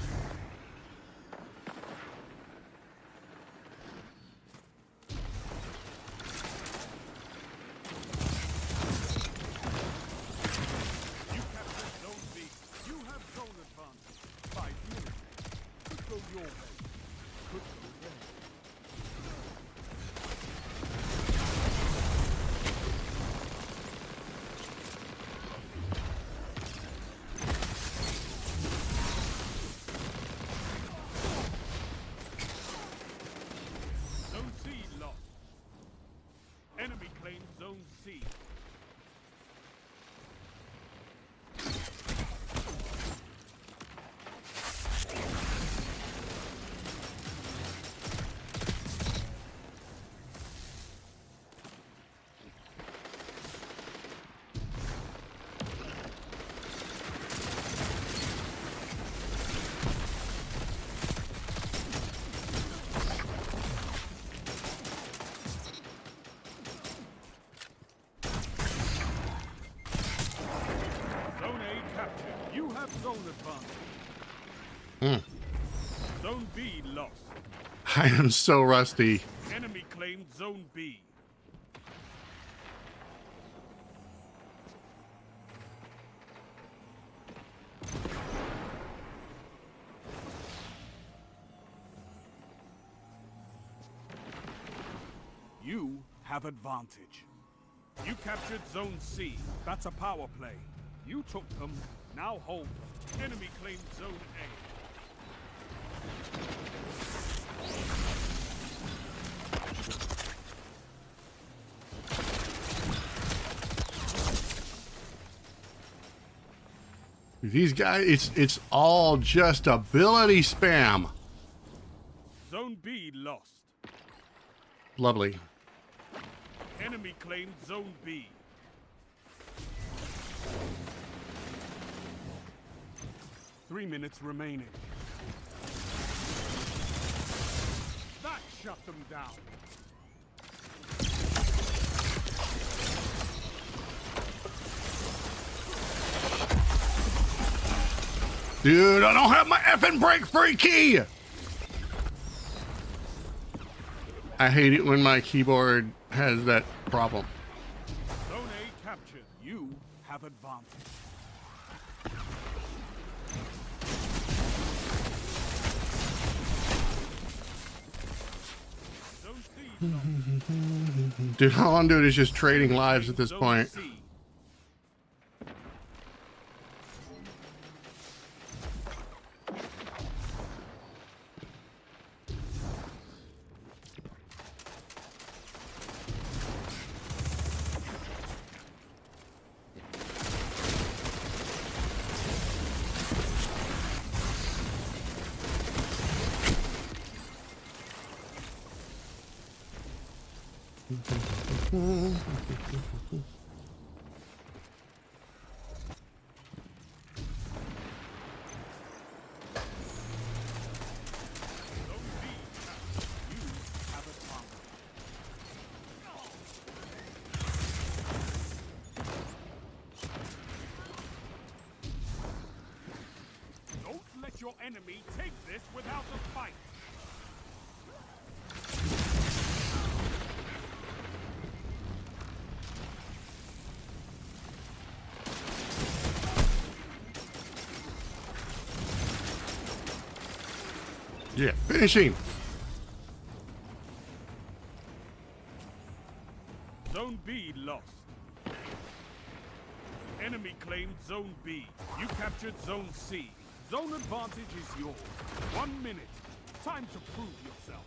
You captured Zone B. You have zone advantage. 5 units. Could go your way. Could go their way. Zone C lost. Enemy claimed Zone C. Zone A captured. You have zone advantage. Zone B lost. I am so rusty. Enemy claimed Zone B. You have advantage. You captured Zone C. That's a power play. You took them. Now hold them. Enemy claimed Zone A. These guys, it's all just ability spam. Zone B lost. Lovely. Enemy claimed Zone B. Three minutes remaining. That shut them down. Dude, I don't have my effing break free key. I hate it when my keyboard has that problem. Zone A captured. You have advantage. Zone C lost. Dude, all I'm doing is just trading lives at this Zone point. C. Don't let your enemy take this without a fight. Yeah, finishing. Zone B lost. Enemy claimed Zone B. You captured Zone C. Zone advantage is yours. 1 minute. Time to prove yourself.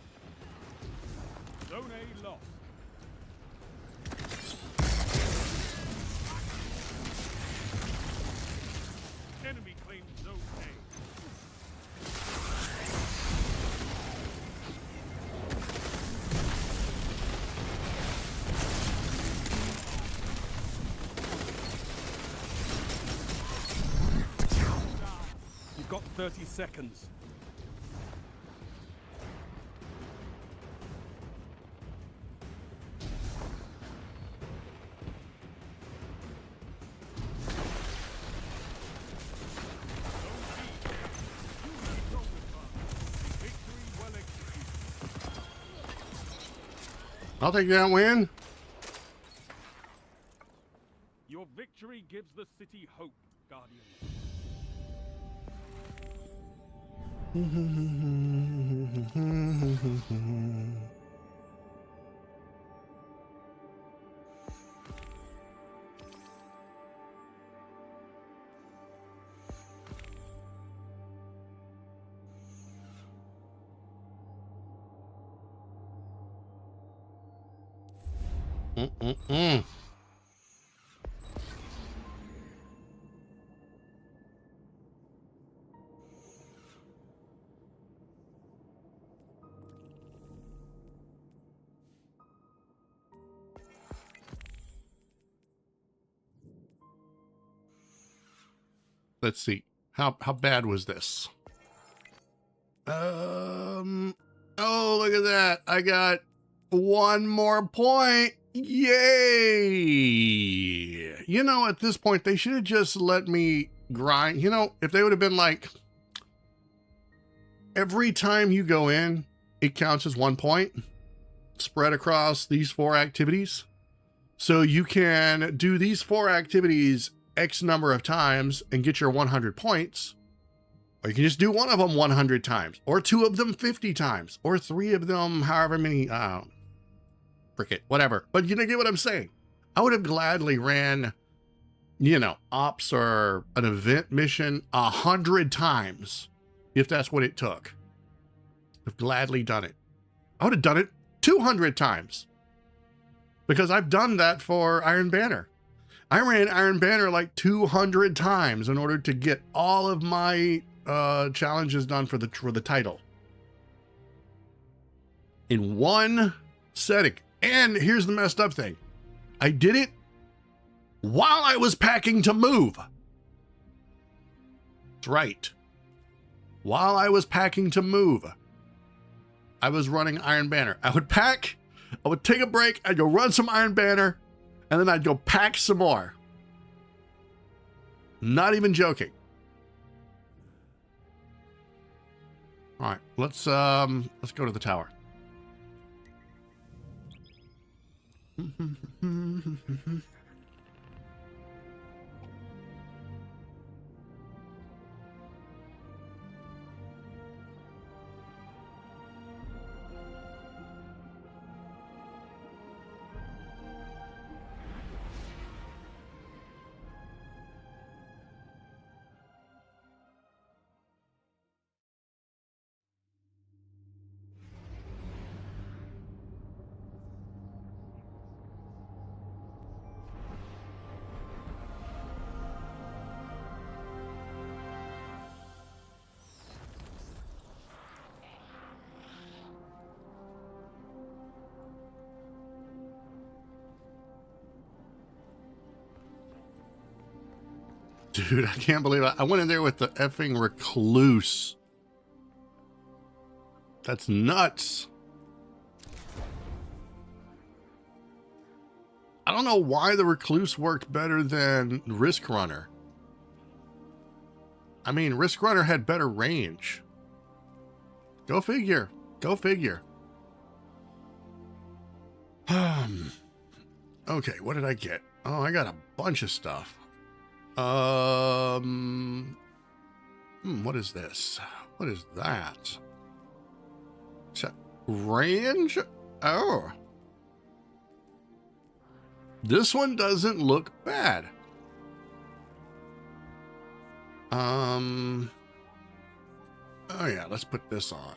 Zone A lost. Enemy claimed Zone A. You've got 30 seconds. I'll take that win. Your victory gives the city hope, Guardian. Let's see. How bad was this? Oh, look at that. I got 1 more point. Yay! You know, at this point, they should have just let me grind. You know, if they would have been like, every time you go in, it counts as 1 point spread across these 4 activities. So you can do these 4 activities X number of times and get your 100 points. Or you can just do one of them 100 times, or 2 of them 50 times, or 3 of them however many, frick it, whatever. But you know, get what I'm saying? I would have gladly ran, you know, ops or an event mission 100 times if that's what it took. I've gladly done it. I would have done it 200 times because I've done that for Iron Banner. I ran Iron Banner like 200 times in order to get all of my challenges done for the title in one setting. And here's the messed up thing. I did it while I was packing to move. That's right. While I was packing to move, I was running Iron Banner. I would pack, I would take a break, I'd go run some Iron Banner, and then I'd go pack some more. Not even joking. All right, let's go to the tower. Dude, I can't believe I went in there with the effing recluse. That's nuts. I don't know why the recluse worked better than Risk Runner. I mean, Risk Runner had better range. Go figure. Go figure. Okay, what did I get? Oh, I got a bunch of stuff. What is this? What is that? Range? Oh. This one doesn't look bad. Oh yeah, let's put this on.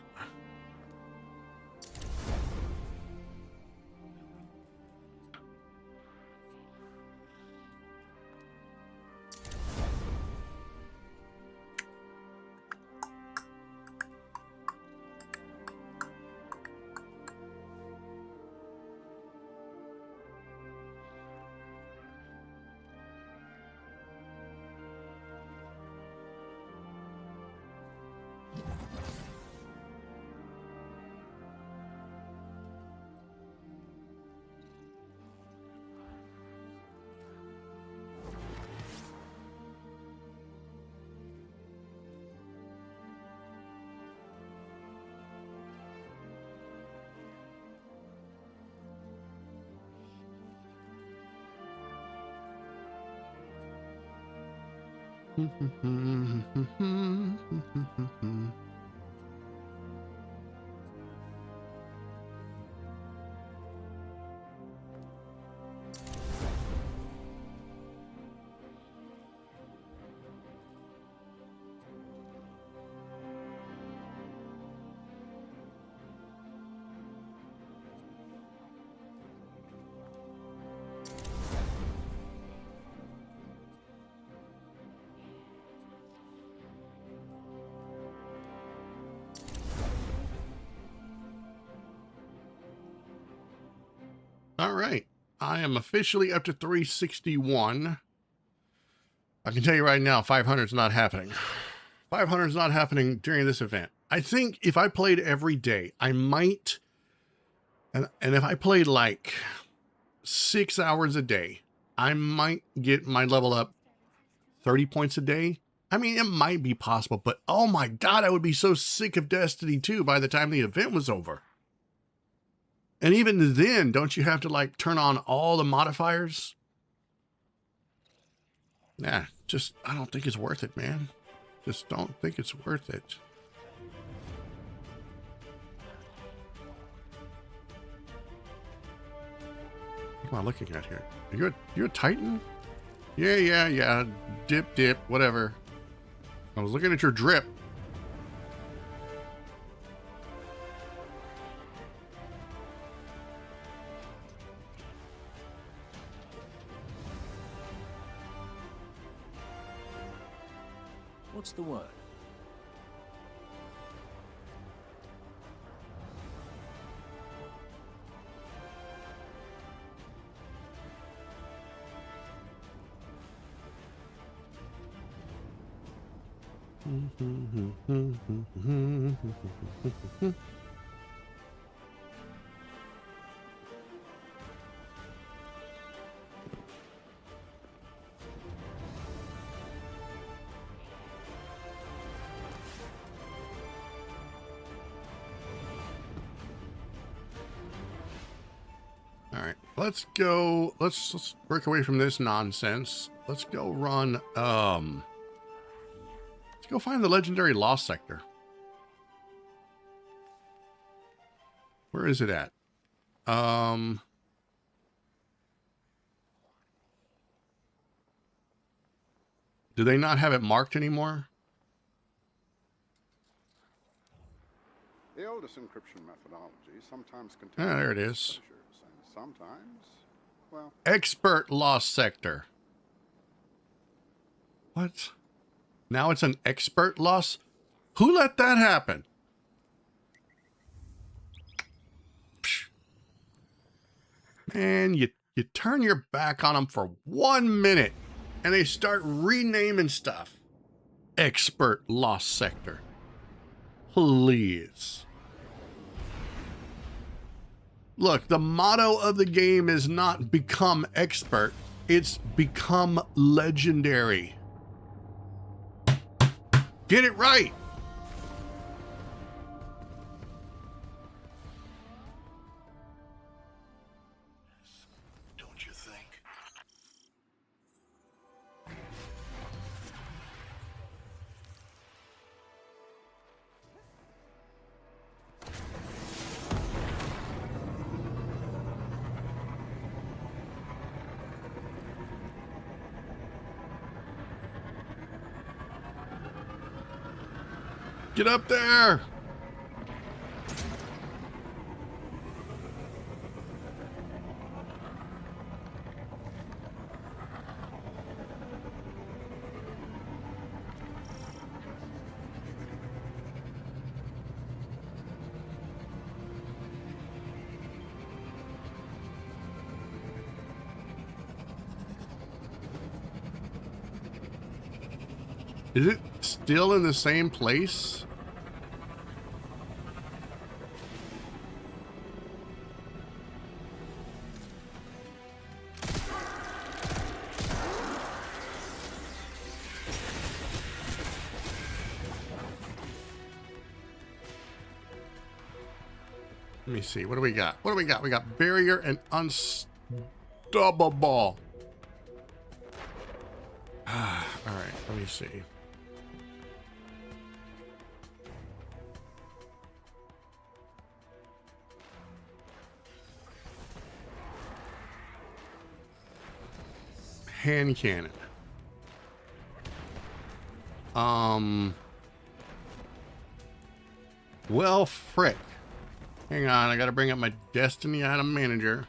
All right, I am officially up to 361. I can tell you right now, 500 is not happening. 500 is not happening during this event. I think if I played every day, I might, and if I played like 6 hours a day, I might get my level up 30 points a day. I mean, it might be possible, but oh my God, I would be so sick of Destiny 2 by the time the event was over. And even then, don't you have to like turn on all the modifiers? Nah, just, I don't think it's worth it, man. Just don't think it's worth it. What am I looking at here? You're a Titan? Yeah. Dip, whatever. I was looking at your drip. What's the word? All right, let's go. Let's break away from this nonsense. Let's go run. Let's go find the legendary Lost Sector. Where is it at? Do they not have it marked anymore? The oldest encryption methodology sometimes contains there it is. treasures, and sometimes, well, Expert Lost Sector. What? Now it's an expert loss? Who let that happen? Psh. Man, you turn your back on them for 1 minute and they start renaming stuff. Expert Lost Sector. Please. Look, the motto of the game is not become expert, it's become legendary. Get it right. Don't you think? Get up there. Is it still in the same place? Let me see. What do we got? What do we got? We got barrier and unstoppable. All right. Let me see. Hand cannon. Well, frick. Hang on, I gotta bring up my Destiny item manager.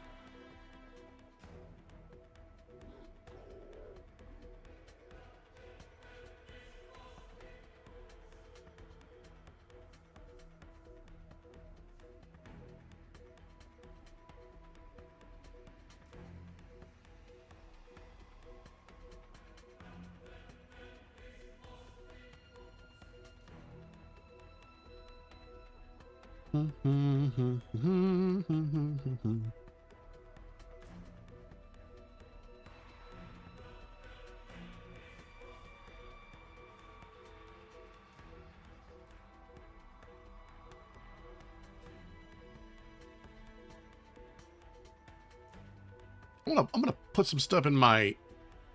I'm gonna put some stuff in my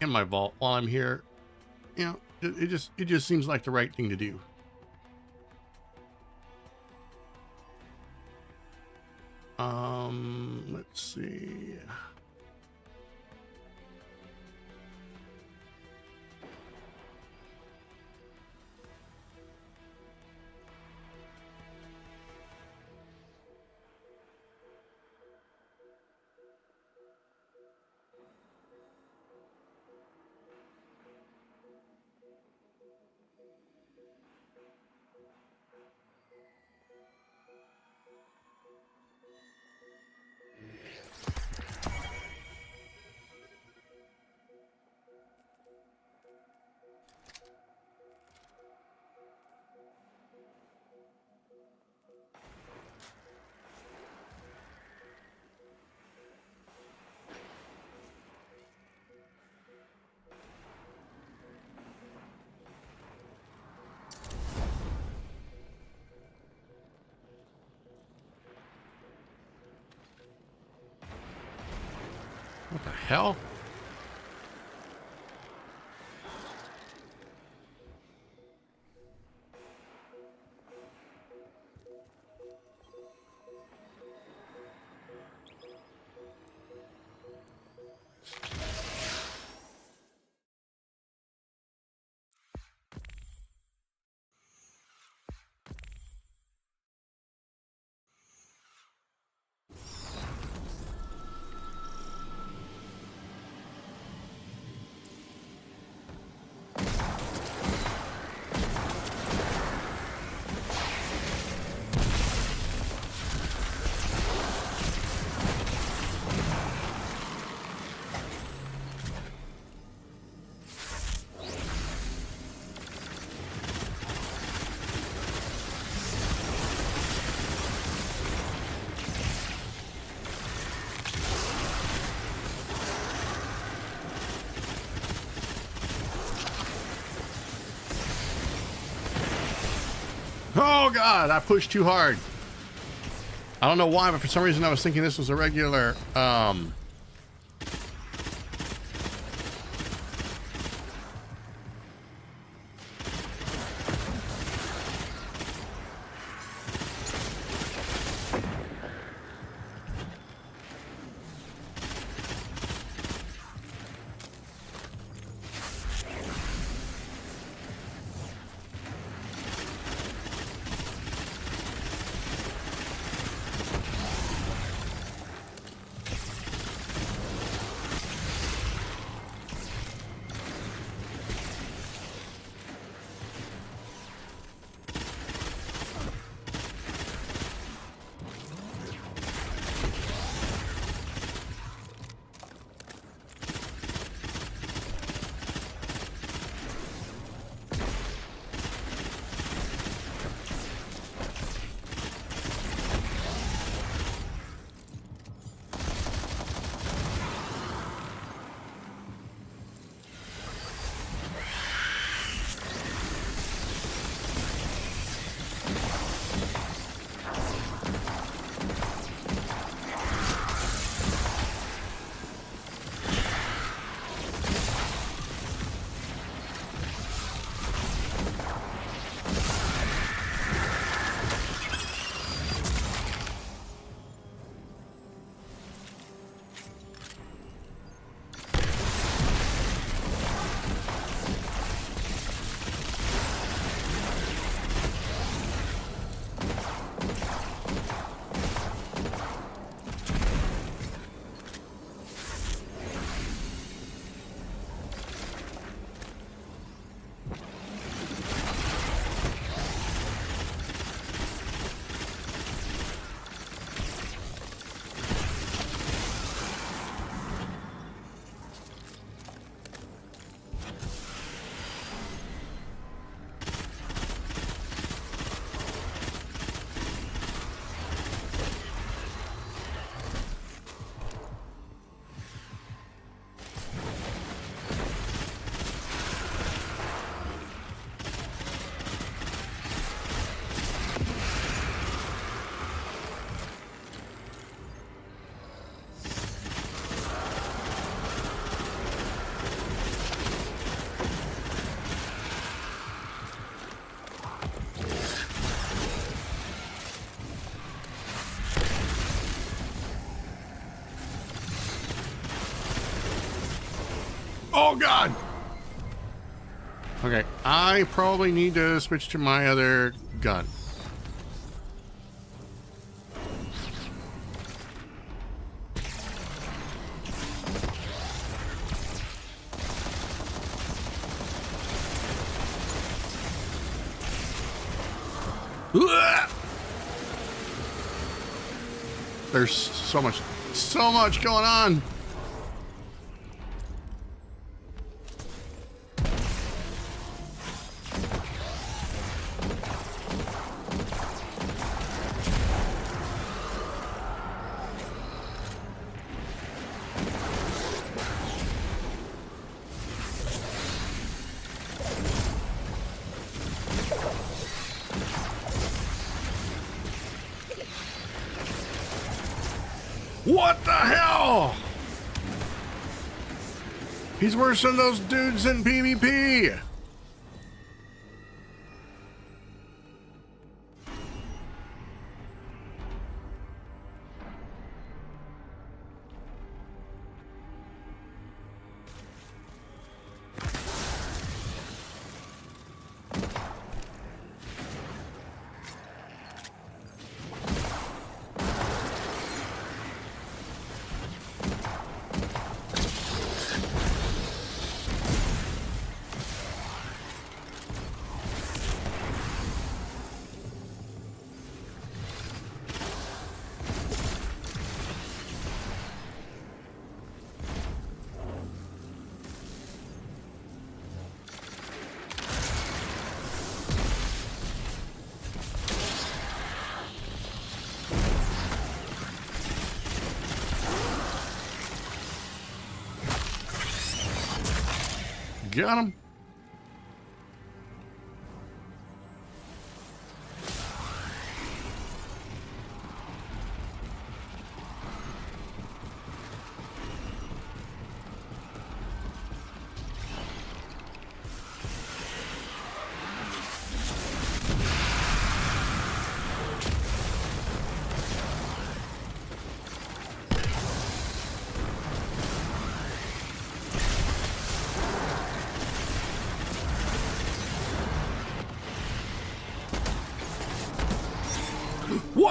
vault while I'm here. You know, it just seems like the right thing to do. Let's see. What the hell? Oh God, I pushed too hard. I don't know why, but for some reason I was thinking this was a regular, oh God. Okay, I probably need to switch to my other gun. There's so much going on. What the hell? He's worse than those dudes in PvP. Got him.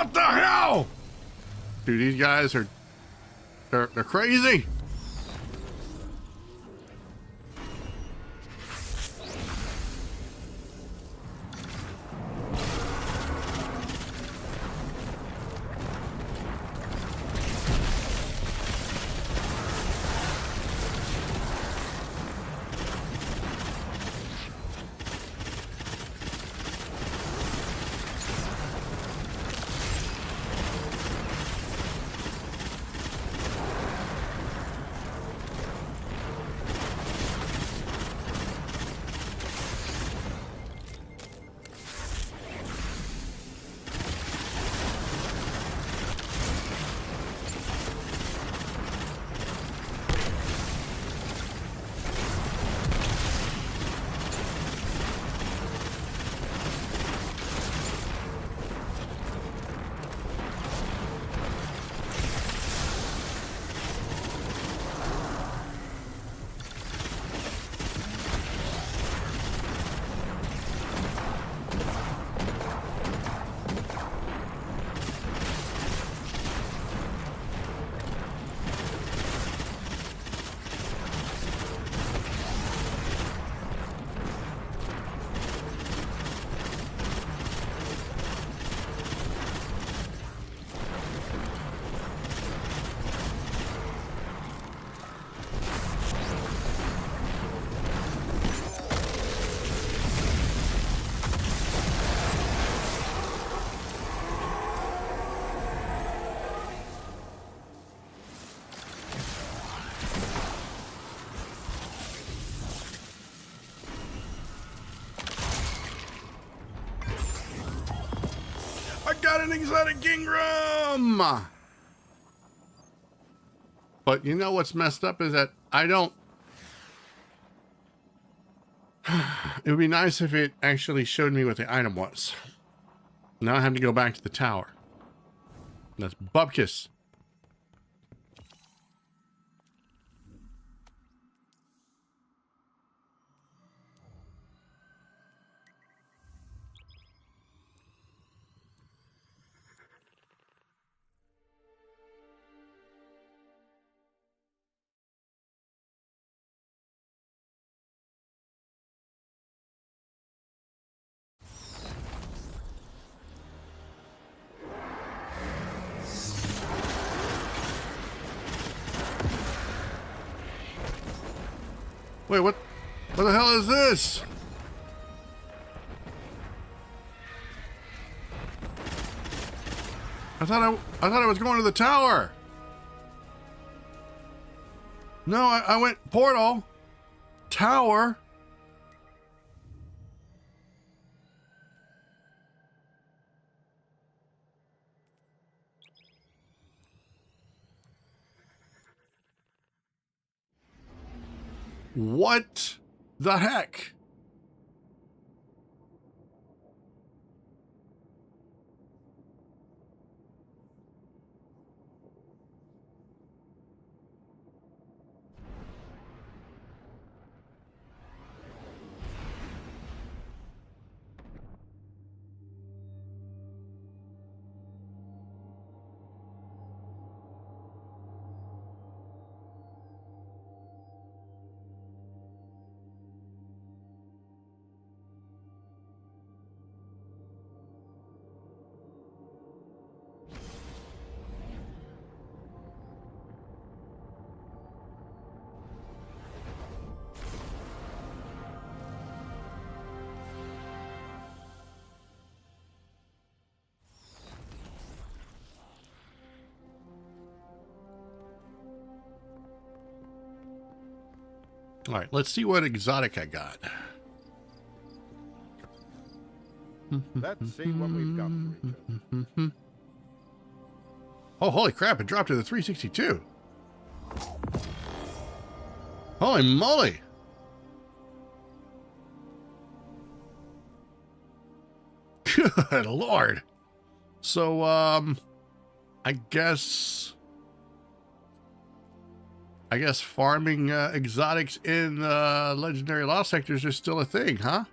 What the hell? Dude, these guys are... They're crazy. Got an exotic Gingram! But you know what's messed up is that I don't... It would be nice if it actually showed me what the item was. Now I have to go back to the tower. That's Bupkis. Wait, what the hell is this? I thought I was going to the tower. No, I went portal, tower. What the heck? All right, let's see what exotic I got. Let's see what we've got for each other. Oh, holy crap, it dropped to the 362. Holy moly. Good Lord. So, I guess farming exotics in legendary lost sectors is still a thing, huh?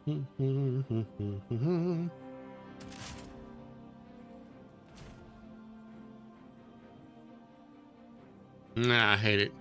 Nah, I hate it.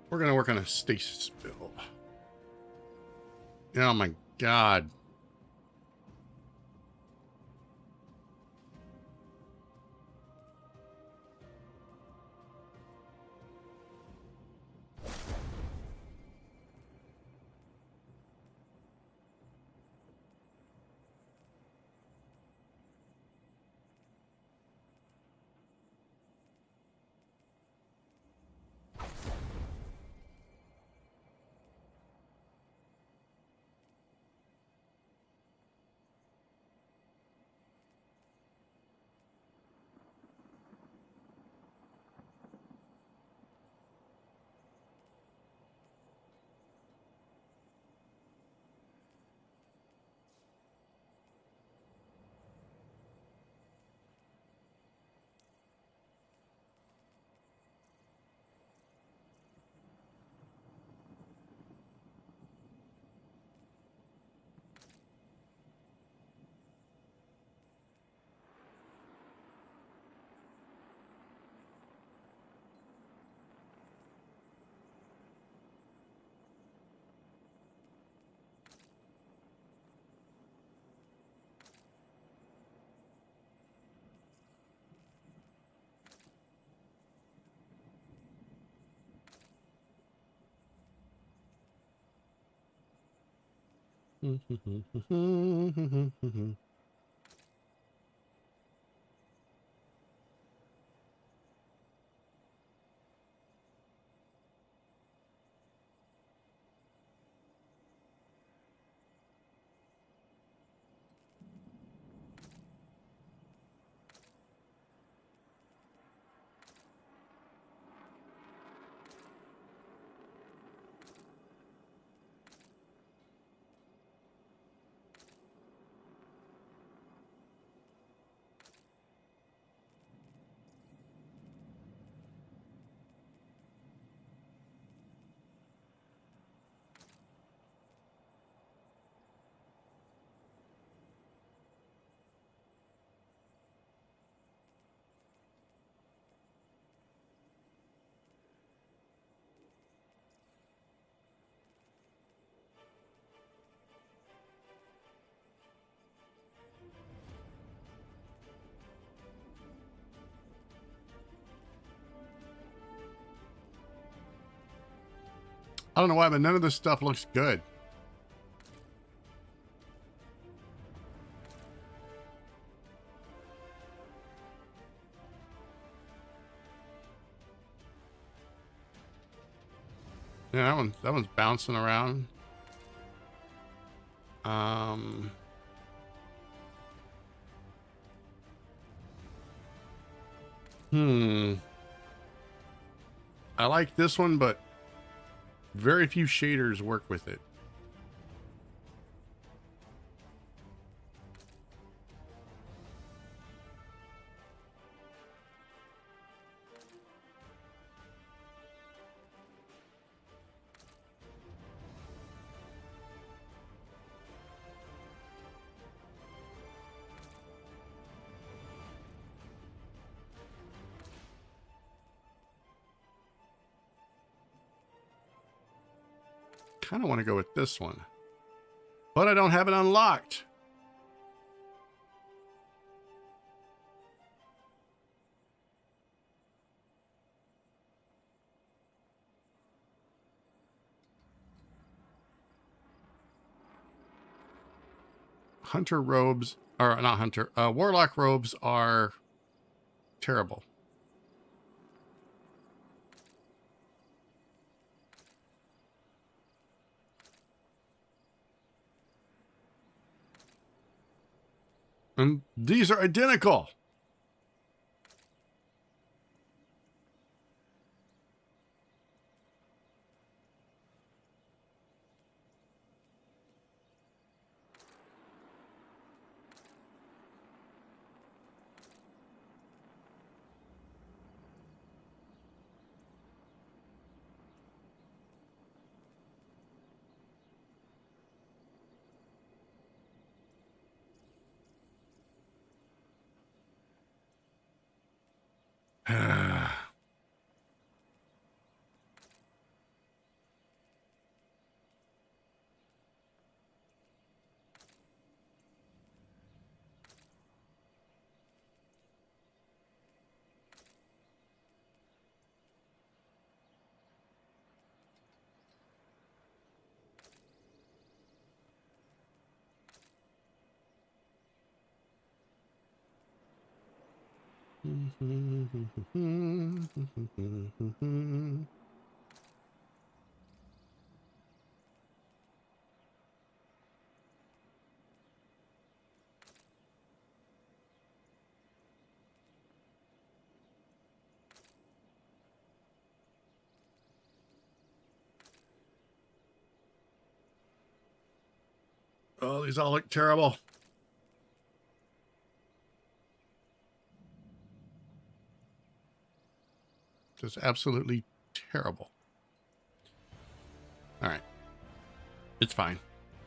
We're gonna work on a stasis build. Oh my god. I don't know why, but none of this stuff looks good. Yeah, that one's bouncing around. I like this one, but very few shaders work with it. Kind of want to go with this one, but I don't have it unlocked. Hunter robes, or not hunter, warlock robes are terrible. And these are identical. Oh, these all look terrible. Just absolutely terrible. All right. It's fine.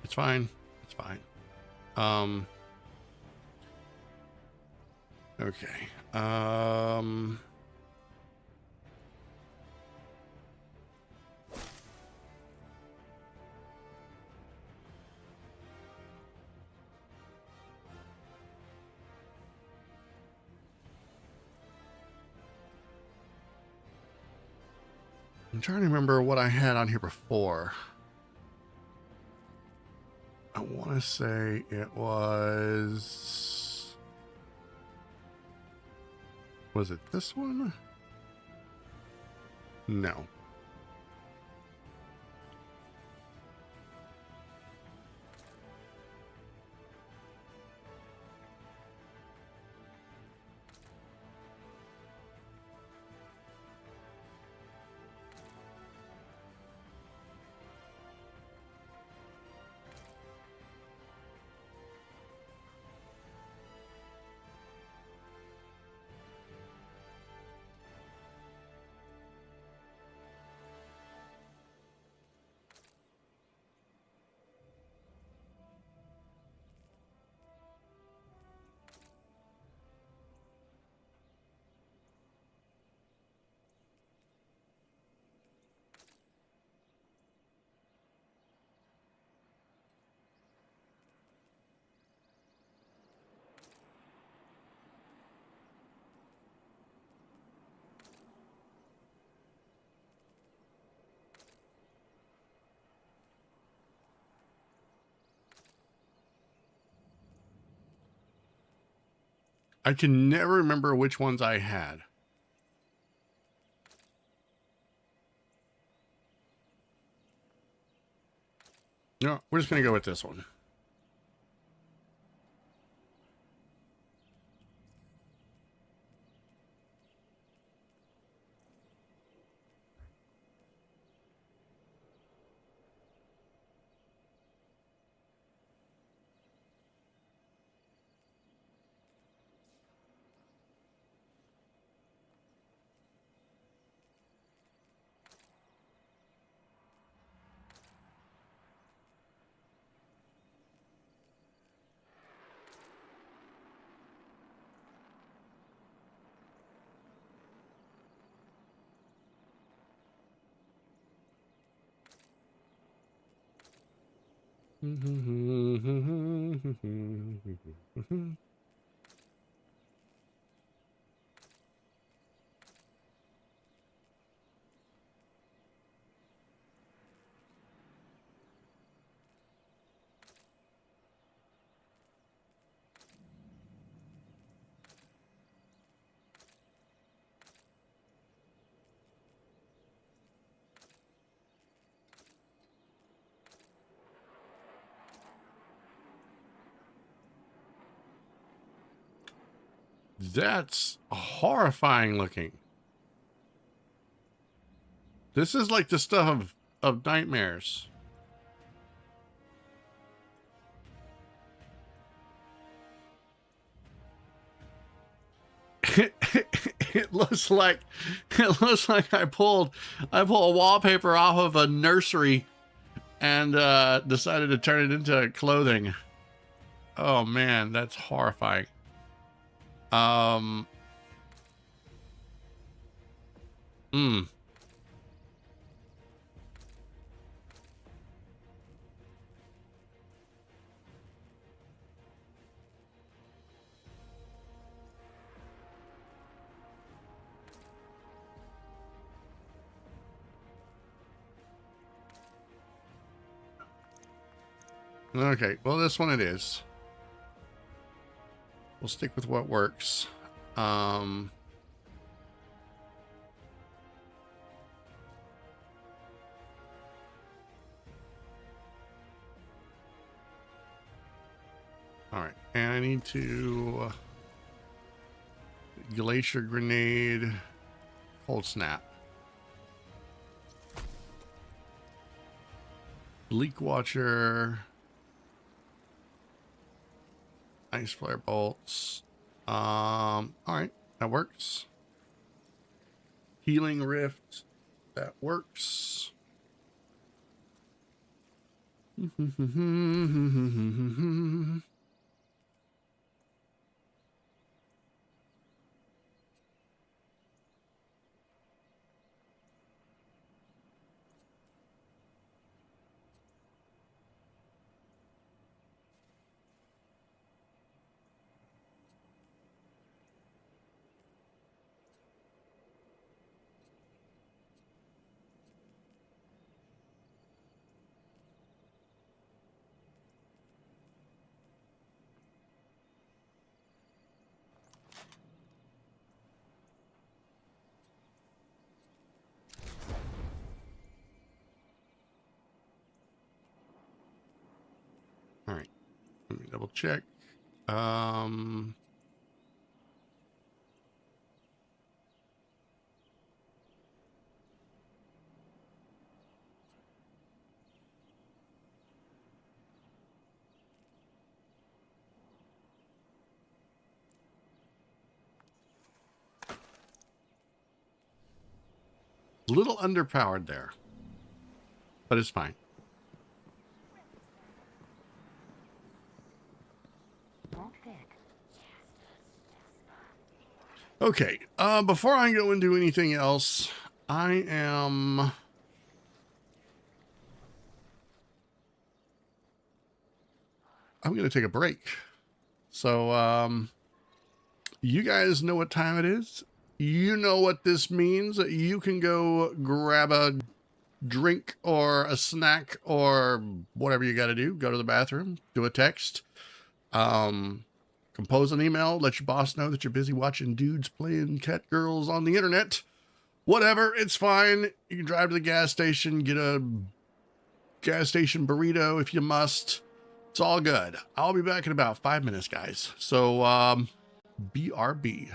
It's fine. It's fine. Okay. I'm trying to remember what I had on here before. I want to say it was it this one? No. I can never remember which ones I had. No, we're just going to go with this one. That's horrifying looking. This is like the stuff of nightmares. It looks like I pulled a wallpaper off of a nursery and decided to turn it into clothing. Oh man, that's horrifying. Okay, well, this one it is. We'll stick with what works. All right, and I need to glacier grenade, cold snap, leak watcher, ice flare bolts. All right, that works. Healing rift, that works. All right, let me double check. A little underpowered there, but it's fine. Okay, before I go into anything else, I'm going to take a break. So, you guys know what time it is. You know what this means. You can go grab a drink or a snack or whatever you got to do. Go to the bathroom, do a text, go Compose an email, let your boss know that you're busy watching dudes playing cat girls on the internet. Whatever, it's fine. You can drive to the gas station, get a gas station burrito if you must. It's all good. I'll be back in about 5 minutes, guys. So, BRB.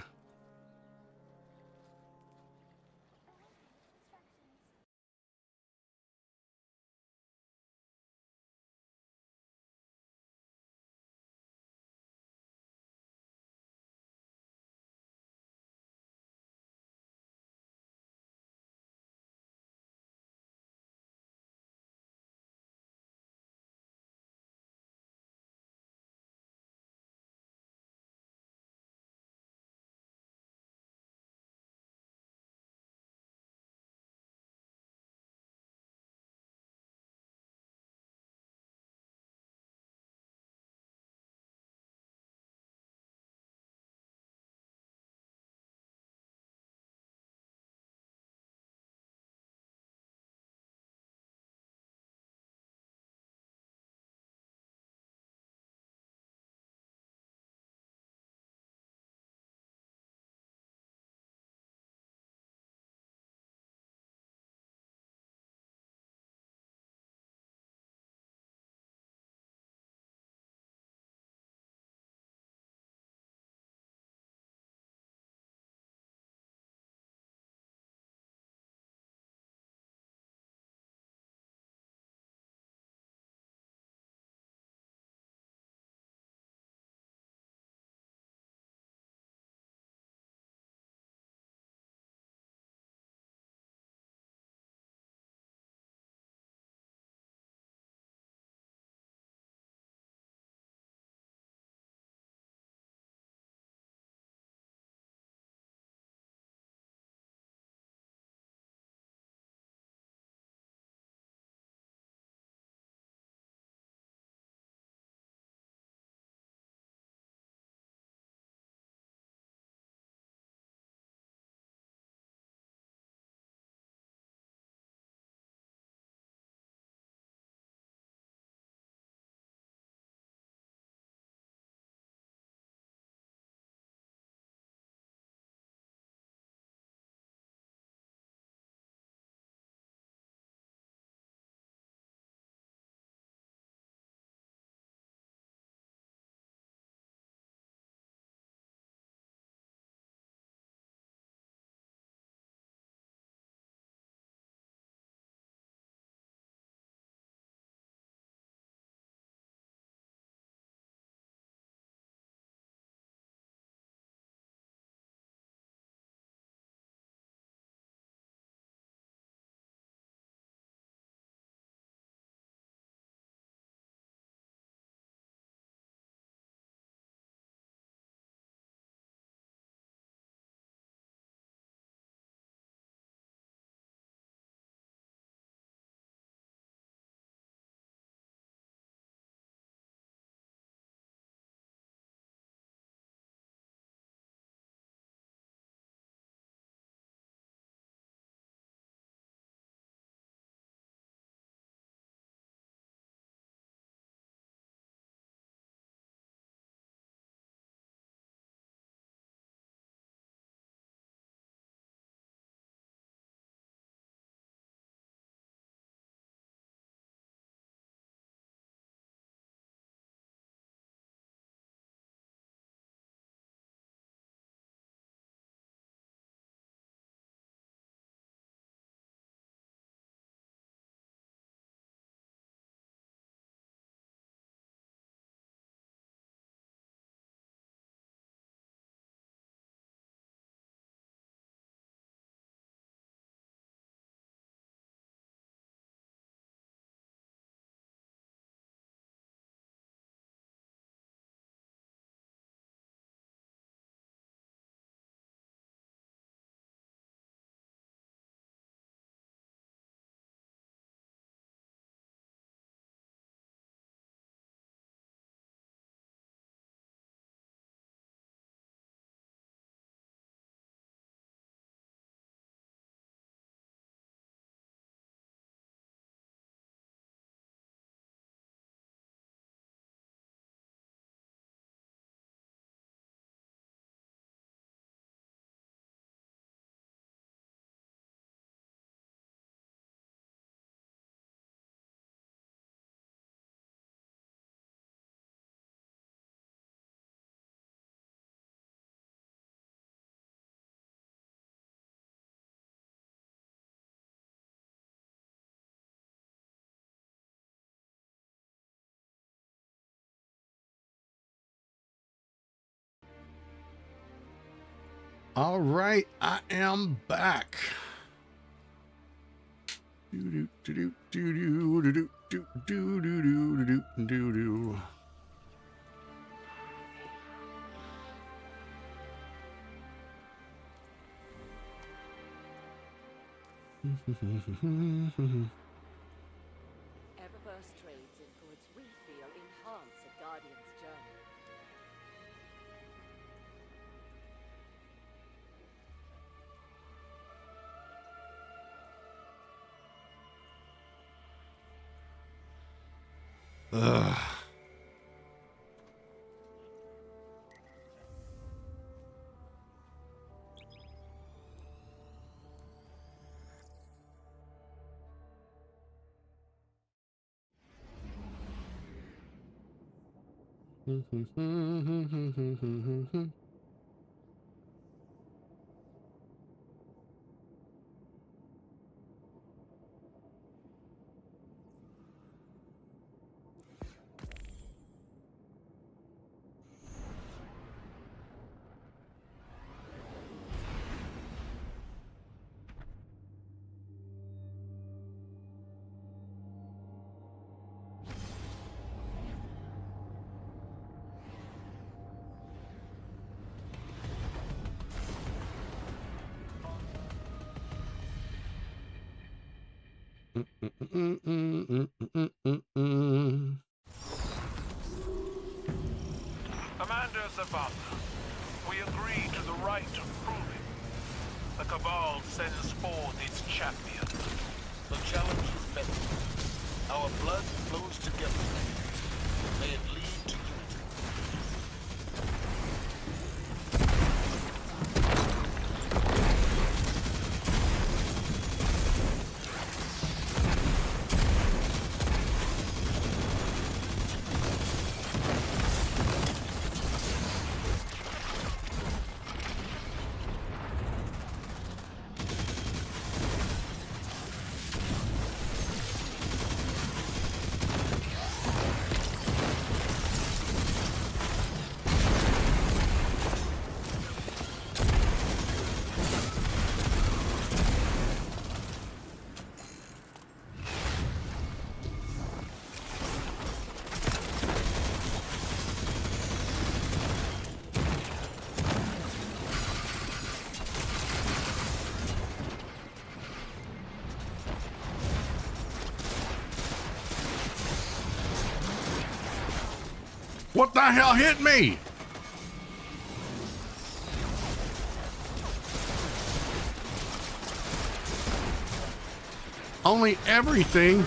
All right, I am back. Do do do do do do do do do do do do do. Eververse trades in goods we feel enhance a Guardian's journey. Ugh. Commander Zavala, we agree to the right of proving. The Cabal sends forth its champion. The challenge is met. Our blood flows together. May it lead to unity. What the hell hit me? Only everything.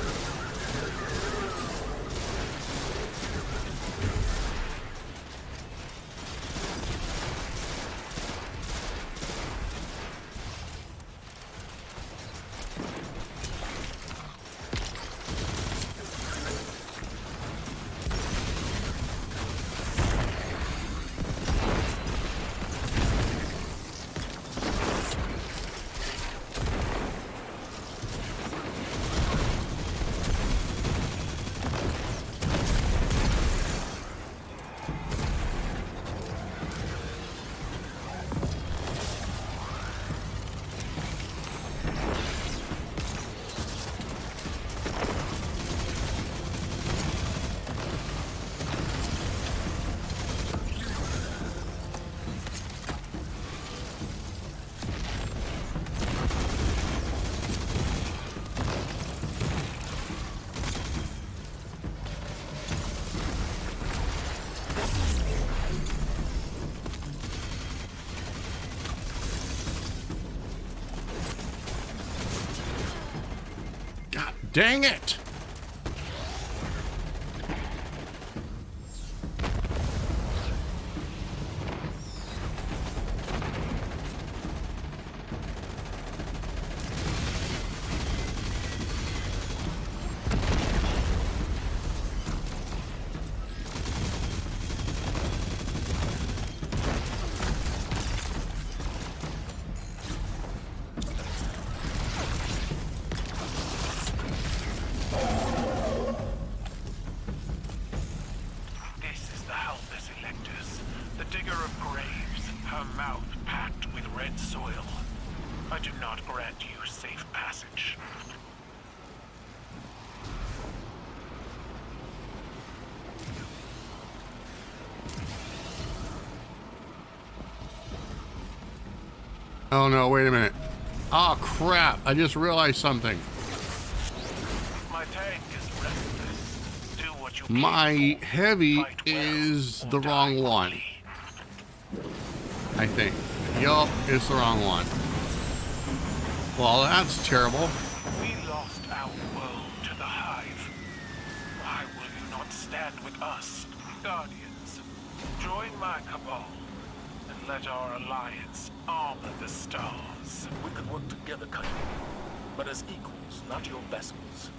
Dang it! This is the Helpless Electus, the digger of graves. Her mouth packed with red soil. I do not grant you safe passage. Oh no, wait a minute. Oh crap, I just realized something. My tank is restless. Do what you My came for. heavy Fight well is or the die wrong one. quickly. I think. Yup, it's the wrong one. Well, that's terrible. We lost our world to the Hive. Why will you not stand with us, Guardians? Join my cabal and let our alliance armor the stars. We could work together, Kaido, but as equals, not your vassals.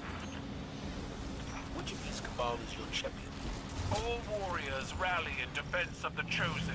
Which of these cabal is your champion? All warriors rally in defense of the Chosen.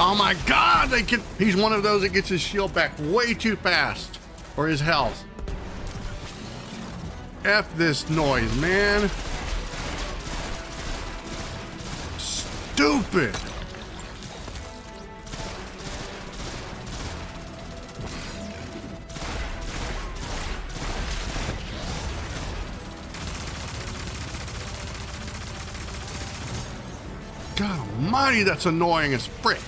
Oh my god, he's one of those that gets his shield back way too fast. Or his health. F this noise, man. Stupid. God almighty, that's annoying as frick.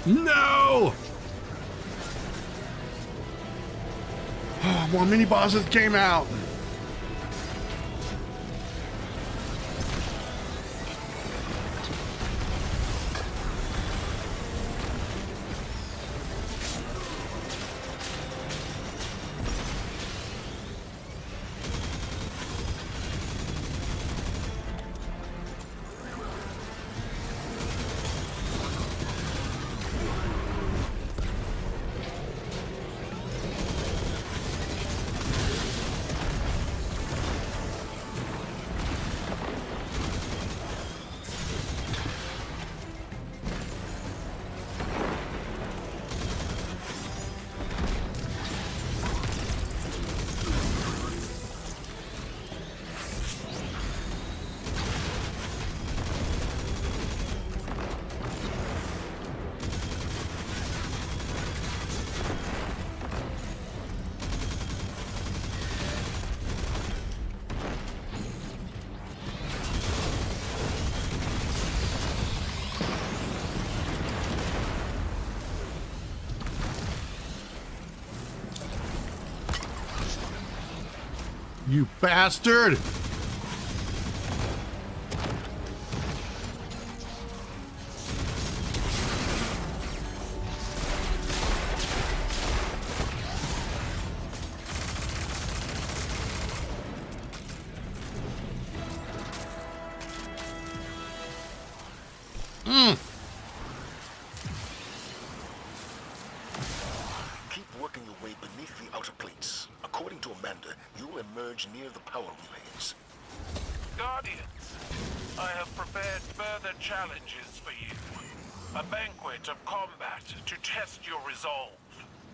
No! Oh, more mini bosses came out. You bastard! Keep working your way beneath the outer plates. According to Amanda, you'll emerge near the power relays. Guardians, I have prepared further challenges for you. A banquet of combat to test your resolve.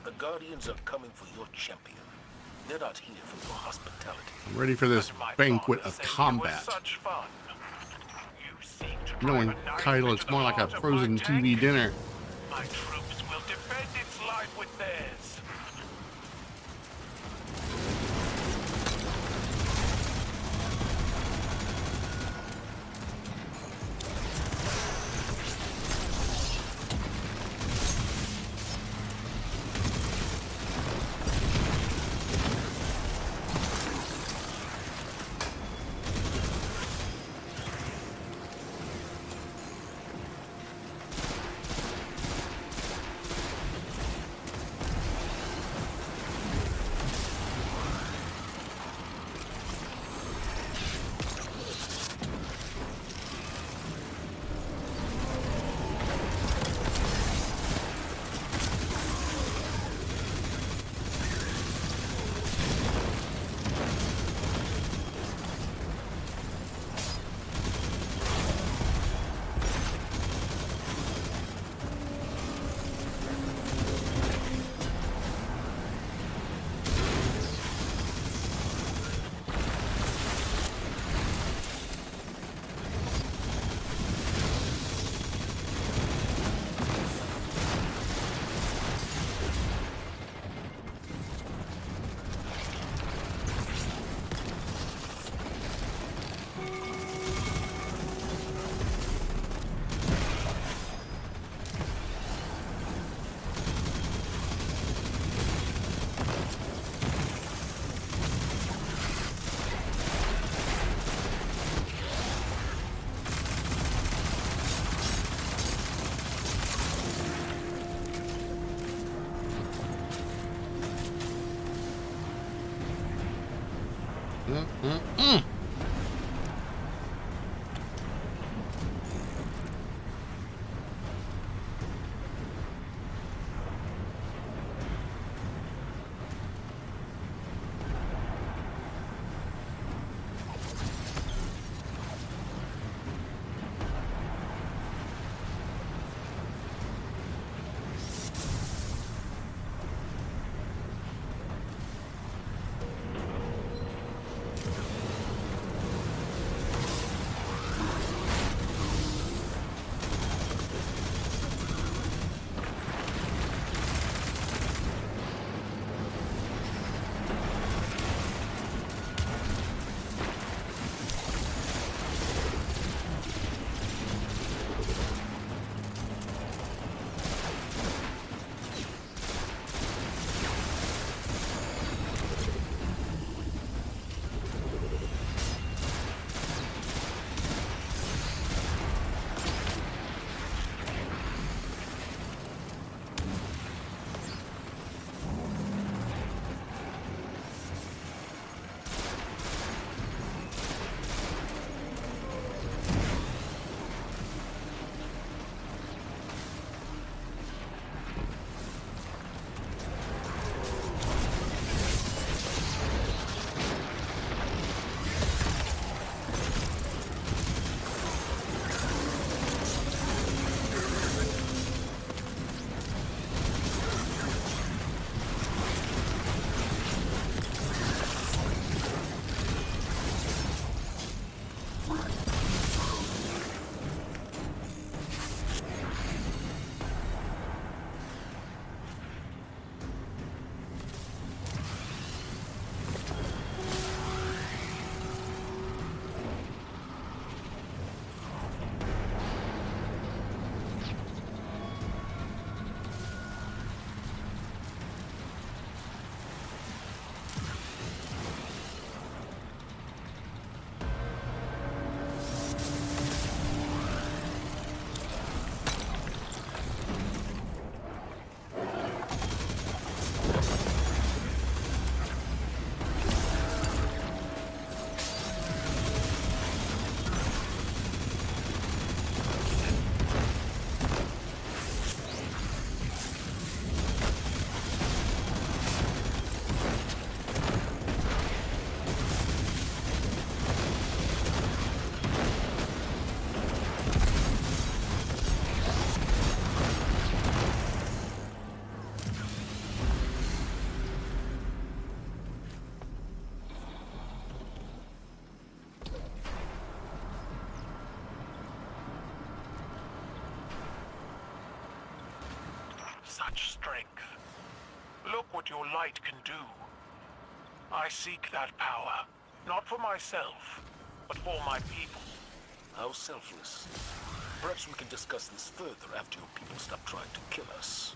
The Guardians are coming for your champion. They're not here for your hospitality. I'm ready for this But my banquet father of said you combat. were such fun. You seek to Knowing drive a knife Kyle, into it's the more like a heart of frozen my TV tank. dinner. My troops will defend its life with theirs. such strength. Look what your light can do. I seek that power, not for myself, but for my people. How selfless. Perhaps we can discuss this further after your people stop trying to kill us.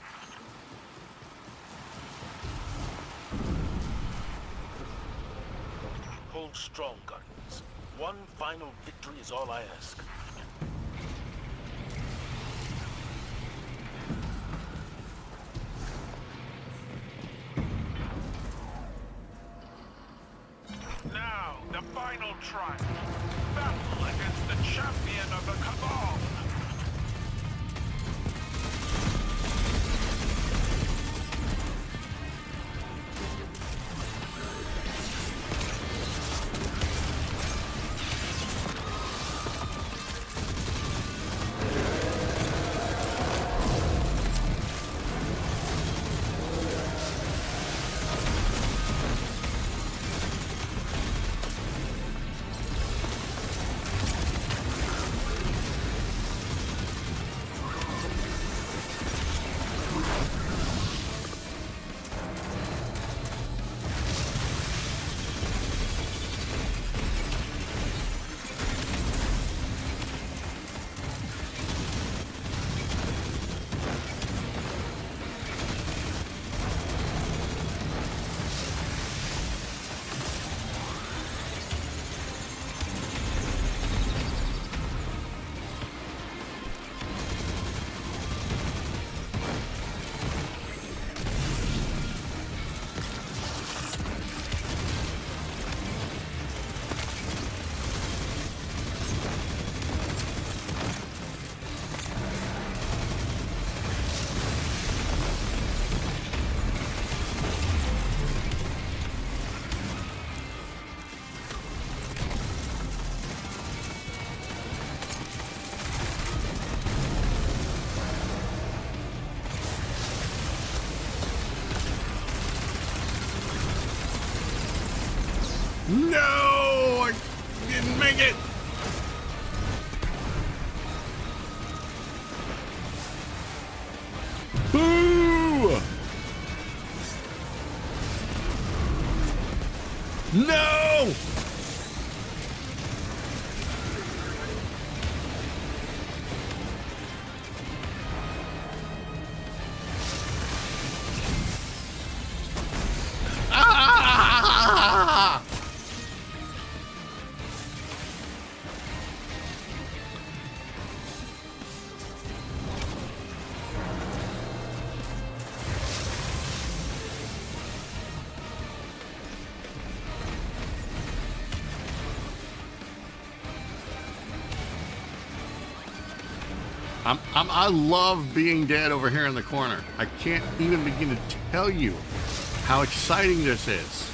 Hold strong, Guardians. One final victory is all I ask. Now, the final trial. Battle against the champion of the Cabal. No! I didn't make it! Boo! No! Ah! I love being dead over here in the corner. I can't even begin to tell you how exciting this is.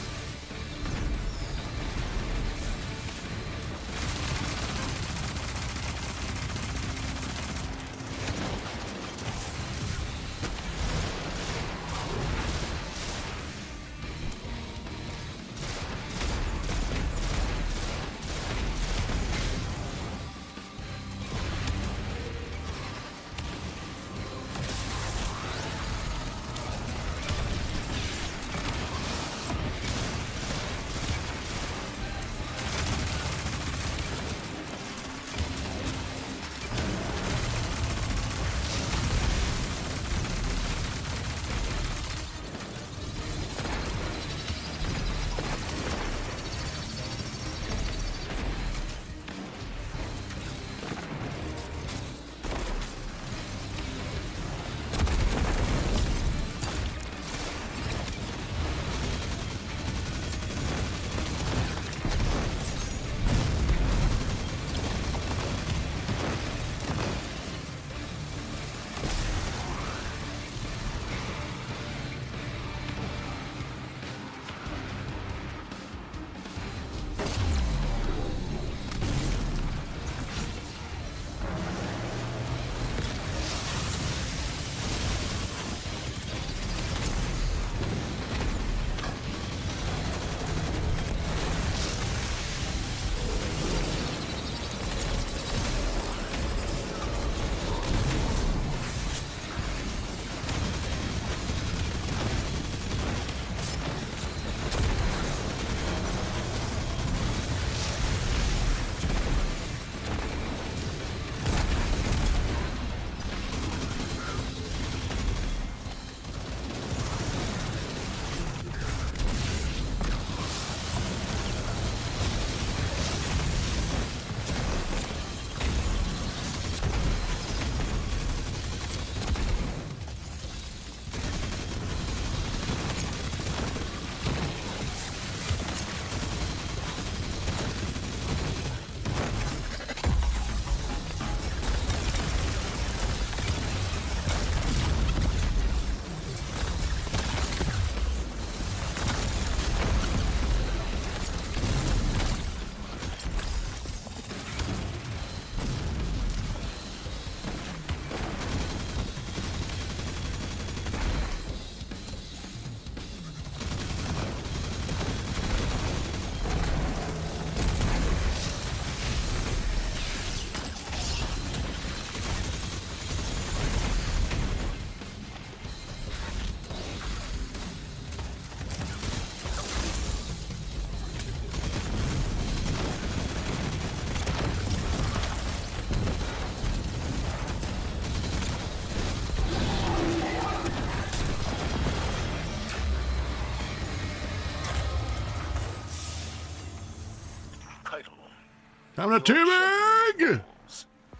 Time to teabag!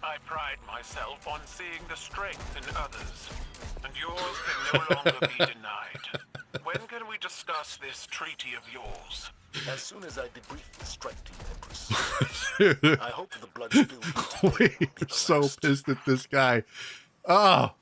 I pride myself on seeing the strength in others, and yours can no longer be denied. When can we discuss this treaty of yours? As soon as I debrief the strike team, Empress. I hope the blood spilled. We're so pissed at this guy. Oh.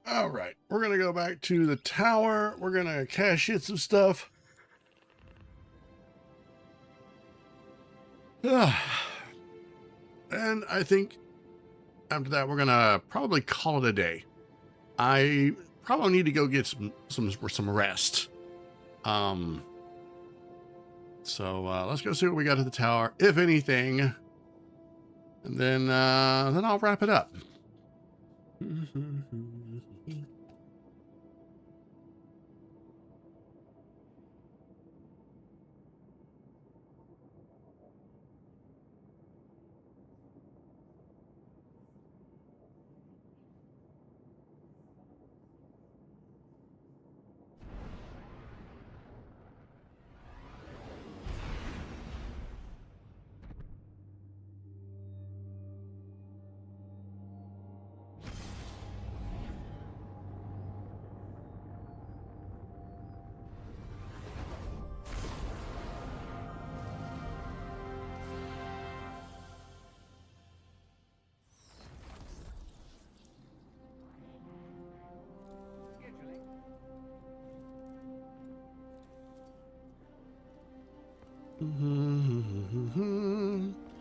All right, we're going to go back to the tower. We're going to cash in some stuff. And I think after that, we're going to probably call it a day. I probably need to go get some rest. So let's go see what we got at the tower, if anything. And then I'll wrap it up.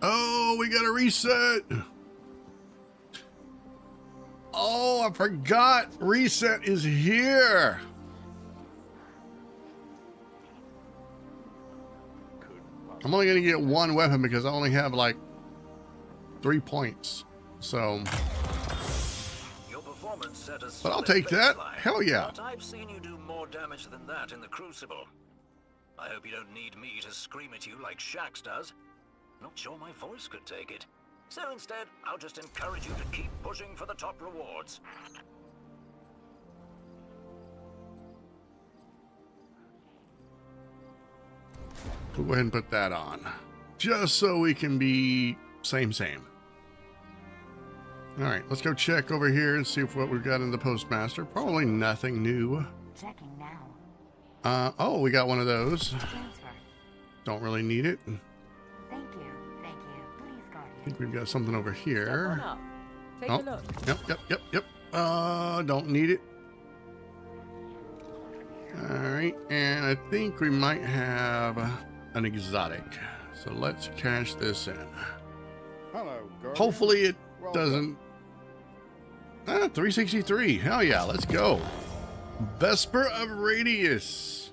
Oh, we got a reset. Oh, I forgot. Reset is here. I'm only going to get one weapon because I only have like 3 points. So, Your performance set a but I'll solid take that. baseline, Hell yeah. But I've seen you do more damage than that in the Crucible. I hope you don't need me to scream at you like Shax does. Not sure my voice could take it. So instead, I'll just encourage you to keep pushing for the top rewards. Go ahead and put that on. Just so we can be same. All right, let's go check over here and see what we've got in the Postmaster. Probably nothing new. Checking now. Oh, we got one of those. Transfer. Don't really need it. Thank you. Thank you. Please, Guardian. I think we've got something over here. Take a look. Yep. Don't need it. All right, and I think we might have an exotic. So let's cash this in. Hello, Guardian. Hopefully it Well doesn't. 363. Hell yeah, let's go. Vesper of Radius.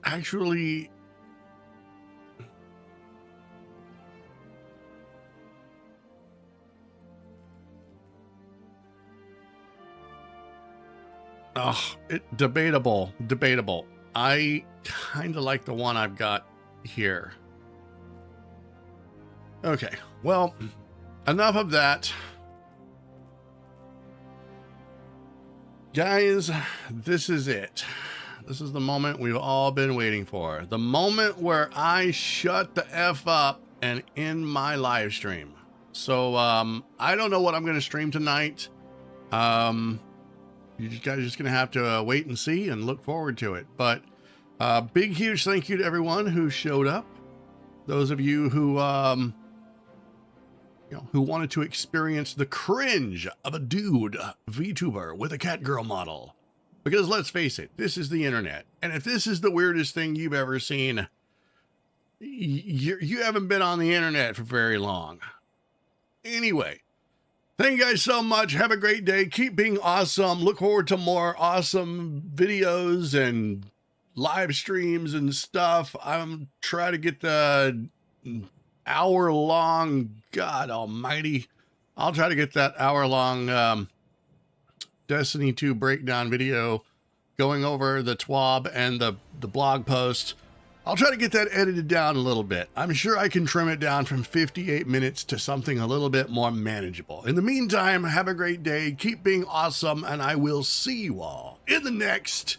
Actually, debatable. I kind of like the one I've got here. Okay, well, enough of that. Guys, this is it. This is the moment we've all been waiting for. The moment where I shut the F up and end my live stream. So, I don't know what I'm going to stream tonight. You guys are just going to have to wait and see and look forward to it. But big, huge thank you to everyone who showed up. Those of you who, who wanted to experience the cringe of a dude VTuber with a CATGIRL model. Because let's face it, this is the internet. And if this is the weirdest thing you've ever seen, you haven't been on the internet for very long. Anyway, thank you guys so much. Have a great day. Keep being awesome. Look forward to more awesome videos and live streams and stuff. I'm trying to get the hour-long, God almighty, I'll try to get that hour-long Destiny 2 breakdown video going over the TWAB and the blog post. I'll try to get that edited down a little bit. I'm sure I can trim it down from 58 minutes to something a little bit more manageable. In the meantime, have a great day. Keep being awesome, and I will see you all in the next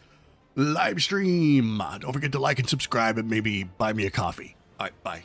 live stream. Don't forget to like and subscribe and maybe buy me a coffee. All right, bye.